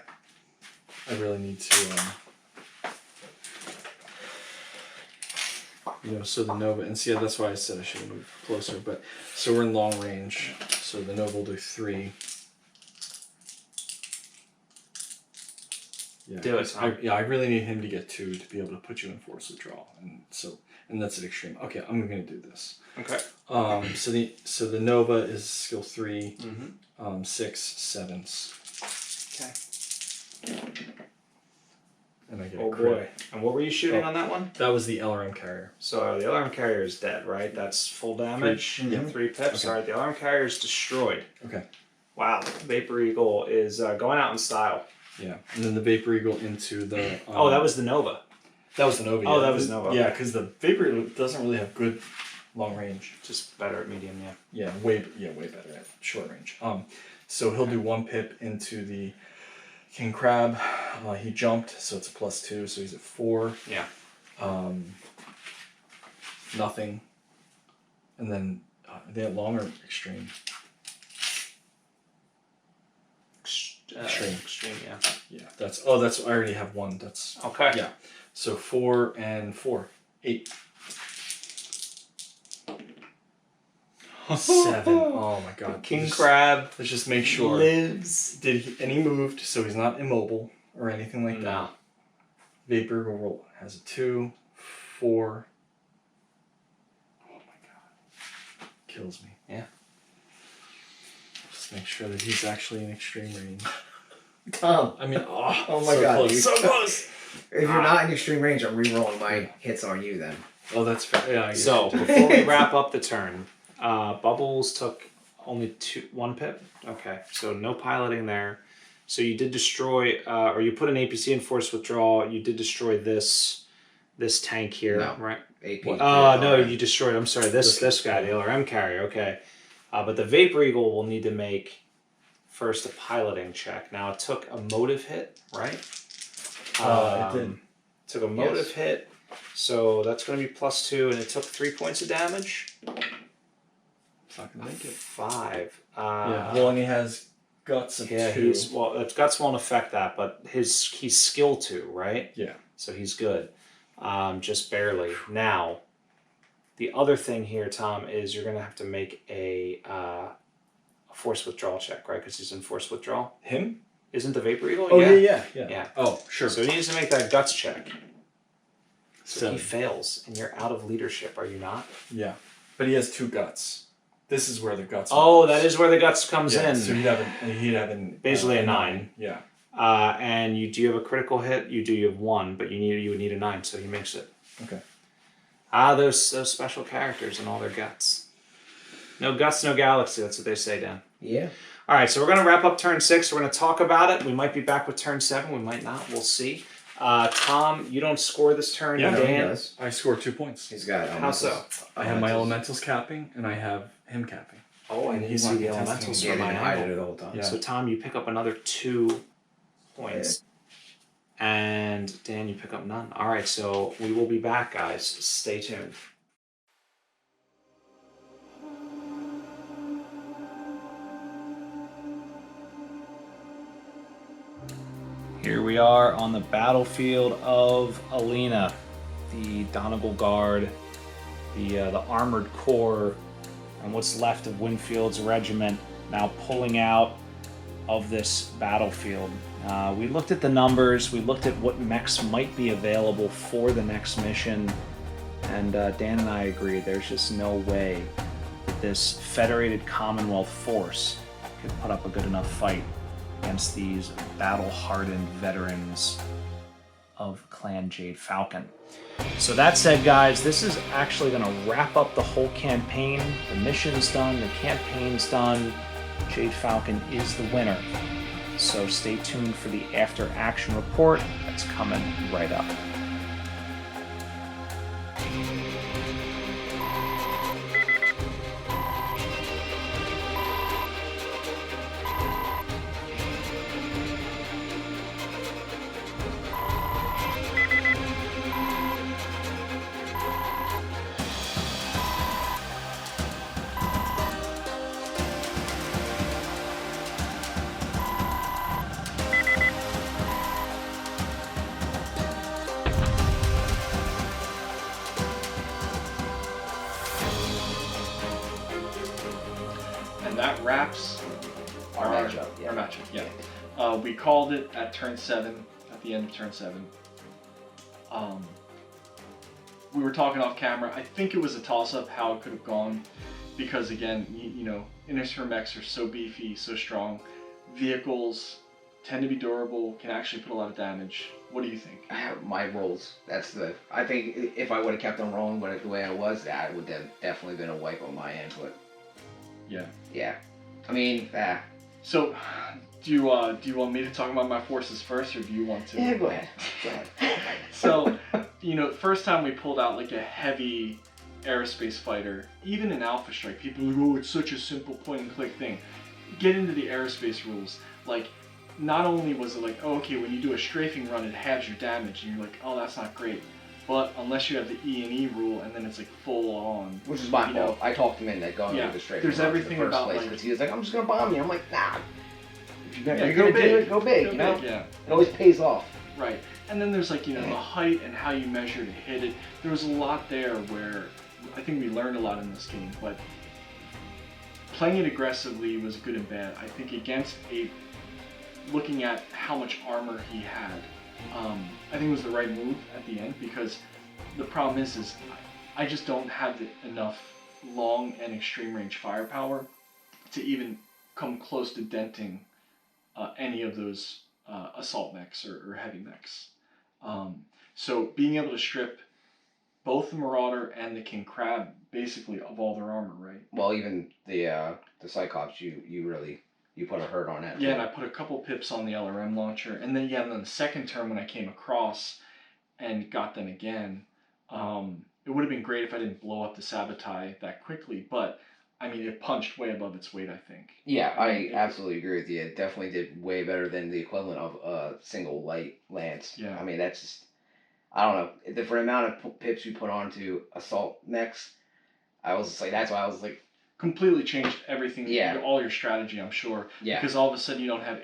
G: I really need to, so the Nova, and see, that's why I said I should have moved closer, but, so we're in long range, so the Nova will do 3. Yeah,
A: Do it, Tom.
G: I really need him to get 2 to be able to put you in force withdrawal, and that's an extreme. Okay, I'm gonna do this.
A: Okay.
G: So the Nova is skill 3,
A: Mm-hmm.
G: 6, 7s.
A: Okay.
G: And I get a
A: Oh
G: crit.
A: boy. And what were you shooting on that one?
G: That was the LRM carrier.
A: So the alarm carrier is dead, right? That's full damage.
G: 3, yeah.
A: 3 pips.
G: Okay.
A: All right, the alarm carrier is destroyed.
G: Okay.
A: Wow. Vapor Eagle is going out in style.
G: Yeah, and then the Vapor Eagle into the.
A: Oh, that was the Nova.
G: That was the Nova.
A: Oh,
G: yeah.
A: that was Nova.
G: Yeah, because the Vapor Eagle doesn't really have good long range.
A: Just better at medium, yeah.
G: Yeah, way better at short range. So he'll do 1 pip into the King Crab. He jumped, so it's a +2, so he's at 4.
A: Yeah.
G: Nothing. And then they have long or extreme.
A: Extreme, yeah.
G: Yeah, that's I already have one. That's
A: Okay.
G: Yeah. So 4 and 4. 8. 7. Oh my god.
A: King Crab.
G: Let's just make sure.
A: Lives.
G: And he moved, so he's not immobile or anything like
A: No.
G: that. Vapor roll has a 2, 4. Oh my god. Kills me.
A: Yeah.
G: Just make sure that he's actually in extreme range.
F: Tom.
G: I mean,
F: Oh my
G: so
F: god.
G: close. So close.
F: If you're not in extreme range, I'm re-rolling my hits on you then.
G: Oh, that's fair. Yeah. I guess
A: So
G: you do.
A: before we wrap up the turn, Bubbles took only 1 pip. Okay, so no piloting there. So you did destroy, or you put an APC in force withdrawal. You did destroy this tank here,
F: No.
A: right?
F: AP.
A: No, you destroyed. I'm sorry, this guy, the LRM carrier. Okay, but the Vapor Eagle will need to make first a piloting check. Now it took a motive hit, right?
G: It did.
A: Took a motive hit, so that's going to be +2, and it took 3 points of damage.
G: It's not gonna make it.
A: 5.
G: Yeah. Well, and he has guts of 2.
A: Guts won't affect that, but he's skill 2, right?
G: Yeah.
A: So he's good, just barely. Now, the other thing here, Tom, is you're going to have to make a force withdrawal check, right? Because he's in force withdrawal.
G: Him?
A: Isn't the Vapor Eagle?
G: Oh yeah. Oh, sure.
A: So he needs to make that guts check. So
G: 7.
A: he fails, and you're out of leadership, are you not?
G: Yeah. But he has 2 guts. This is where the guts.
A: Oh, that is where the guts comes in.
G: So he'd have
A: Basically a 9.
G: Yeah.
A: And do you have a critical hit? You do. You have 1, but you would need a 9, so he makes it.
G: Okay.
A: Those special characters and all their guts. No guts, no galaxy. That's what they say, Dan.
F: Yeah.
A: All right, so we're going to wrap up turn 6. We're going to talk about it. We might be back with turn 7. We might not. We'll see. Tom, you don't score this turn.
G: Yeah,
F: he
A: Dan.
F: does.
G: I scored 2 points.
F: He's got
A: How so?
G: I have my elementals capping, and I have him capping.
A: Oh, I didn't
G: He's
A: see
G: not
A: the
G: contesting
A: elementals
G: him.
F: Yeah,
A: from
F: they
A: my
F: didn't hide
A: angle.
F: it the whole time.
G: Yeah.
A: So Tom, you pick up another 2 points. And Dan, you pick up none. All right, so we will be back, guys. Stay tuned. Here we are on the battlefield of Alina. The Donegal Guard, the Armored Corps, and what's left of Winfield's regiment now pulling out of this battlefield. We looked at the numbers, we looked at what mechs might be available for the next mission, and Dan and I agreed there's just no way that this Federated Commonwealth force could put up a good enough fight against these battle-hardened veterans of Clan Jade Falcon. So that said, guys, this is actually going to wrap up the whole campaign. The mission's done, the campaign's done. Jade Falcon is the winner. So stay tuned for the after-action report that's coming right up.
G: And that wraps
F: Our matchup, yeah.
G: Our matchup, yeah. We called it at turn 7, at the end of turn 7. We were talking off camera. I think it was a toss-up how it could have gone, because again, you know, intercept mechs are so beefy, so strong. Vehicles tend to be durable, can actually put a lot of damage. What do you think?
F: My rolls. I think if I would have kept them rolling the way I was, that would have definitely been a wipe on my end. But
G: Yeah.
F: yeah, I mean,
G: So, do you want me to talk about my forces first, or do you want to?
F: yeah. Go ahead. Go ahead.
G: So, you know, first time we pulled out like a heavy aerospace fighter, even in Alpha Strike, people are like, oh, it's such a simple point and click thing. Get into the aerospace rules. Like, not only was it like, oh, okay, when you do a strafing run, it halves your damage, and you're like, oh, that's not great. But unless you have the E&E rule, and then it's like full on.
F: Which is my
G: you
F: fault.
G: know.
F: I talked him into going
G: Yeah,
F: with the straight
G: there's
F: run
G: everything
F: in the first
G: about,
F: place
G: like-
F: because he was like, I'm just gonna bomb you. I'm like, nah.
G: you
H: You're
G: go
H: gonna
G: big.
H: do it, go big,
G: Go
H: you know?
G: big, yeah.
H: It always pays off.
G: Right. And then there's like, the height and how you measure to hit it. There was a lot there where I think we learned a lot in this game, but playing it aggressively was good and bad. I think against looking at how much armor he had, I think it was the right move at the end, because the problem is I just don't have enough long and extreme range firepower to even come close to denting any of those assault mechs or heavy mechs. So being able to strip both the Marauder and the King Crab basically of all their armor, right?
H: Well, even the Cyclops, you put a hurt on that.
G: Yeah,
H: too.
G: and I put a couple pips on the LRM launcher, and then and then the second turn when I came across and got them again, it would have been great if I didn't blow up the Sabotage that quickly, but I mean, it punched way above its weight, I think.
H: Yeah, I absolutely agree with you. It definitely did way better than the equivalent of a single light lance.
G: Yeah.
H: I mean, that's just, I don't know. For the amount of pips you put onto assault mechs, I was just like, that's why I was like,
G: completely changed everything.
H: Yeah.
G: All your strategy, I'm sure.
H: Yeah.
G: Because all of a sudden you don't have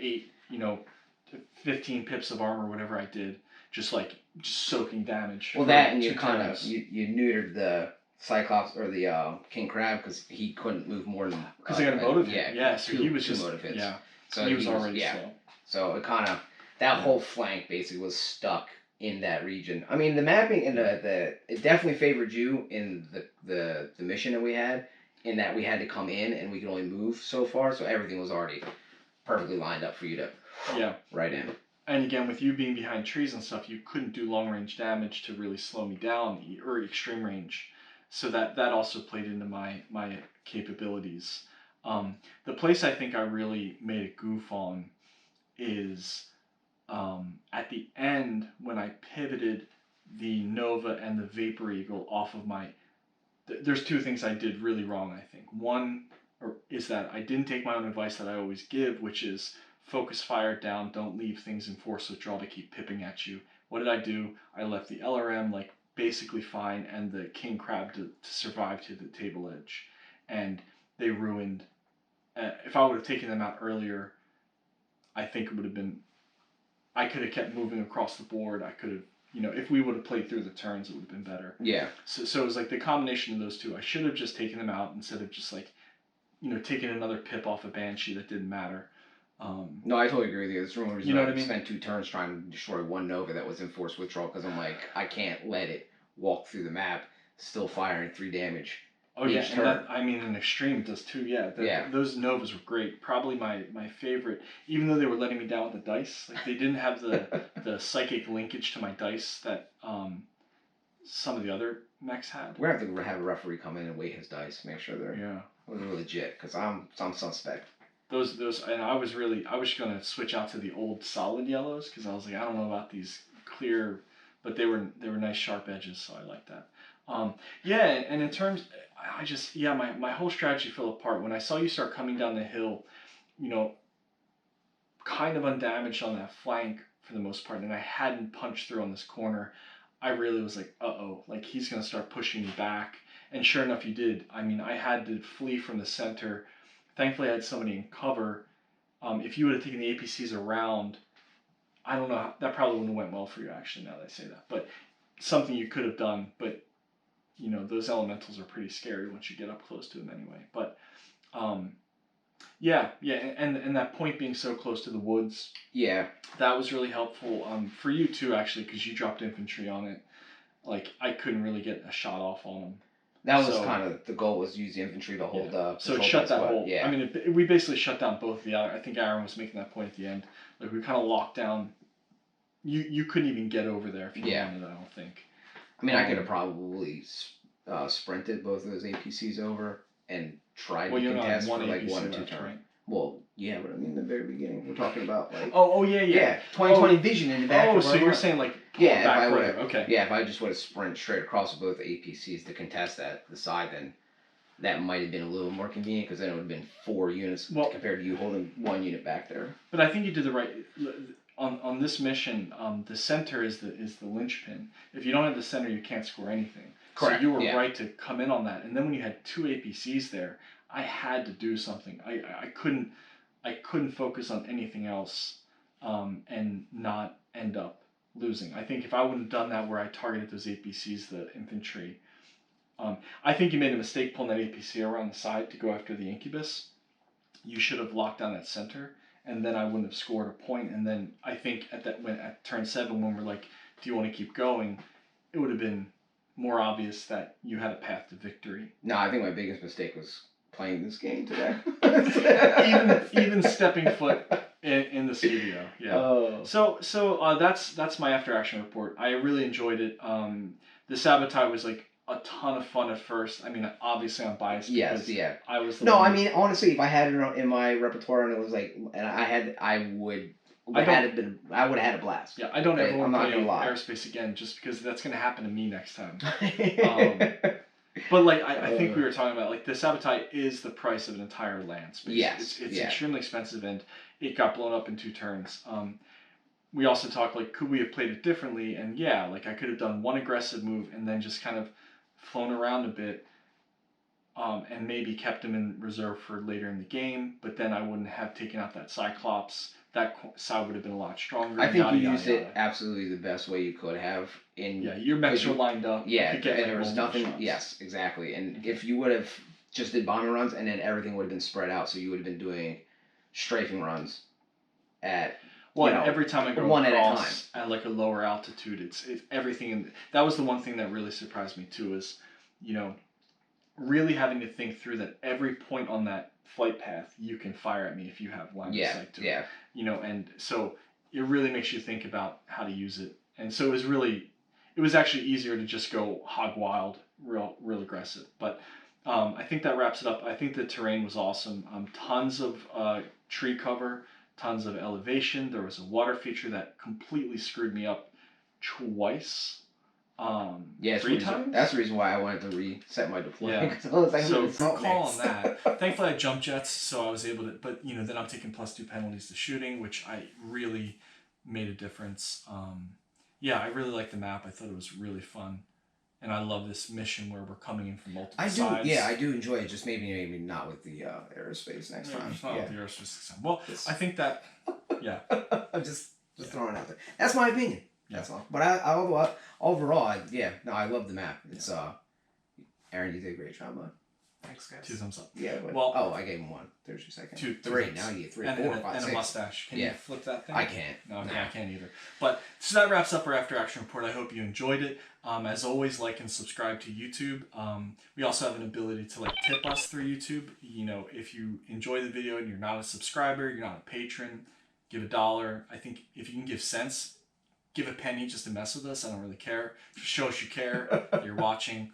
G: 15 pips of armor, whatever I did, just soaking damage.
H: Well,
G: for
H: that and you
G: 2
H: kind of
G: turns.
H: you neutered the Cyclops or the King Crab because he couldn't move more than
G: Because they got a motive hit. Yeah, so he was
H: two
G: just
H: motive hits.
G: Yeah.
H: So
G: he was already slow.
H: So it kind of that whole flank basically was stuck in that region. I mean, the mapping and it definitely favored you in the mission that we had, in that we had to come in and we could only move so far, so everything was already perfectly lined up for you to right in.
G: And again, with you being behind trees and stuff, you couldn't do long range damage to really slow me down, or extreme range. So that also played into my capabilities. The place I think I really made a goof on is at the end when I pivoted the Nova and the Vapor Eagle off of my... There's 2 things I did really wrong, I think. One is that I didn't take my own advice that I always give, which is focus fire down, don't leave things in force withdrawal to keep pipping at you. What did I do? I left the LRM basically fine and the King Crab to survive to the table edge. And they ruined... if I would have taken them out earlier, I think it would have been... I could have kept moving across the board. I could have... if we would have played through the turns, it would have been better.
H: Yeah.
G: So it was the combination of those 2. I should have just taken them out instead of just taking another pip off a Banshee that didn't matter.
H: No, I totally agree with you. There's one reason
G: You know what I mean?
H: spent 2 turns trying to destroy one Nova that was in force withdrawal because I'm like, I can't let it walk through the map, still firing 3 damage.
G: Oh yeah, and that, I mean, in extreme it does too. Yeah, those Novas were great. Probably my favorite, even though they were letting me down with the dice. They didn't have the psychic linkage to my dice that some of the other mechs had.
H: We're gonna have to have a referee come in and weigh his dice, make sure they're legit, because I'm suspect.
G: Those and I was gonna switch out to the old solid yellows because I was like, I don't know about these clear, but they were nice sharp edges, so I like that. And in terms, my whole strategy fell apart when I saw you start coming down the hill, kind of undamaged on that flank for the most part, and I hadn't punched through on this corner. I really was like, uh-oh, he's gonna start pushing me back, and sure enough, he did. I mean, I had to flee from the center. Thankfully, I had somebody in cover. If you would have taken the APCs around, I don't know, that probably wouldn't have went well for you, actually, now that I say that. But something you could have done, but, those elementals are pretty scary once you get up close to them anyway. But, and that point being so close to the woods, that was really helpful for you, too, actually, because you dropped infantry on it. I couldn't really get a shot off on them.
H: That was kind of the goal, was use the infantry to hold
G: so it shut that whole... Yeah. I mean, we basically shut down both of the other... I think Aaron was making that point at the end. We kind of locked down... You couldn't even get over there if you wanted, I don't think.
H: I mean, I could have probably sprinted both of those APCs over and tried to contest for 1 or 2 turns. Right? Well, yeah, but I mean, the very beginning, we're talking about Yeah, 2020 vision in the back.
G: Oh, so you're saying back further. Okay.
H: Yeah, if I just would have sprinted straight across with both APCs to contest the side, then that might have been a little more convenient because then it would have been 4 units compared to you holding 1 unit back there.
G: But I think you did the right. On this mission, the center is the linchpin. If you don't have the center, you can't score anything.
H: Correct.
G: So you were right to come in on that. And then when you had 2 APCs there, I had to do something. I couldn't. I couldn't focus on anything else and not end up losing. I think if I wouldn't have done that where I targeted those APCs, the infantry, I think you made a mistake pulling that APC around the side to go after the Incubus. You should have locked down that center, and then I wouldn't have scored a point. And then I think at turn 7, when we're like, do you want to keep going, it would have been more obvious that you had a path to victory.
H: No, I think my biggest mistake was playing this game today.
G: even stepping foot in the studio. Yeah.
H: Oh.
G: So that's my after action report. I really enjoyed it. The sabotage was like a ton of fun at first. I mean, obviously I'm biased.
H: Yes, yeah.
G: I was.
H: No, I mean, honestly, if I had it in my repertoire and it was like, and I would have had a blast.
G: Yeah, I don't ever want to play
H: Aerospace
G: again, just because that's going to happen to me next time. But like I think we were talking about, like the sabotage is the price of an entire land space.
H: Yes,
G: it's extremely expensive, and it got blown up in 2 turns. We also talked like, could we have played it differently? And yeah, like I could have done one aggressive move and then just kind of flown around a bit, and maybe kept him in reserve for later in the game. But then I wouldn't have taken out that Cyclops. That side would have been a lot stronger.
H: I think you used it absolutely the best way you could have.
G: Your mechs were lined up.
H: Yeah, and there was nothing. Shots. Yes, exactly. And if you would have just did bombing runs, and then everything would have been spread out, so you would have been doing strafing runs at.
G: Well, every time I go
H: one
G: across at like a lower altitude, it's everything. That was the one thing that really surprised me too, is, really having to think through that every point on that flight path you can fire at me if you have line of sight to it. And so it really makes you think about how to use it. And so it was actually easier to just go hog wild, real aggressive. But I think that wraps it up. I think the terrain was awesome. Tons of tree cover, tons of elevation. There was a water feature that completely screwed me up twice. 3 times?
H: That's the reason why I wanted to reset my deployment.
G: Yeah. So good call on that. Thankfully I had jump jets, so I was able to, but then I'm taking +2 penalties to shooting, which I really made a difference. I really liked the map. I thought it was really fun. And I love this mission where we're coming in from multiple sides.
H: Yeah, I do enjoy it. Just maybe not with the Aerospace next time.
G: Not with the Aerospace next time. Well, I think that,
H: I'm just throwing it out there. That's my opinion. That's all. But overall, I love the map. It's Aaron, you did a great job, bud.
F: Thanks, guys.
G: 2 thumbs up.
H: Yeah. But, I gave him 1. There's your second.
G: 2,
H: 3. Now you get 3, 4, 5, 6.
G: And a mustache. Can you flip that thing?
H: I can't.
G: No, I can't either. But so that wraps up our after action report. I hope you enjoyed it. As always, like and subscribe to YouTube. We also have an ability to tip us through YouTube. If you enjoy the video and you're not a subscriber, you're not a patron, give $1. I think if you can give cents, give a penny just to mess with us. I don't really care. Just show us you care. You're watching.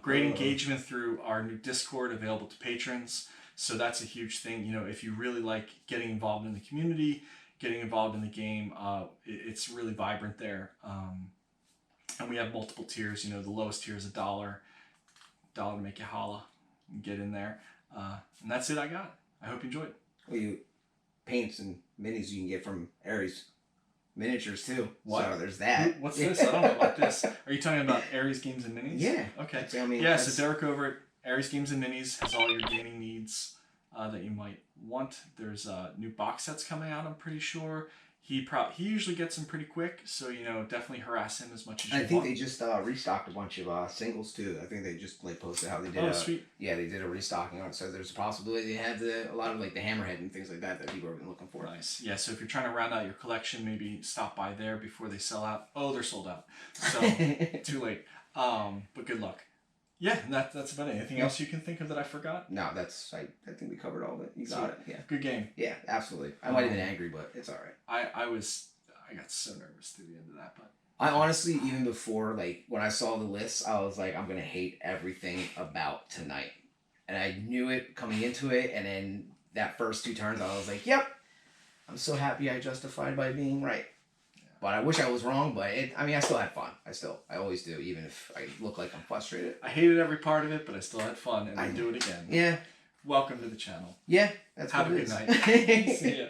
G: Great engagement through our new Discord available to patrons. So that's a huge thing. If you really like getting involved in the community, getting involved in the game, it's really vibrant there. And we have multiple tiers. The lowest tier is $1 to make you holla and get in there. And that's it I got. I hope you enjoyed.
H: Well, paints and minis you can get from Aries Miniatures too.
G: What?
H: So there's that.
G: What's this? I don't know about this. Are you talking about Aries Games and Minis?
H: Yeah.
G: Okay.
H: So,
G: so Derek over at Aries Games and Minis has all your gaming needs that you might want. There's new box sets coming out, I'm pretty sure. He usually gets them pretty quick, so definitely harass him as much as you want.
H: I think they just restocked a bunch of singles too. I think they just posted how they did.
G: Oh, sweet.
H: Yeah, they did a restocking on it. So there's a possibility they have a lot of the Hammerhead and things like that people have been looking for.
G: Nice. Yeah. So if you're trying to round out your collection, maybe stop by there before they sell out. Oh, they're sold out. So too late. But good luck. Yeah, and that's about it. Anything else you can think of that I forgot?
H: No, I think we covered all of it. You got it. Yeah.
G: Good game.
H: Yeah, absolutely. I might have been angry, but it's all right.
G: I got so nervous through the end of that, but
H: I honestly, even before when I saw the list, I was like, I'm gonna hate everything about tonight, and I knew it coming into it. And then that first 2 turns, I was like, yep, I'm so happy I justified by being right. But I wish I was wrong, but I still had fun. I always do, even if I look like I'm frustrated.
G: I hated every part of it, but I still had fun, and I'd do it again.
H: Yeah.
G: Welcome to the channel.
H: Yeah. Have
G: a good night.
H: See ya.